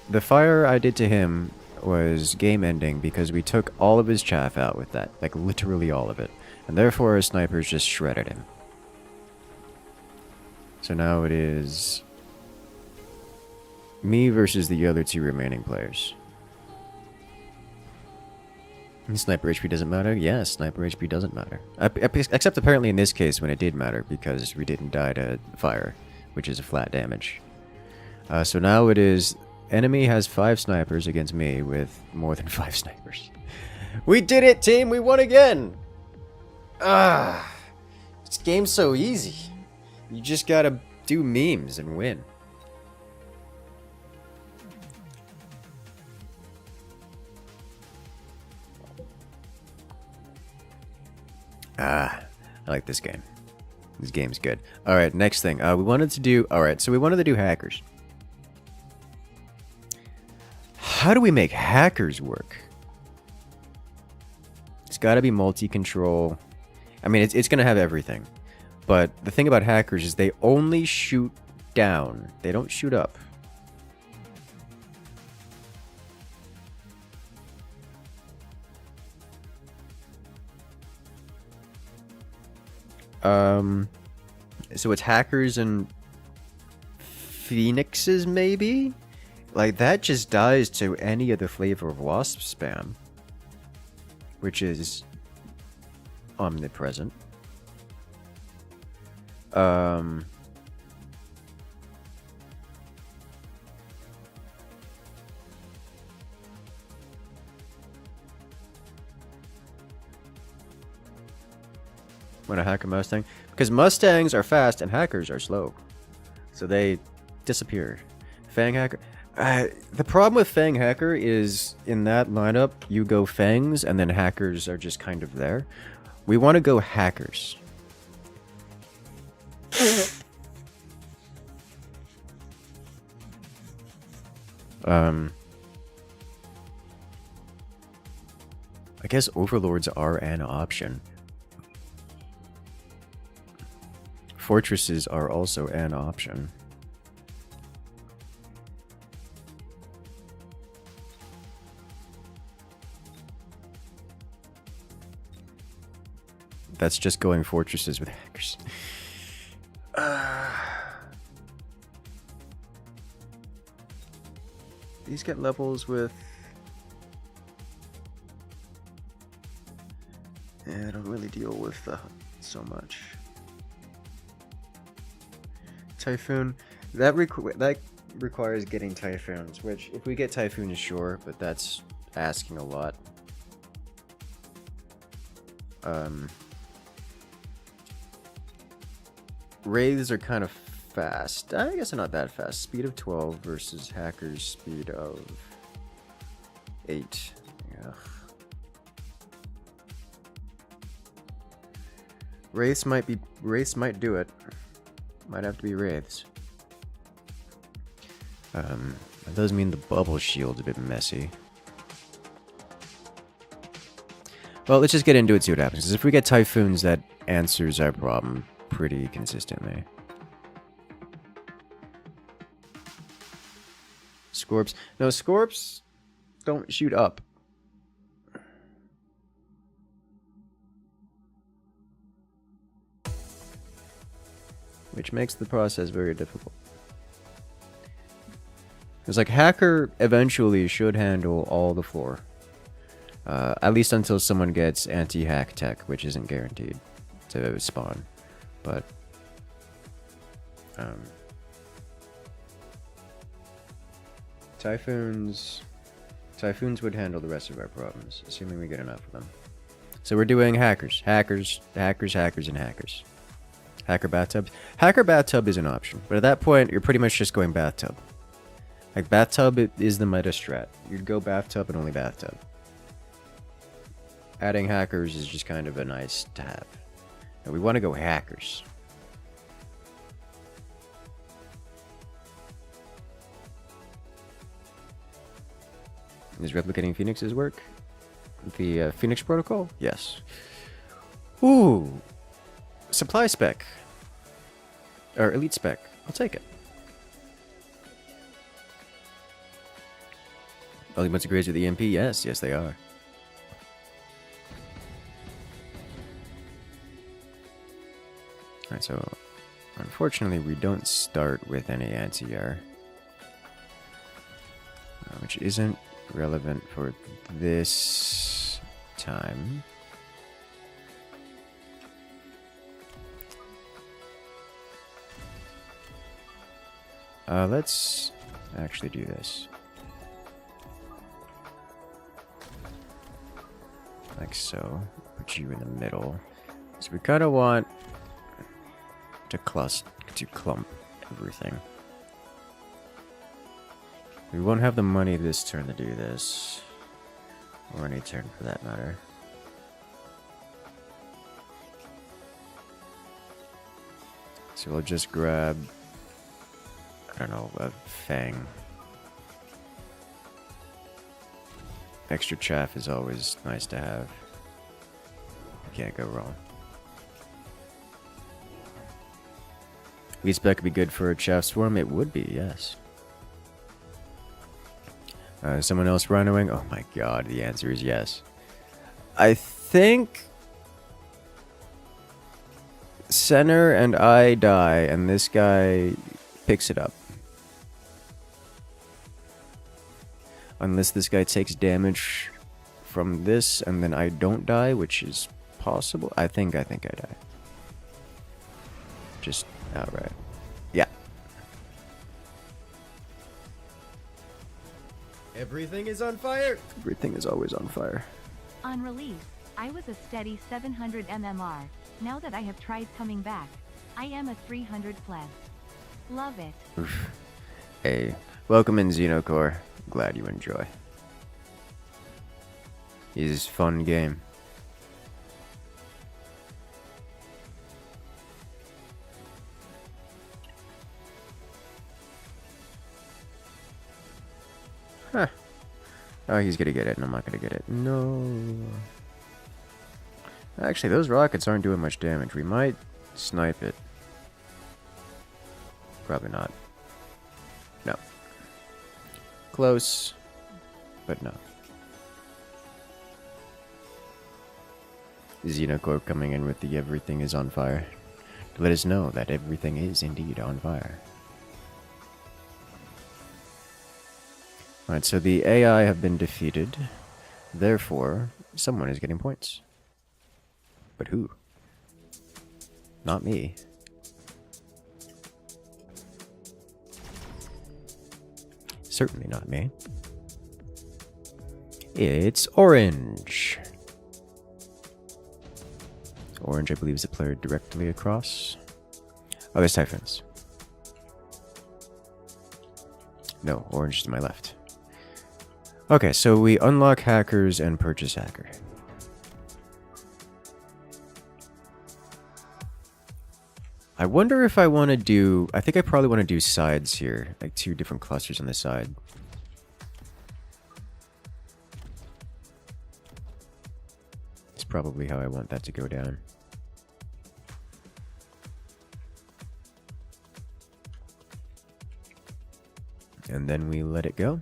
the fire I did to him was game-ending because we took all of his chaff out with that. Like, literally all of it. And therefore, his snipers just shredded him. So now it is me versus the other 2 remaining players. Sniper HP doesn't matter? Yes, sniper HP doesn't matter. Except apparently in this case when it did matter because we didn't die to fire, which is a flat damage. So now it is enemy has 5 snipers against me with more than 5 snipers. We did it, team! We won again! This game's so easy. You just gotta do memes and win. I like this game. This game's good. Alright, next thing. We wanted to do hackers. How do we make hackers work? It's gotta be multi-control. I mean, it's gonna have everything. But the thing about hackers is they only shoot down. They don't shoot up. So it's hackers and phoenixes, maybe? Like, that just dies to any of the Flavor of Wasp spam. Which is omnipresent. When I hack a Mustang? Because Mustangs are fast and hackers are slow. So they disappear. Fang Hacker... the problem with Fang Hacker is, in that lineup, you go Fangs, and then hackers are just kind of there. We want to go hackers. guess overlords are an option. Fortresses are also an option. That's just going fortresses with hackers. These get levels with... Yeah, I don't really deal with so much. Typhoon, that requires getting Typhoons, which if we get Typhoons, sure, but that's asking a lot. Wraiths are kind of fast. I guess they're not that fast. Speed of 12 versus Hacker's speed of 8. Yeah. Wraiths might do it. Might have to be Wraiths. That does mean the bubble shield's a bit messy. Well, let's just get into it, see what happens. Because if we get Typhoons, that answers our problem pretty consistently. Scorps. No, Scorps don't shoot up. Which makes the process very difficult. It's like Hacker eventually should handle all the floor. At least until someone gets anti-hack tech, which isn't guaranteed to spawn. But Typhoons would handle the rest of our problems, assuming we get enough of them. So we're doing hackers, and hackers. Hacker bathtubs. Hacker bathtub is an option, but at that point, you're pretty much just going bathtub. Like, bathtub is the meta strat. You'd go bathtub and only bathtub. Adding hackers is just kind of a nice to have. And we want to go hackers. Is replicating Phoenix's work? The Phoenix protocol? Yes. Ooh. Supply spec. Or elite spec. I'll take it. Only bunch of grades with the EMP? Yes, yes they are. Alright, so unfortunately we don't start with any anti-air. Which isn't relevant for this time. Let's actually do this. Like so. Put you in the middle. So we kind of want to clump everything. We won't have the money this turn to do this. Or any turn for that matter. So we'll just grab, I don't know, a Fang. Extra chaff is always nice to have. Can't go wrong. Lead spec could be good for a chaff swarm. It would be, yes. Someone else rhinoing? Oh my god, the answer is yes. I think center and I die, and this guy picks it up. Unless this guy takes damage from this, and then I don't die, which is possible. I think I die. Just outright. Yeah. Everything is on fire! Everything is always on fire. On release, I was a steady 700 MMR. Now that I have tried coming back, I am a 300 plus. Love it. Oof. Hey, welcome in Xenocore. Glad you enjoy. It's a fun game. Huh. Oh, he's gonna get it, and I'm not gonna get it. No. Actually, those rockets aren't doing much damage. We might snipe it. Probably not. No. Close, but no. Xenocore coming in with the everything is on fire to let us know that everything is indeed on fire. Alright, so the AI have been defeated. Therefore, someone is getting points. But who? Not me. Certainly not me. It's Orange. Orange, I believe, is the player directly across. Oh, there's Typhoons. No, Orange is to my left. Okay, so we unlock hackers and purchase hacker. I wonder if I want to do... I think I probably want to do sides here. Like 2 different clusters on the side. It's probably how I want that to go down. And then we let it go.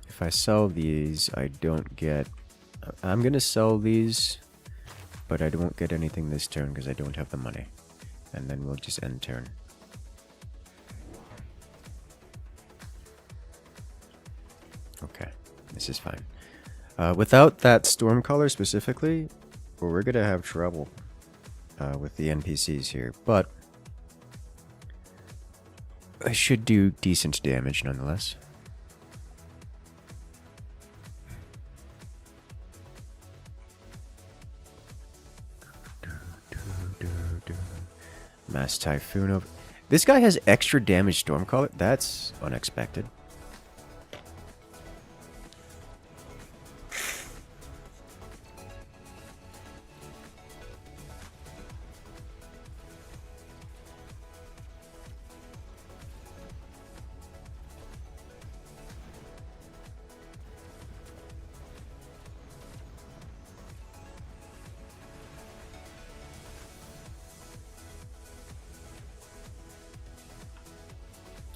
If I sell these, I don't get... I'm going to sell these, but I won't get anything this turn because I don't have the money. And then we'll just end turn. Okay, this is fine. Without that Stormcaller specifically, we're going to have trouble with the NPCs here, but I should do decent damage nonetheless. Mass Typhoon over. This guy has extra damage Stormcaller? That's unexpected.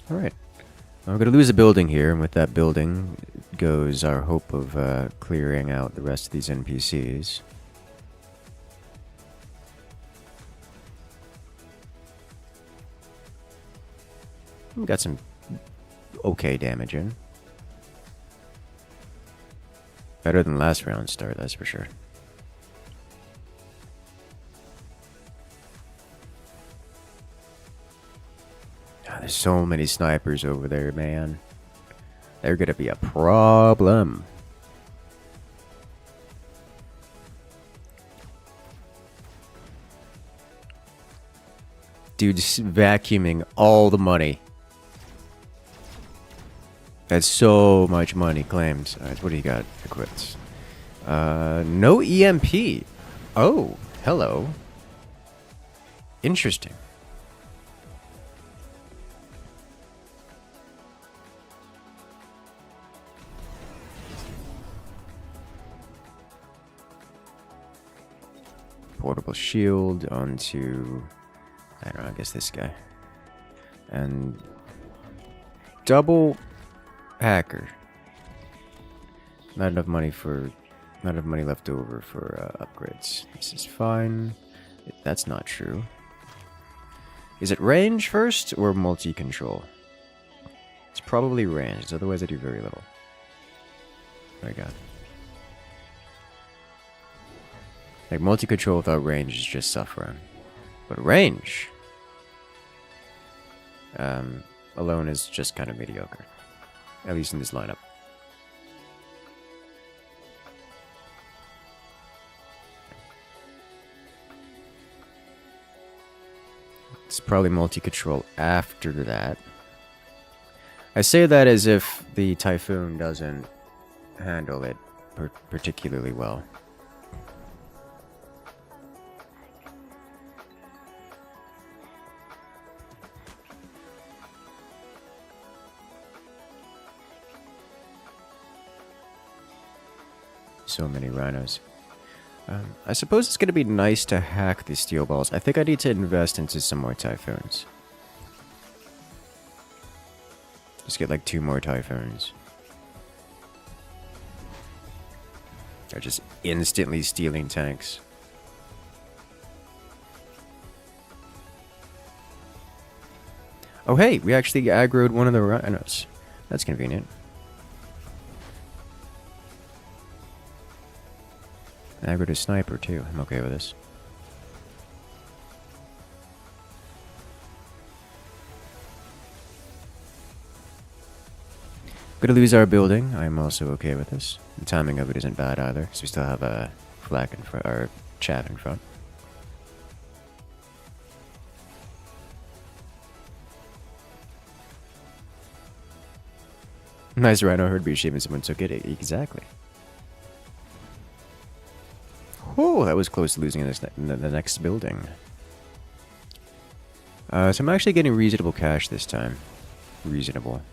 Alright. I'm going to lose a building here, and with that building goes our hope of clearing out the rest of these NPCs. We got some okay damage in. Better than last round start, that's for sure. There's so many snipers over there, man. They're gonna be a problem. Dude, just vacuuming all the money. That's so much money claimed. Alright, what do you got equipped? No EMP. Oh, hello. Interesting. Portable shield onto, I don't know, I guess this guy. And double hacker. Not enough money left over for upgrades. This is fine. That's not true. Is it range first or multi-control? It's probably range, otherwise I do very little. Oh my god. Like, multi-control without range is just suffering. But range alone is just kind of mediocre. At least in this lineup. It's probably multi-control after that. I say that as if the Typhoon doesn't handle it particularly well. So many rhinos. I suppose it's going to be nice to hack the steel balls. I think I need to invest into some more typhoons. Just get like 2 more typhoons. They're just instantly stealing tanks. Oh hey, we actually aggroed one of the rhinos. That's convenient. Aggroed a sniper too. I'm okay with this. Gonna lose our building. I'm also okay with this. The timing of it isn't bad either, so we still have a flak in front, or chaff in front. Nice rhino herd achievement. Someone took it. Exactly. Oh, that was close to losing the next building. So I'm actually getting reasonable cash this time. Reasonable.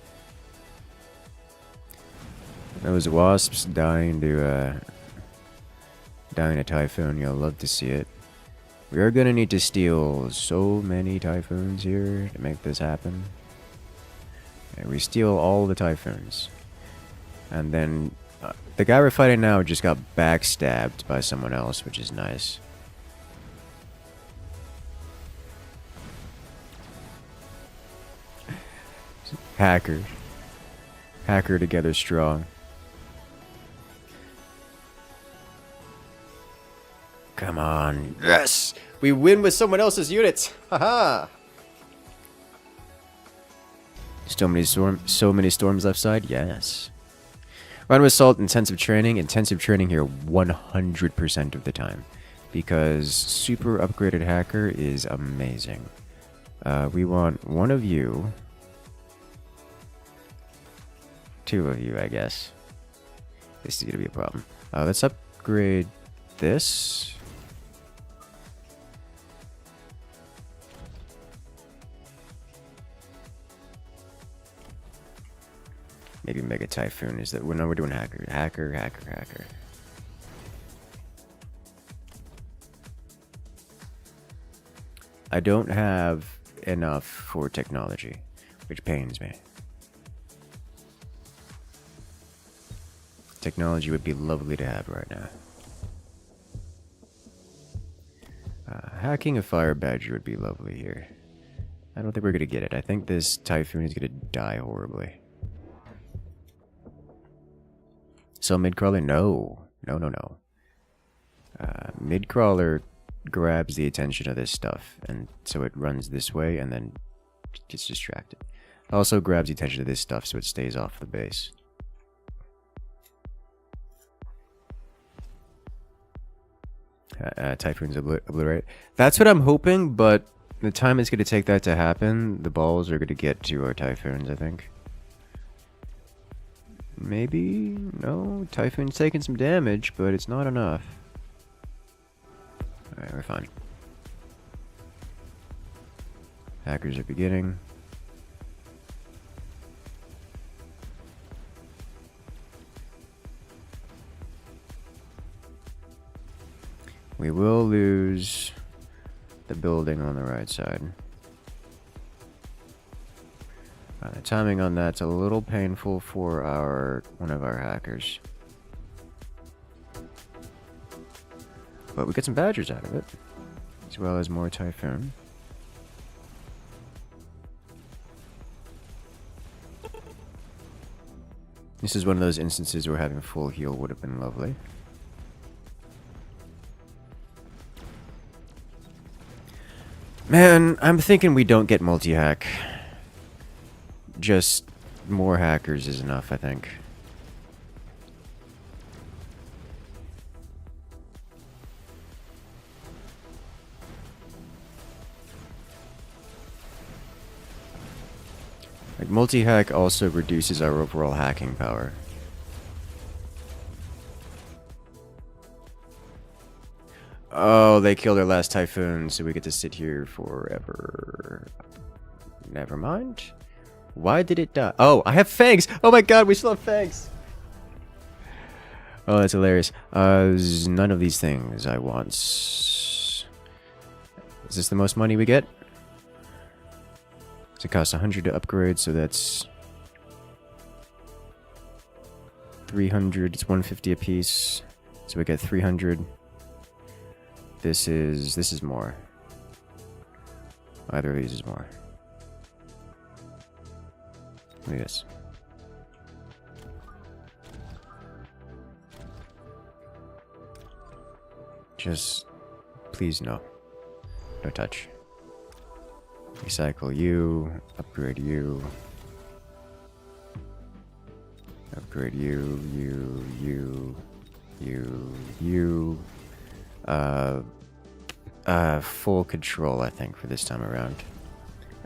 Those wasps dying to a typhoon. You'll love to see it. We are gonna need to steal so many typhoons here to make this happen. And we steal all the typhoons, and then the guy we're fighting now just got backstabbed by someone else, which is nice. Hacker together strong. Come on. Yes! We win with someone else's units! Haha! So many storms left side? Yes. Rhino assault, intensive training. Intensive training here 100% of the time. Because super upgraded hacker is amazing. We want 1 of you. 2 of you, I guess. This is going to be a problem. Let's upgrade this. Maybe Mega Typhoon is that? No, we're doing hacker. Hacker. I don't have enough for technology, which pains me. Technology would be lovely to have right now. Hacking a fire badger would be lovely here. I don't think we're gonna get it. I think this typhoon is gonna die horribly. So mid-crawler, no. Mid-crawler grabs the attention of this stuff, and so it runs this way and then gets distracted. Also grabs the attention of this stuff so it stays off the base. Typhoons obliterate. That's what I'm hoping, but the time it's going to take that to happen, the balls are going to get to our typhoons, I think. Maybe? No? Typhoon's taking some damage, but it's not enough. Alright, we're fine. Hackers are beginning. We will lose the building on the right side. The timing on that's a little painful for one of our hackers. But we get some badgers out of it, as well as more typhoon. This is one of those instances where having full heal would have been lovely. Man, I'm thinking we don't get multi-hack. Just more hackers is enough, I think. Like, multi-hack also reduces our overall hacking power. Oh, they killed our last typhoon, so we get to sit here forever. Never mind. Why did it die? Oh, I have fangs! Oh my god, we still have fangs! Oh, that's hilarious. None of these things I want. Is this the most money we get? So it costs 100 to upgrade, so that's 300. It's 150 a piece. So we get 300. This is more. Either of these is more. Look at this. Just, please no. No touch. Recycle you. Upgrade you. Upgrade you. You. Full control, I think, for this time around.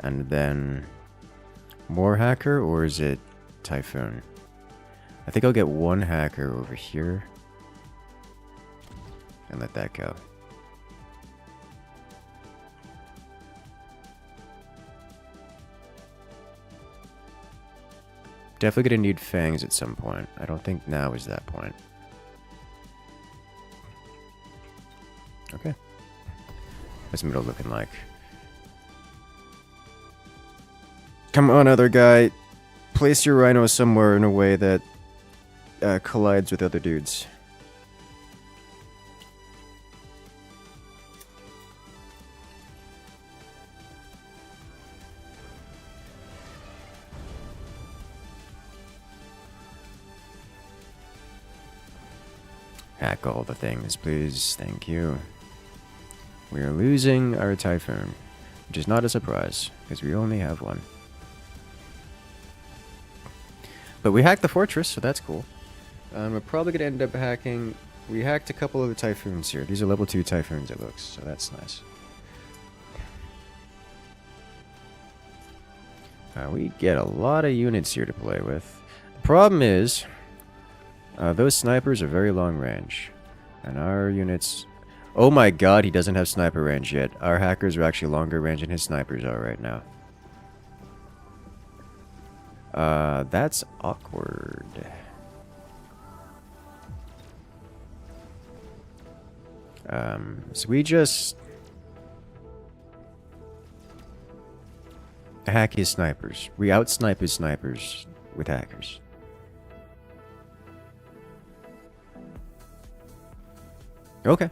And then more hacker, or is it typhoon? I think I'll get one hacker over here and let that go. Definitely gonna need fangs at some point. I don't think now is that point. Okay. What's the middle looking like? Come on, other guy. Place your rhino somewhere in a way that collides with other dudes. Hack all the things, please. Thank you. We are losing our typhoon, which is not a surprise, because we only have one. But we hacked the fortress, so that's cool. We're probably going to end up hacking... We hacked a couple of the typhoons here. These are level 2 typhoons, it looks, so that's nice. We get a lot of units here to play with. The problem is... those snipers are very long range. And our units... Oh my god, he doesn't have sniper range yet. Our hackers are actually longer range than his snipers are right now. That's awkward. So we just... hack his snipers. We out-snipe his snipers with hackers. Okay.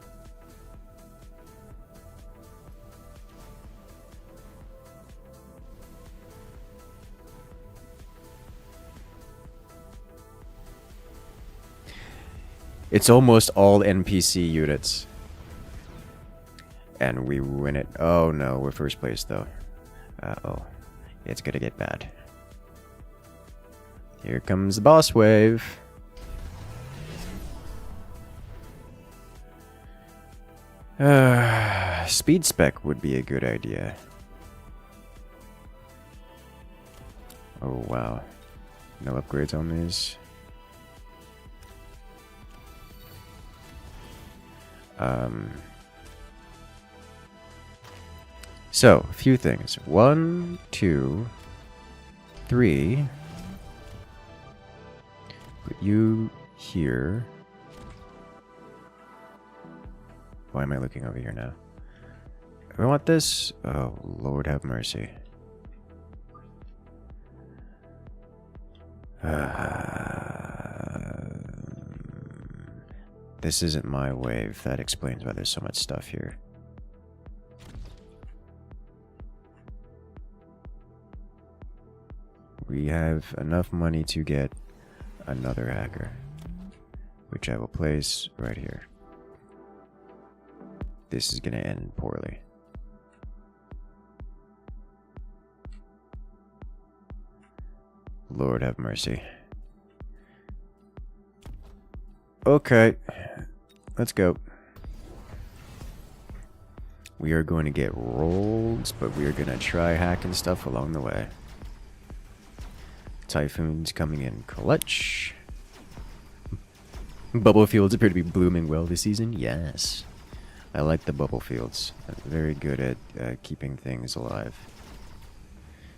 It's almost all NPC units. And we win it. Oh no, we're first place though. Uh-oh. It's gonna get bad. Here comes the boss wave. Speed spec would be a good idea. Oh wow. No upgrades on these. So, a few things. 1, 2, 3. Put you here. Why am I looking over here now? Do I want this? Oh, Lord have mercy. This isn't my wave. That explains why there's so much stuff here. We have enough money to get another hacker, which I will place right here. This is gonna end poorly. Lord have mercy. Okay, let's go. We are going to get rolled, but we are going to try hacking stuff along the way. Typhoons coming in clutch. Bubble fields appear to be blooming well this season. Yes. I like the bubble fields. They're very good at keeping things alive.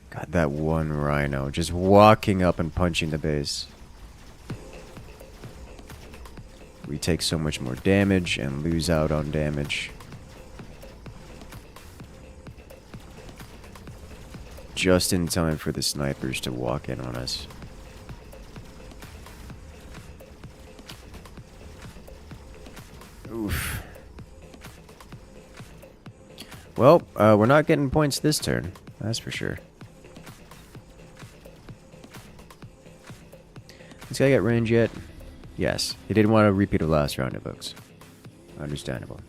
God, that one rhino just walking up and punching the base. we take so much more damage and lose out on damage. Just in time for the snipers to walk in on us. Oof. Well, we're not getting points this turn. That's for sure. This guy got range yet? Yes. He didn't want to repeat of last round, folks. Understandable.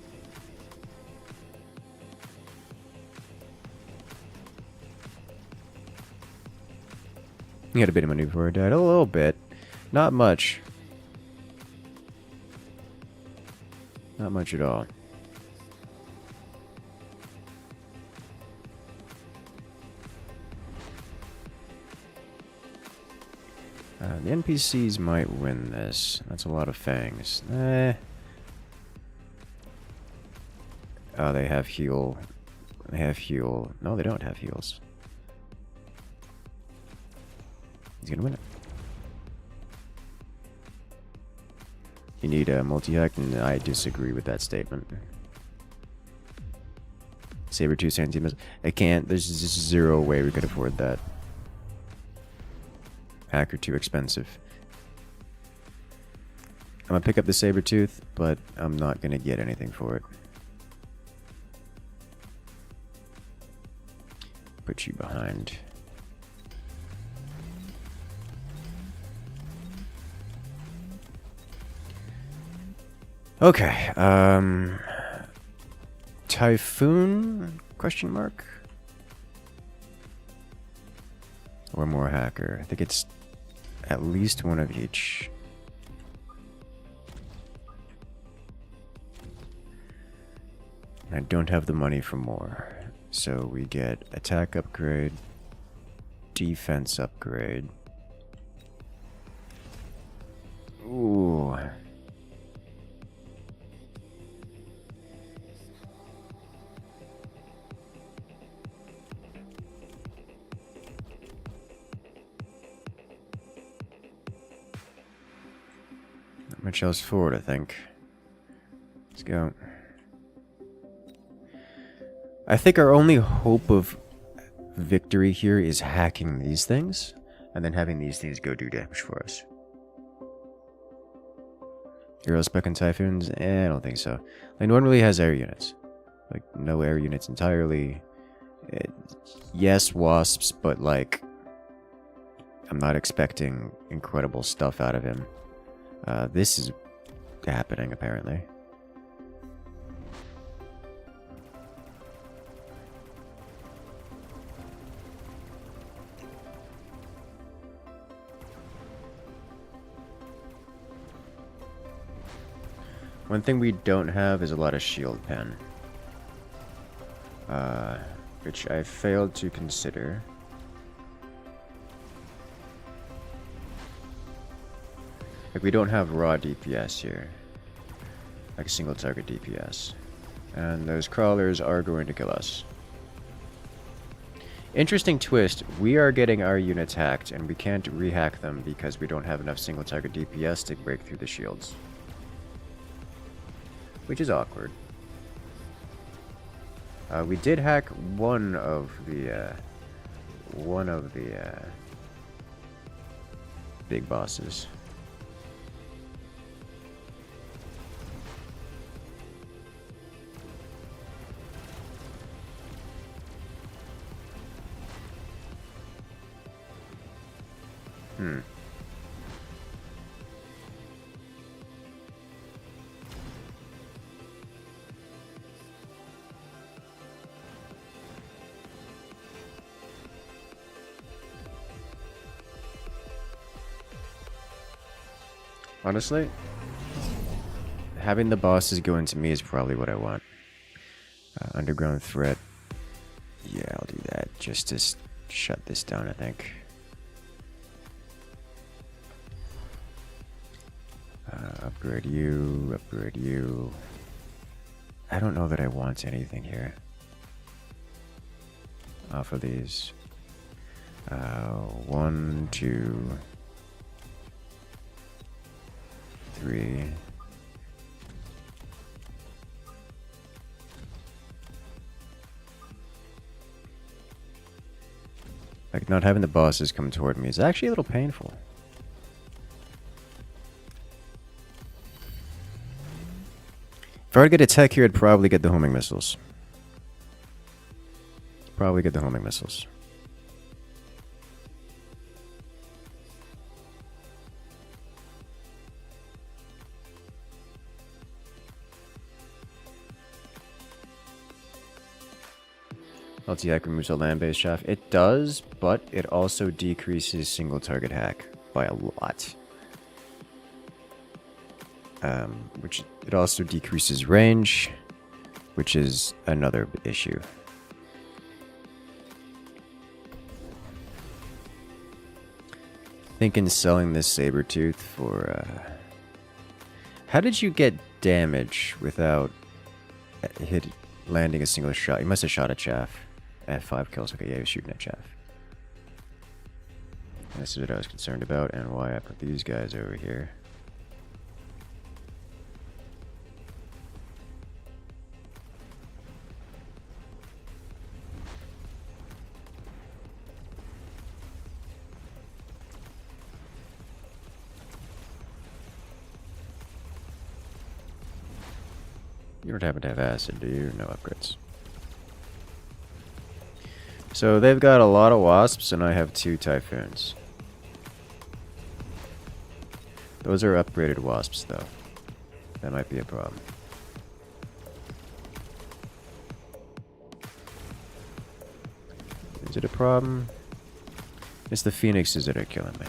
He had a bit of maneuver before he died. A little bit. Not much. Not much at all. The NPCs might win this. That's a lot of fangs. Oh, they have heal. They have heal. No, they don't have heals. He's gonna win it. You need a multi-hack, and I disagree with that statement. Saber 2 centimeters. I can't. There's just zero way we could afford that. Hacker too expensive. I'm gonna pick up the saber tooth, but I'm not gonna get anything for it. Put you behind. Okay, Typhoon? Question mark? Or more hacker? I think it's at least one of each. I don't have the money for more. So we get attack upgrade, defense upgrade. Ooh. Not much else forward, I think. Let's go. I think our only hope of victory here is hacking these things, and then having these things go do damage for us. Hero spec and Typhoons? I don't think so. Like, normally has air units. Like, no air units entirely. Yes, wasps, but like, I'm not expecting incredible stuff out of him. This is happening, apparently. One thing we don't have is a lot of shield pen. Which I failed to consider. Like, we don't have raw DPS here. Like a single target DPS. And those crawlers are going to kill us. Interesting twist, we are getting our units hacked and we can't rehack them because we don't have enough single target DPS to break through the shields. Which is awkward. We did hack one of the big bosses. Honestly, having the bosses go into me is probably what I want. Underground threat. Yeah, I'll do that just to shut this down, I think. Upgrade you, upgrade you. I don't know that I want anything here. Off of these. 1, 2, 3, Like, not having the bosses come toward me is actually a little painful. If I were to get a tech here, I'd probably get the homing missiles. Probably get the homing missiles. LT-hack removes a land-based shaft. It does, but it also decreases single target hack by a lot. Which it also decreases range, which is another issue. Thinking selling this Sabertooth for, how did you get damage without landing a single shot? You must have shot at chaff. At 5 kills. Okay, yeah, he was shooting at chaff. This is what I was concerned about and why I put these guys over here. You don't happen to have acid, do you? No upgrades. So they've got a lot of wasps, and I have 2 typhoons. Those are upgraded wasps, though. That might be a problem. Is it a problem? It's the phoenixes that are killing me.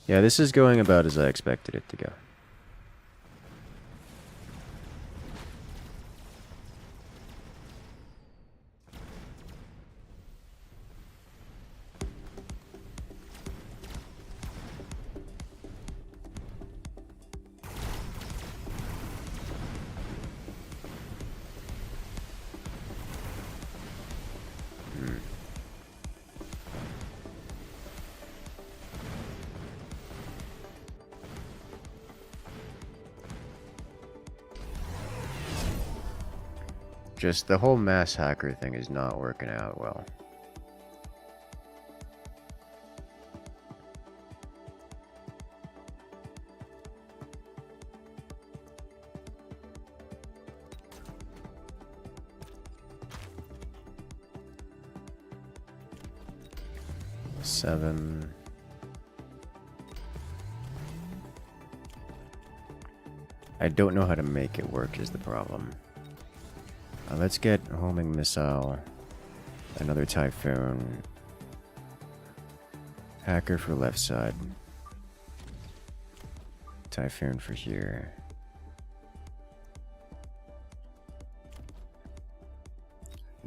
Yeah, this is going about as I expected it to go. Just the whole mass hacker thing is not working out well. Seven. I don't know how to make it work is the problem. Let's get homing missile, another typhoon, hacker for left side, typhoon for here.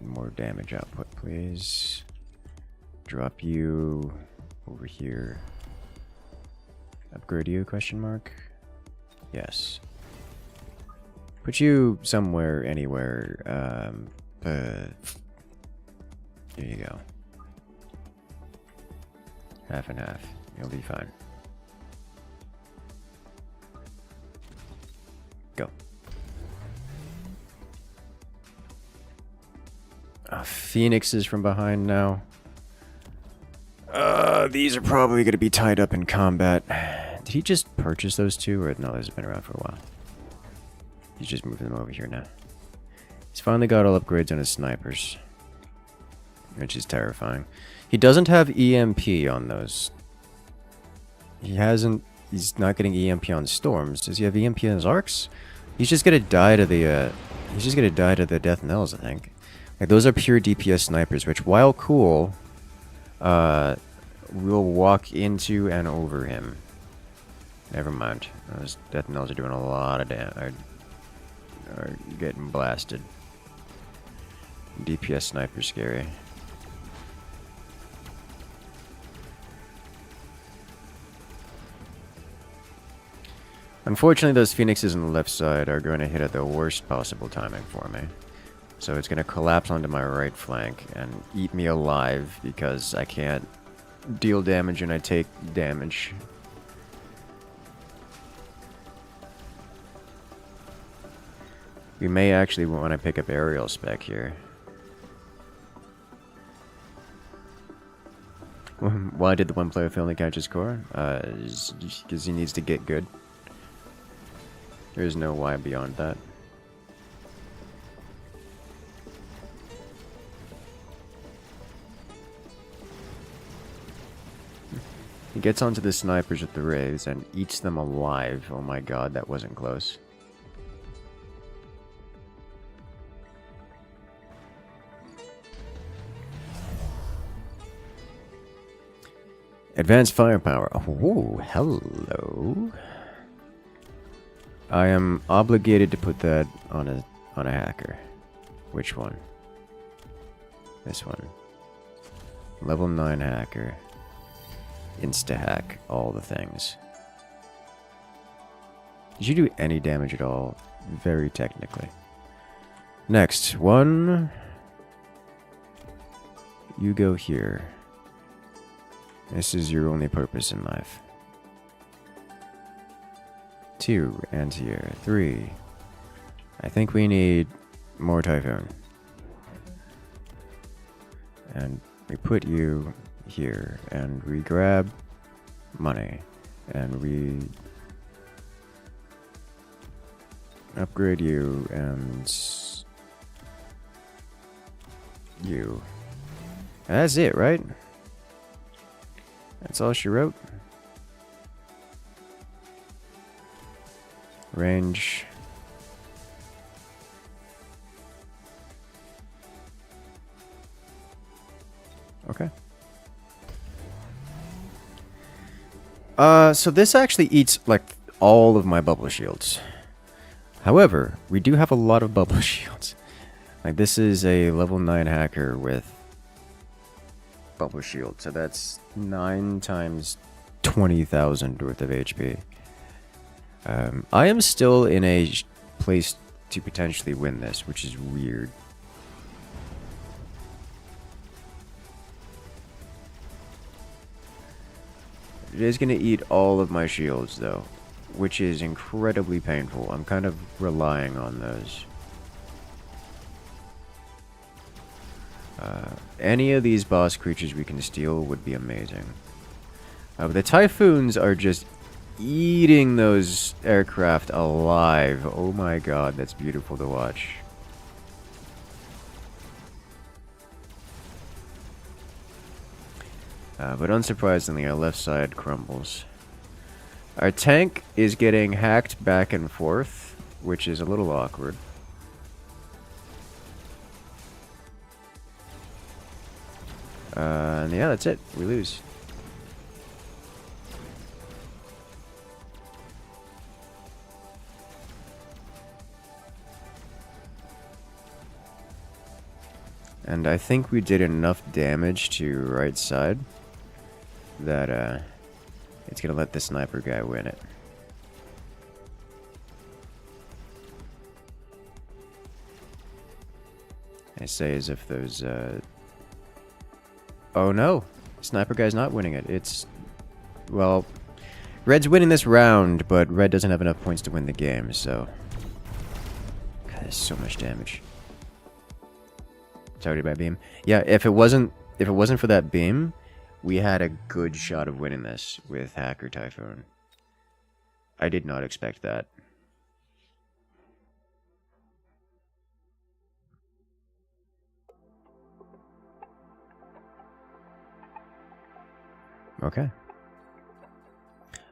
More damage output, please. Drop you over here. Upgrade you, question mark? Yes. Put you somewhere, anywhere. Here you go. Half and half. You'll be fine. Go. Phoenixes from behind now. These are probably going to be tied up in combat. Did he just purchase those 2? Or no, those have been around for a while. He's just moving them over here now. He's finally got all upgrades on his snipers, which is terrifying. He doesn't have EMP on those. He's not getting EMP on storms. Does he have EMP on his arcs? He's just gonna die to the death knells, I think. Like, those are pure DPS snipers, which, while cool, will walk into and over him. Never mind. Those death knells are doing a lot of damage. Are getting blasted. DPS sniper scary. Unfortunately, those phoenixes on the left side are going to hit at the worst possible timing for me. So it's going to collapse onto my right flank and eat me alive because I can't deal damage and I take damage. We may actually want to pick up aerial spec here. Why did the one player fail to catch his core? Because he needs to get good. There's no why beyond that. He gets onto the snipers with the rays and eats them alive. Oh my god, that wasn't close. Advanced firepower. Oh, hello. I am obligated to put that on a hacker. Which one? This one. Level 9 hacker. Insta-hack. All the things. Did you do any damage at all? Very technically. Next one. You go here. This is your only purpose in life. 2, anti-air. 3. I think we need more Typhoon. And we put you here, and we grab money, and we upgrade you, and you. And that's it, right? That's all she wrote. Range. Okay. So this actually eats, like, all of my bubble shields. However, we do have a lot of bubble shields. Like, this is a level 9 hacker with bubble shield, so that's 9 times 20,000 worth of HP. I am still in a place to potentially win this, which is weird. It is going to eat all of my shields, though, which is incredibly painful. I'm kind of relying on those. Any of these boss creatures we can steal would be amazing. But the Typhoons are just eating those aircraft alive. Oh my god, that's beautiful to watch. But unsurprisingly, our left side crumbles. Our tank is getting hacked back and forth, which is a little awkward. And yeah, that's it. We lose. And I think we did enough damage to right side that it's gonna let the sniper guy win it. I say as if those oh no! Sniper guy's not winning it. It's, well, Red's winning this round, but Red doesn't have enough points to win the game, so God, there's so much damage. Targeted by beam. Yeah, if it wasn't for that beam, we had a good shot of winning this with Hacker Typhoon. I did not expect that. Okay.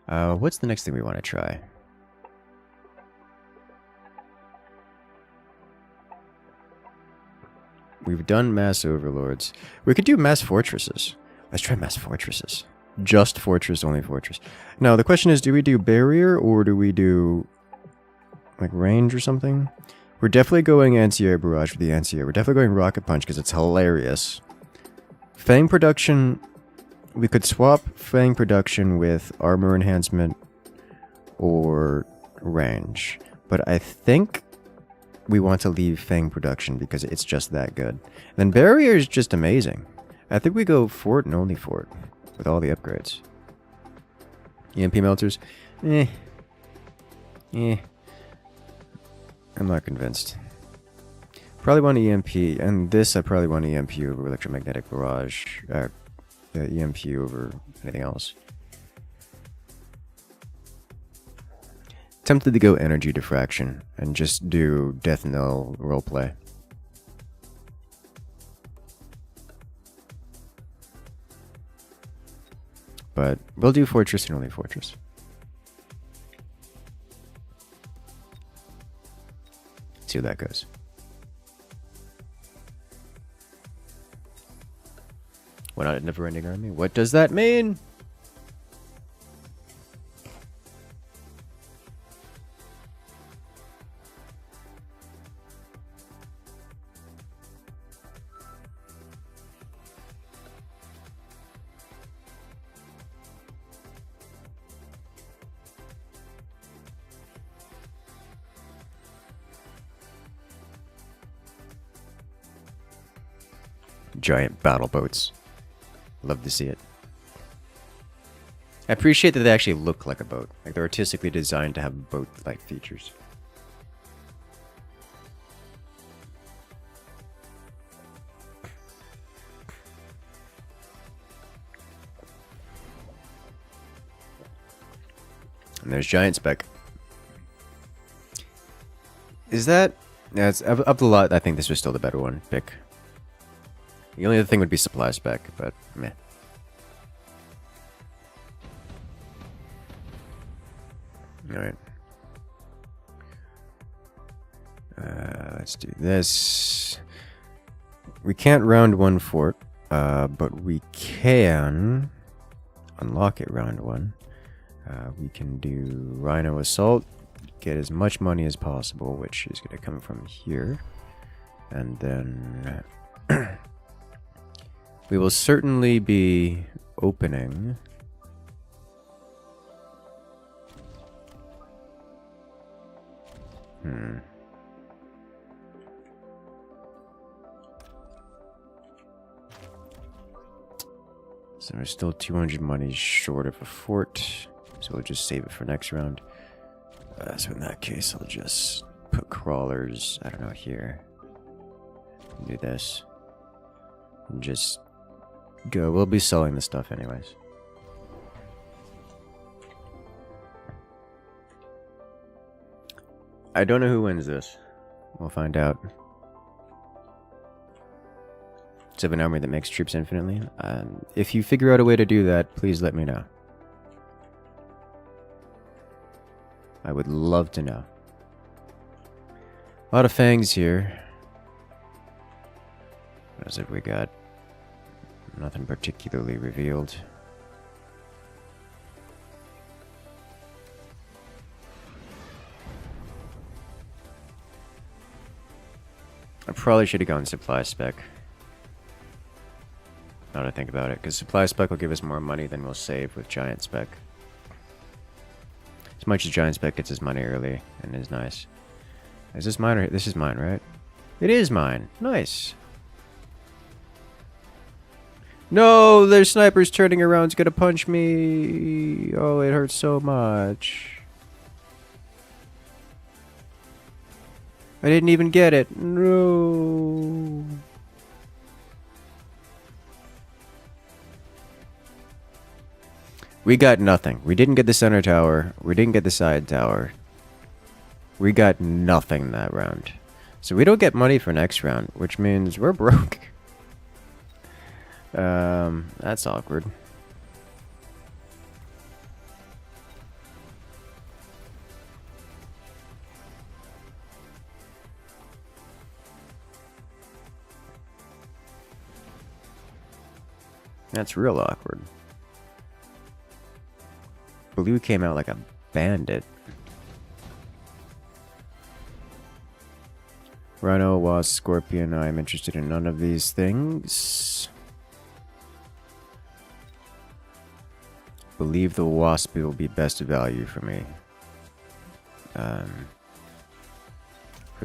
What's the next thing we want to try? We've done mass overlords. We could do mass fortresses. Let's try mass fortresses. Just fortress, only fortress. Now, the question is, do we do barrier or do we do, like, range or something? We're definitely going anti-air barrage for the anti-air. We're definitely going rocket punch because it's hilarious. Fang production, we could swap Fang production with armor enhancement or range. But I think we want to leave Fang production because it's just that good. And then barrier is just amazing. I think we go fort and only fort with all the upgrades. EMP melters, I'm not convinced. Probably want EMP, and this I probably want EMP over electromagnetic barrage. EMP over anything else. Tempted to go energy diffraction and just do death knell roleplay. But we'll do fortress and only fortress. See how that goes. Why not a never-ending army? What does that mean? Giant battle boats. Love to see it. I appreciate that they actually look like a boat. Like they're artistically designed to have boat-like features. And there's giant spec. Is that... Yeah, it's up the lot. I think this was still the better one. Pick. The only other thing would be supply spec, but meh. Alright. Let's do this. We can't round one fort, but we can unlock it round one. We can do Rhino Assault, get as much money as possible, which is going to come from here. And then... we will certainly be opening... So we're still 200 money short of a fort. So we'll just save it for next round. So in that case, I'll just put crawlers, I don't know, here. Do this. And just go. We'll be selling the stuff anyways. I don't know who wins this. We'll find out. It's of an army that makes troops infinitely. If you figure out a way to do that, please let me know. I would love to know. A lot of fangs here. What else have we got? Nothing particularly revealed. I probably should have gone supply spec. Now that I think about it, because supply spec will give us more money than we'll save with giant spec. As much as giant spec gets us money early and is nice. Is this mine or this is mine, right? It is mine. Nice. No, there's snipers turning around. It's gonna punch me. Oh, it hurts so much. I didn't even get it. No. We got nothing. We didn't get the center tower. We didn't get the side tower. We got nothing that round. So we don't get money for next round, which means we're broke. That's awkward. That's real awkward. Blue came out like a bandit. Rhino, Wasp, Scorpion, I'm interested in none of these things. Believe the Wasp will be best value for me. For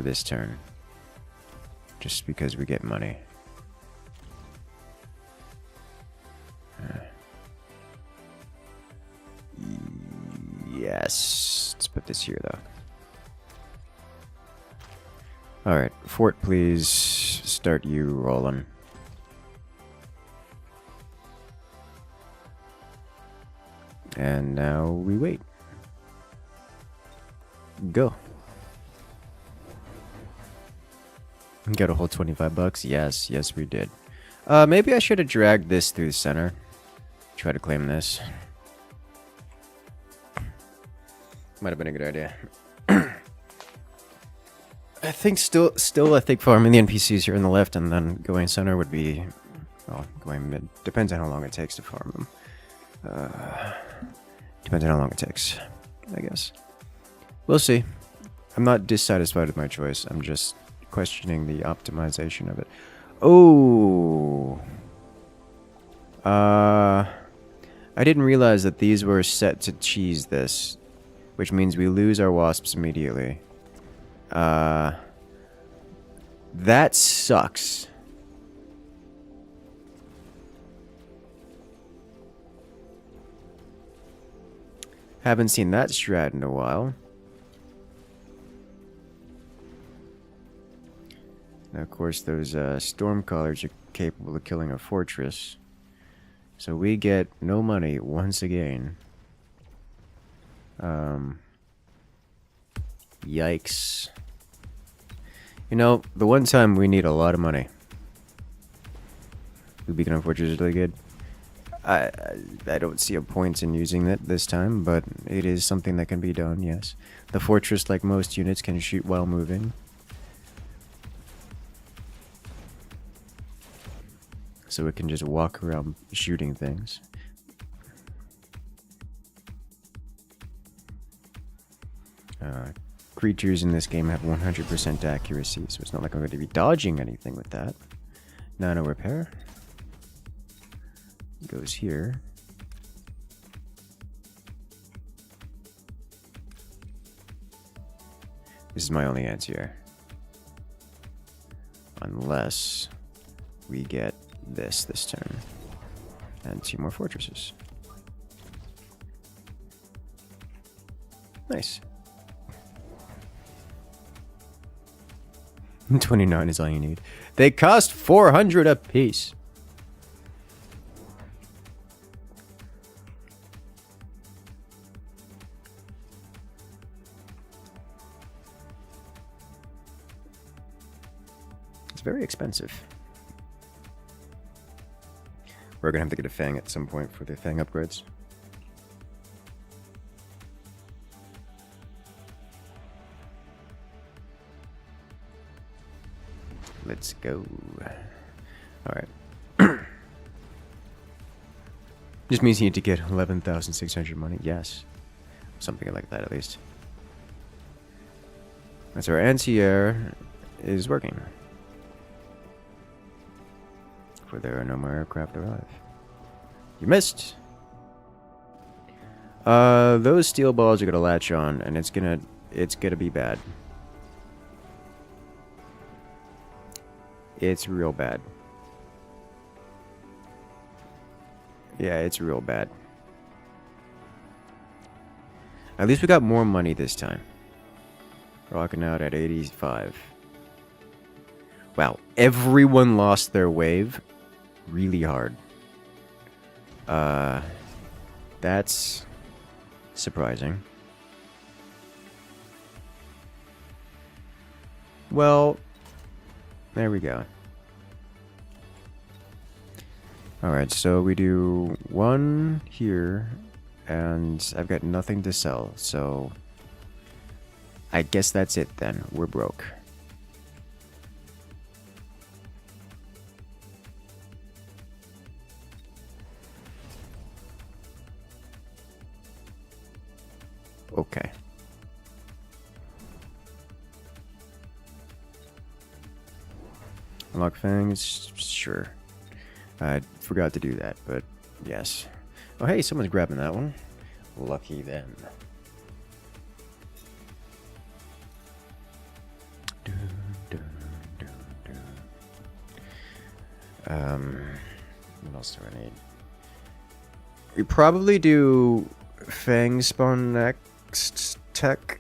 this turn. Just because we get money. Yes. Let's put this here, though. Alright, fort, please. Start you rolling. And now we wait. Go. Got a whole 25 bucks? Yes, yes we did. Maybe I should have dragged this through the center. Try to claim this. Might have been a good idea. I think still I think farming the NPCs here on the left and then going center would be, well, going mid. Depends on how long it takes to farm them. Depends on how long it takes, I guess. We'll see. I'm not dissatisfied with my choice. I'm just questioning the optimization of it. Oh. I didn't realize that these were set to cheese this, which means we lose our wasps immediately. That sucks. Haven't seen that strat in a while. Now, of course, those stormcallers are capable of killing a fortress. So we get no money once again. Yikes. You know, the one time we need a lot of money. The Beacon of Fortress is really good. I don't see a point in using it this time, but it is something that can be done, yes. The fortress, like most units, can shoot while moving. So it can just walk around shooting things. Creatures in this game have 100% accuracy, so it's not like I'm going to be dodging anything with that. Nano repair. Goes here. This is my only answer. Unless we get this turn. And 2 more fortresses. Nice. 29 is all you need. They cost 400 apiece. It's very expensive. We're gonna have to get a Fang at some point for the Fang upgrades. Let's go. Alright. Just means you need to get 11,600 money. Yes. Something like that at least. That's our anti-air is working. For there are no more aircraft alive. You missed! Those steel balls are gonna latch on, and it's gonna be bad. It's real bad. Yeah, it's real bad. At least we got more money this time. Rocking out at 85. Wow, everyone lost their wave really hard. That's surprising. Well, there we go. Alright, so we do 1 here, and I've got nothing to sell, so I guess that's it then. We're broke. Okay. Unlock fangs? Sure. I forgot to do that, but yes. Oh, hey, someone's grabbing that one. Lucky them. What else do I need? We probably do Fang spawn next tech.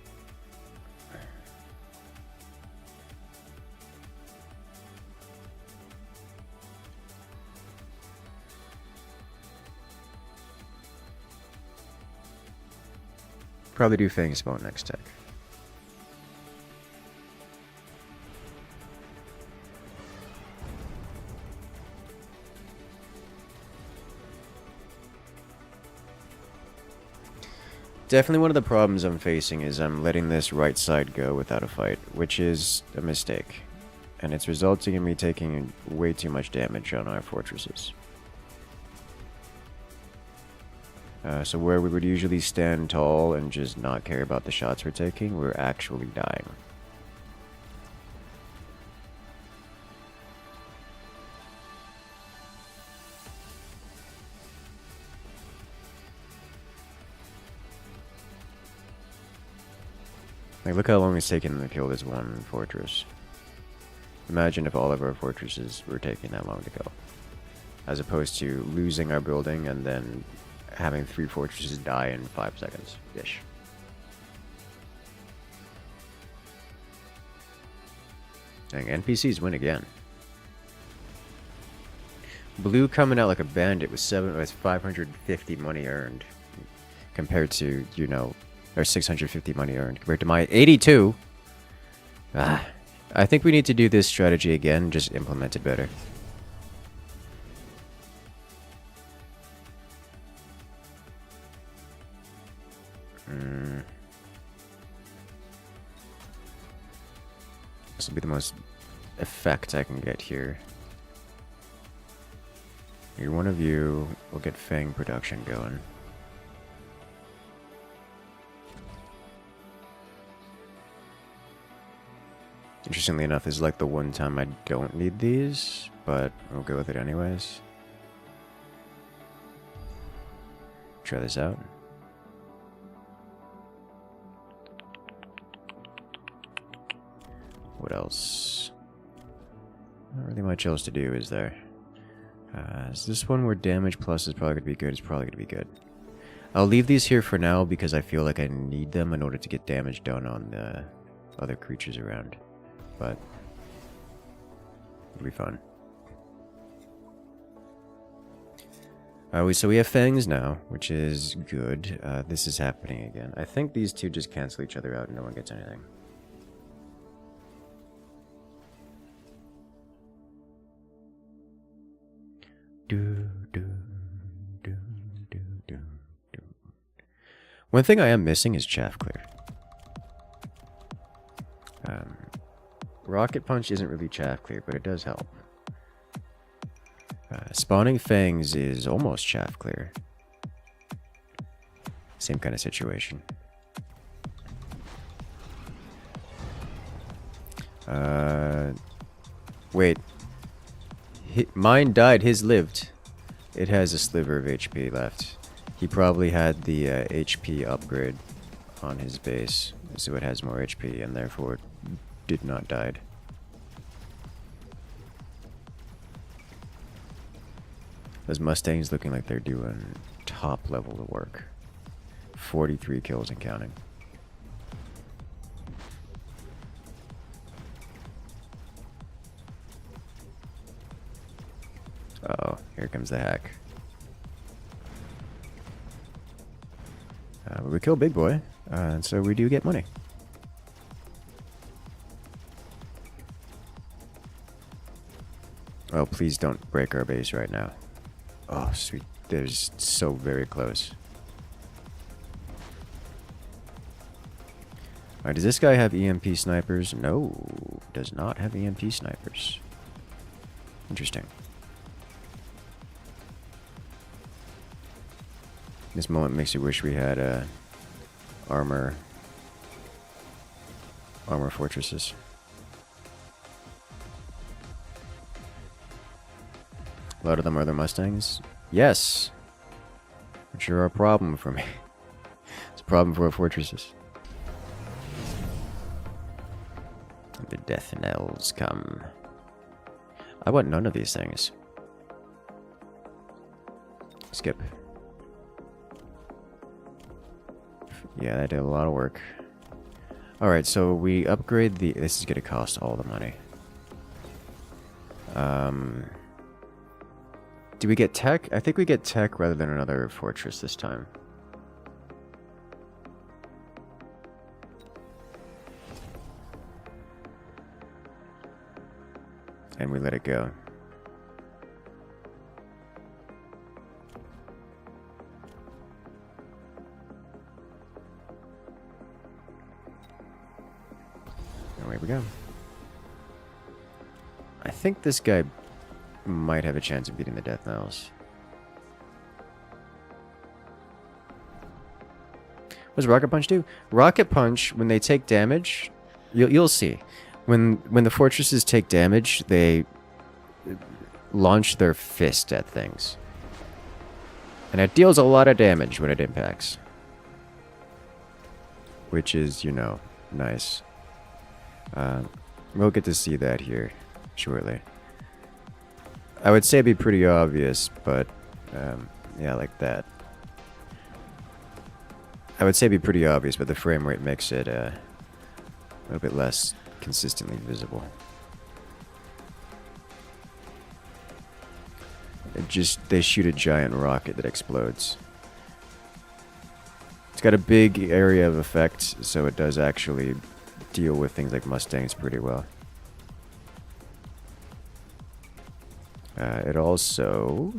Probably do Fang Spawn next tech. Definitely one of the problems I'm facing is I'm letting this right side go without a fight, which is a mistake. And it's resulting in me taking way too much damage on our fortresses. So where we would usually stand tall and just not care about the shots we're taking, we're actually dying. Like, look how long it's taken to kill this one fortress. Imagine if all of our fortresses were taking that long to kill. As opposed to losing our building and then having 3 fortresses die in 5 seconds. Ish. Dang, NPCs win again. Blue coming out like a bandit with 550 money earned. Compared to, you know, or 650 money earned compared to my 82. I think we need to do this strategy again, just implement it better. This will be the most effect I can get here. You're one of you. We'll get Fang production going. Interestingly enough, this is like the one time I don't need these, but I'll go with it anyways. Try this out. What else? Not really much else to do, is there? Is this one where damage plus is probably going to be good? It's probably going to be good. I'll leave these here for now because I feel like I need them in order to get damage done on the other creatures around. But it'll be fun. So we have fangs now, which is good. This is happening again. I think these two just cancel each other out and no one gets anything. One thing I am missing is chaff clear. Rocket punch isn't really chaff clear, but it does help. Spawning fangs is almost chaff clear. Same kind of situation. Wait. Mine died, his lived. It has a sliver of HP left. He probably had the HP upgrade on his base, so it has more HP and therefore did not die. Those Mustangs looking like they're doing top level of work. 43 kills and counting. Uh-oh, here comes the hack. We kill Big Boy, and so we do get money. Oh, please don't break our base right now. Oh, sweet. There's so very close. Alright, does this guy have EMP snipers? No, does not have EMP snipers. Interesting. This moment makes you wish we had armor fortresses. A lot of them are the Mustangs. Yes, which are a problem for me. It's a problem for our fortresses. The death knells come. I want none of these things. Skip. Yeah, that did a lot of work. Alright, so we upgrade the... This is going to cost all the money. Do we get tech? I think we get tech rather than another fortress this time. and we let it go. Away we go. I think this guy might have a chance of beating the Death Knights. What does Rocket Punch do? Rocket Punch, when they take damage, you'll see. When the fortresses take damage, they launch their fist at things. And it deals a lot of damage when it impacts. Which is, you know, nice. We'll get to see that here shortly. I would say it'd be pretty obvious, but yeah, like that. I would say it'd be pretty obvious, but the frame rate makes it a little bit less consistently visible. They shoot a giant rocket that explodes. It's got a big area of effect, so it does actually deal with things like Mustangs pretty well. It also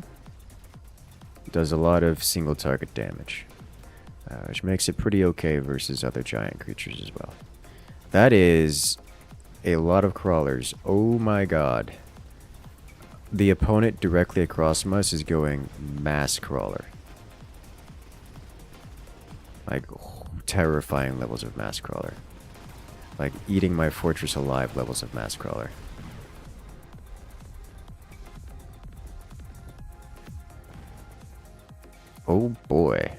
does a lot of single target damage, which makes it pretty okay versus other giant creatures as well. That is a lot of crawlers. Oh my god. The opponent directly across from us is going mass crawler. Like, terrifying levels of mass crawler. Like, eating my fortress alive levels of mass crawler. Oh boy.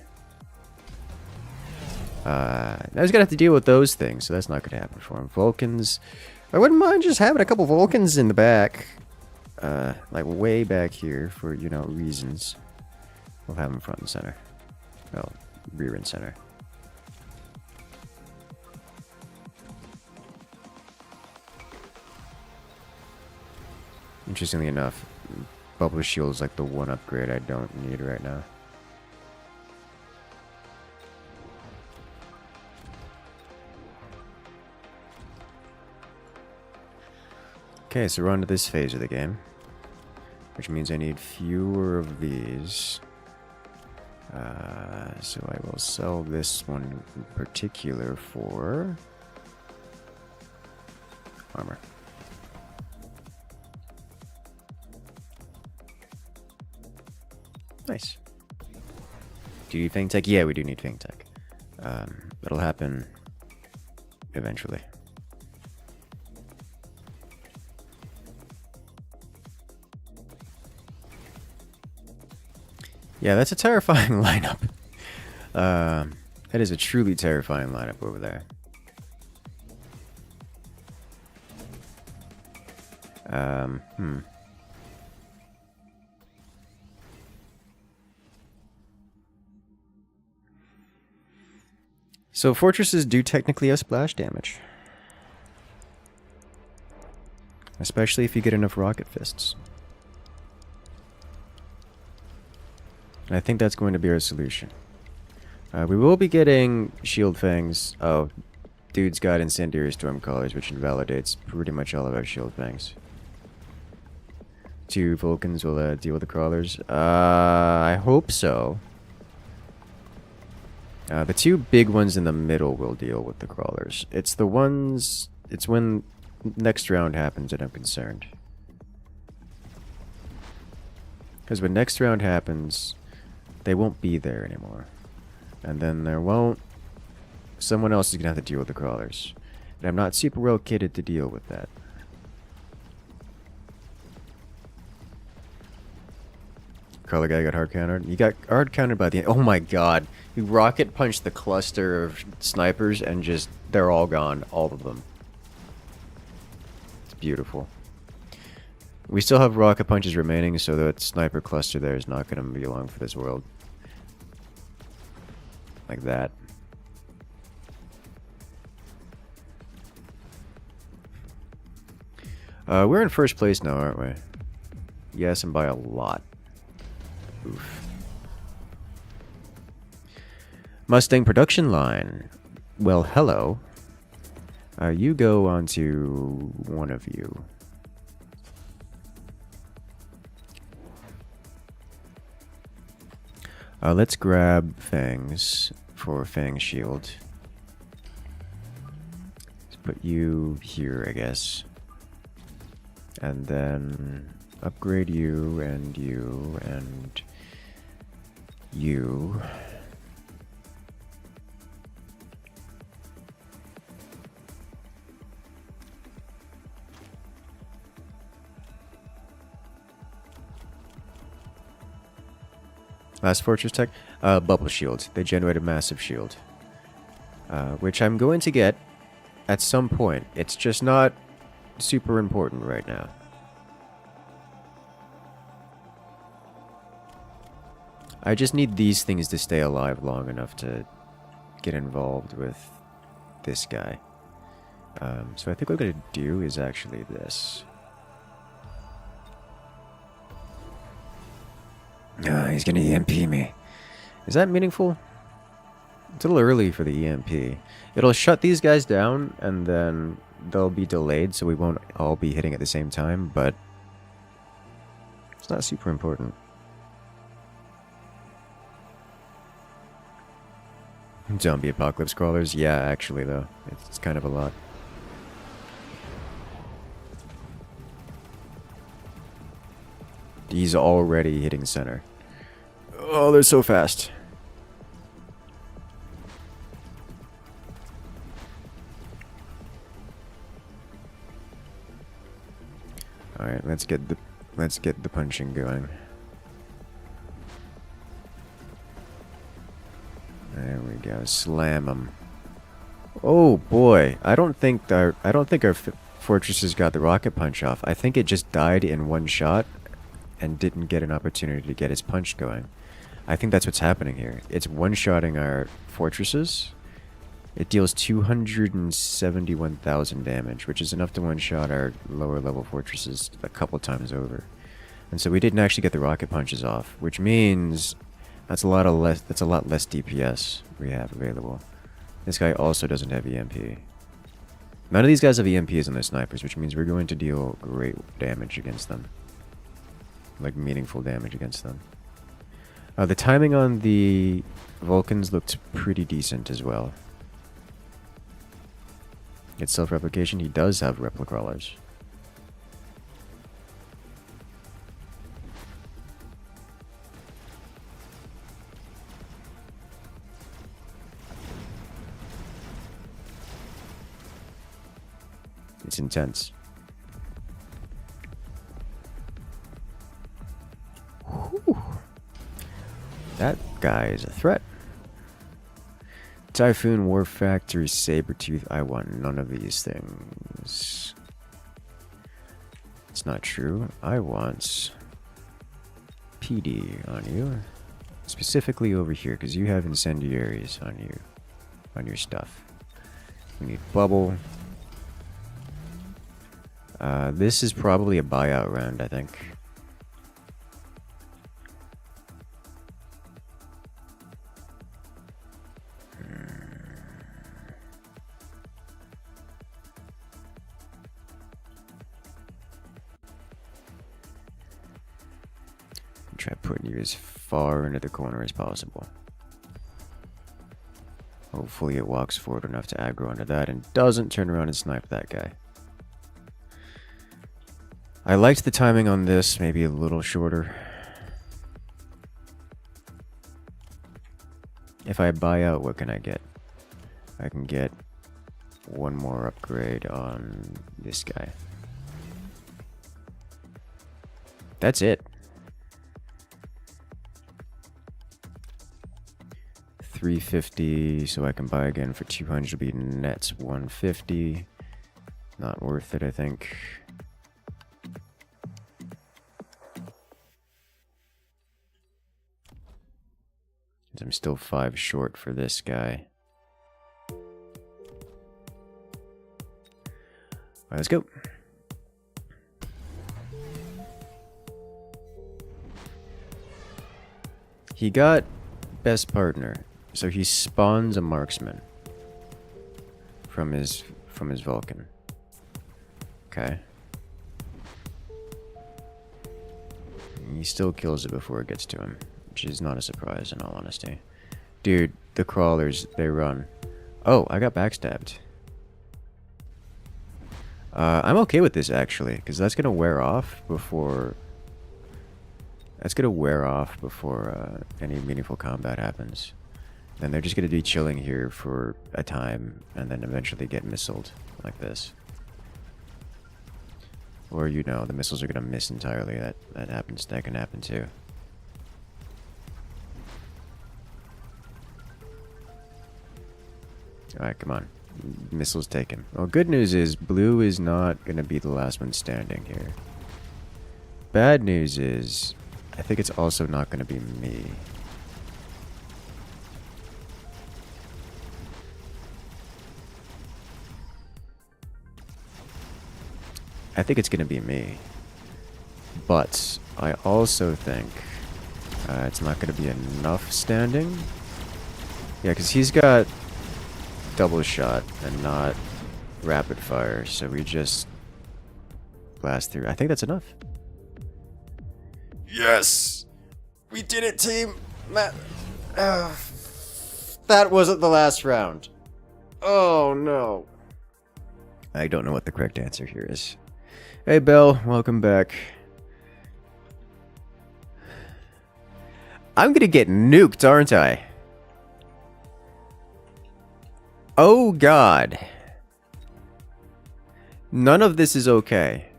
Now he's gonna have to deal with those things, so that's not gonna happen for him. Vulcans. I wouldn't mind just having a couple Vulcans in the back. Like way back here for, you know, reasons. We'll have them front and center. Well, rear and center. Interestingly enough, Bubble Shield is like the one upgrade I don't need right now. Okay, so we're on to this phase of the game, which means I need fewer of these. So I will sell this one in particular for armor. Nice. Do you need Fang Tech? Yeah, we do need Fang Tech. That'll happen eventually. Yeah, that's a terrifying lineup. That is a truly terrifying lineup over there. So fortresses do technically have splash damage. Especially if you get enough rocket fists. And I think that's going to be our solution. We will be getting shield fangs. Oh, dude's got incendiary storm collars, which invalidates pretty much all of our shield fangs. 2 Vulcans will deal with the crawlers. I hope so. The 2 big ones in the middle will deal with the crawlers. It's the ones... It's when next round happens that I'm concerned. Because when next round happens, they won't be there anymore. And then there won't... Someone else is going to have to deal with the crawlers. And I'm not super well kitted to deal with that. Crawler guy got hard countered. You got hard countered by the... Oh my god. You rocket punched the cluster of snipers and just... They're all gone. All of them. It's beautiful. We still have rocket punches remaining, so that sniper cluster there is not going to be long for this world. Like that. We're in first place now, aren't we? Yes, and by a lot. Oof. Mustang production line. Well, hello. You go onto one of you. Let's grab Fangs for Fang Shield. Let's put you here, I guess. And then upgrade you and you and you. Last fortress tech? Bubble shield. They generate a massive shield. Which I'm going to get at some point. It's just not super important right now. I just need these things to stay alive long enough to get involved with this guy. So I think what I'm going to do is actually this. He's gonna EMP me. Is that meaningful? It's a little early for the EMP. It'll shut these guys down, and then they'll be delayed, so we won't all be hitting at the same time, but it's not super important. Zombie apocalypse crawlers? Yeah, actually, though. It's kind of a lot. He's already hitting center. Oh, they're so fast. All right, let's get the punching going. There we go. Slam them. Oh boy, I don't think our fortresses got the rocket punch off. I think it just died in one shot and didn't get an opportunity to get its punch going. I think that's what's happening here. It's one-shotting our fortresses. It deals 271,000 damage, which is enough to one-shot our lower-level fortresses a couple times over. And so we didn't actually get the rocket punches off, which means that's a lot less DPS we have available. This guy also doesn't have EMP. None of these guys have EMPs on their snipers, which means we're going to deal great damage against them. Like meaningful damage against them. The timing on the Vulcans looked pretty decent as well. It's self-replication. He does have replicrawlers. It's intense. Whew. That guy is a threat. Typhoon, War Factory, Sabretooth. I want none of these things. It's not true. I want PD on you. Specifically over here, because you have incendiaries on you. On your stuff. We need bubble. This is probably a buyout round, I think. Try putting you as far into the corner as possible. Hopefully it walks forward enough to aggro onto that and doesn't turn around and snipe that guy. I liked the timing on this, maybe a little shorter. If I buy out, what can I get? I can get one more upgrade on this guy. That's it. 350, so I can buy again for 200, will be nets 150. Not worth it, I think. I'm still 5 short for this guy. Alright, let's go. He got best partner, so he spawns a marksman from his Vulcan. Okay. He still kills it before it gets to him. which is not a surprise in all honesty. Dude, the crawlers, they run. Oh, I got backstabbed. I'm okay with this actually, because that's gonna wear off before... That's gonna wear off before any meaningful combat happens. And they're just gonna be chilling here for a time, and then eventually get missiled, like this. Or, you know, the missiles are gonna miss entirely. That happens. That can happen too. Alright, come on. Missiles taken. Well, good news is blue is not gonna be the last one standing here. Bad news is I think it's also not gonna be me. I think it's gonna be me. But I also think it's not gonna be enough standing. Yeah, because he's got double shot and not rapid fire, so we just blast through. I think that's enough. Yes! We did it, team! That wasn't the last round. Oh, no. I don't know what the correct answer here is. Hey, Belle, welcome back. I'm gonna get nuked, aren't I? Oh, God. None of this is okay.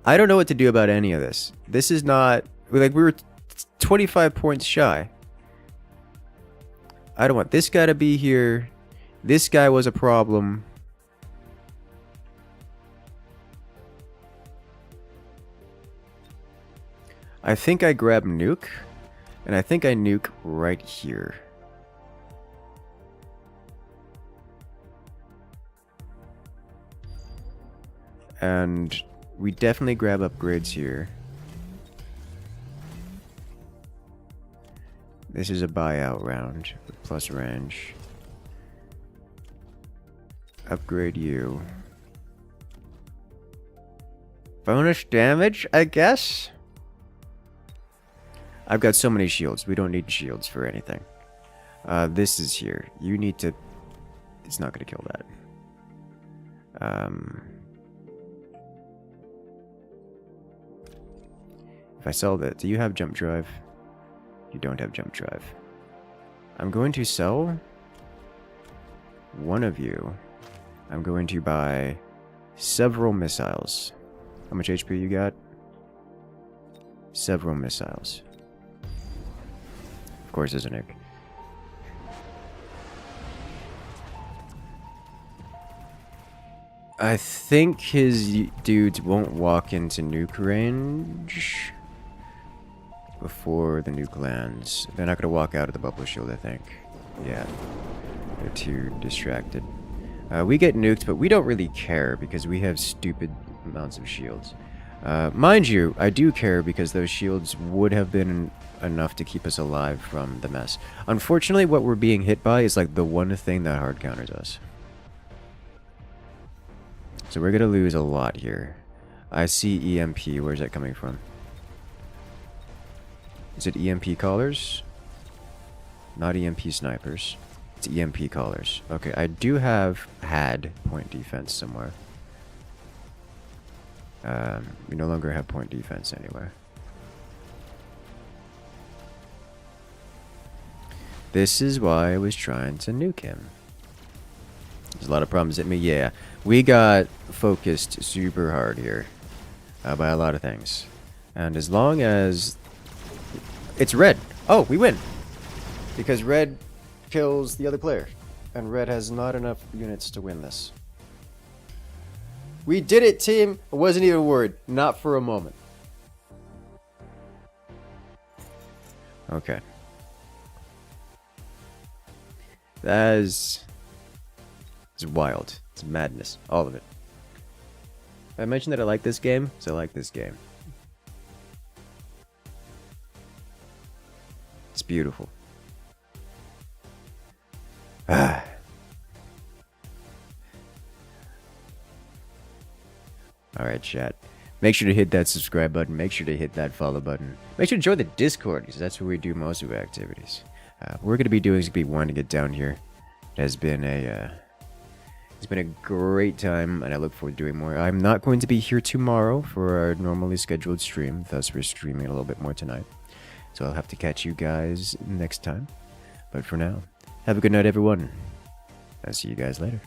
I don't know what to do about any of this. This is not... Like, we were 25 points shy. I don't want this guy to be here. This guy was a problem. I think I grab nuke. And I think I nuke right here. And we definitely grab upgrades here. This is a buyout round with plus range. Upgrade you. Bonus damage, I guess? I've got so many shields. We don't need shields for anything. This is here. You need to... It's not going to kill that. If I sell that, do you have jump drive? You don't have jump drive. I'm going to sell one of you. I'm going to buy several missiles. How much HP you got? Several missiles. Of course, isn't it? I think his dudes won't walk into nuke range before the nuke lands. They're not going to walk out of the bubble shield, I think. Yeah. They're too distracted. We get nuked, but we don't really care because we have stupid amounts of shields. Mind you, I do care because those shields would have been enough to keep us alive from the mess. Unfortunately, what we're being hit by is like the one thing that hard counters us. So we're going to lose a lot here. I see EMP. Where's that coming from? Is it EMP callers? Not EMP snipers. It's EMP callers. Okay, I do have had point defense somewhere. We no longer have point defense anywhere. This is why I was trying to nuke him. There's a lot of problems at me. Yeah, we got focused super hard here by a lot of things. And as long as... It's red. Oh, we win. Because red kills the other player. And red has not enough units to win this. We did it, team. I wasn't even worried. Not for a moment. Okay. That is... It's wild. It's madness. All of it. I mentioned that I like this game, so I like this game. It's beautiful. Ah. Alright, chat. Make sure to hit that subscribe button. Make sure to hit that follow button. Make sure to join the Discord, because that's where we do most of our activities. We're going to be doing is be wanting to get down here. It has been a great time, and I look forward to doing more. I'm not going to be here tomorrow for our normally scheduled stream, thus we're streaming a little bit more tonight. So I'll have to catch you guys next time. But for now, have a good night, everyone. I'll see you guys later.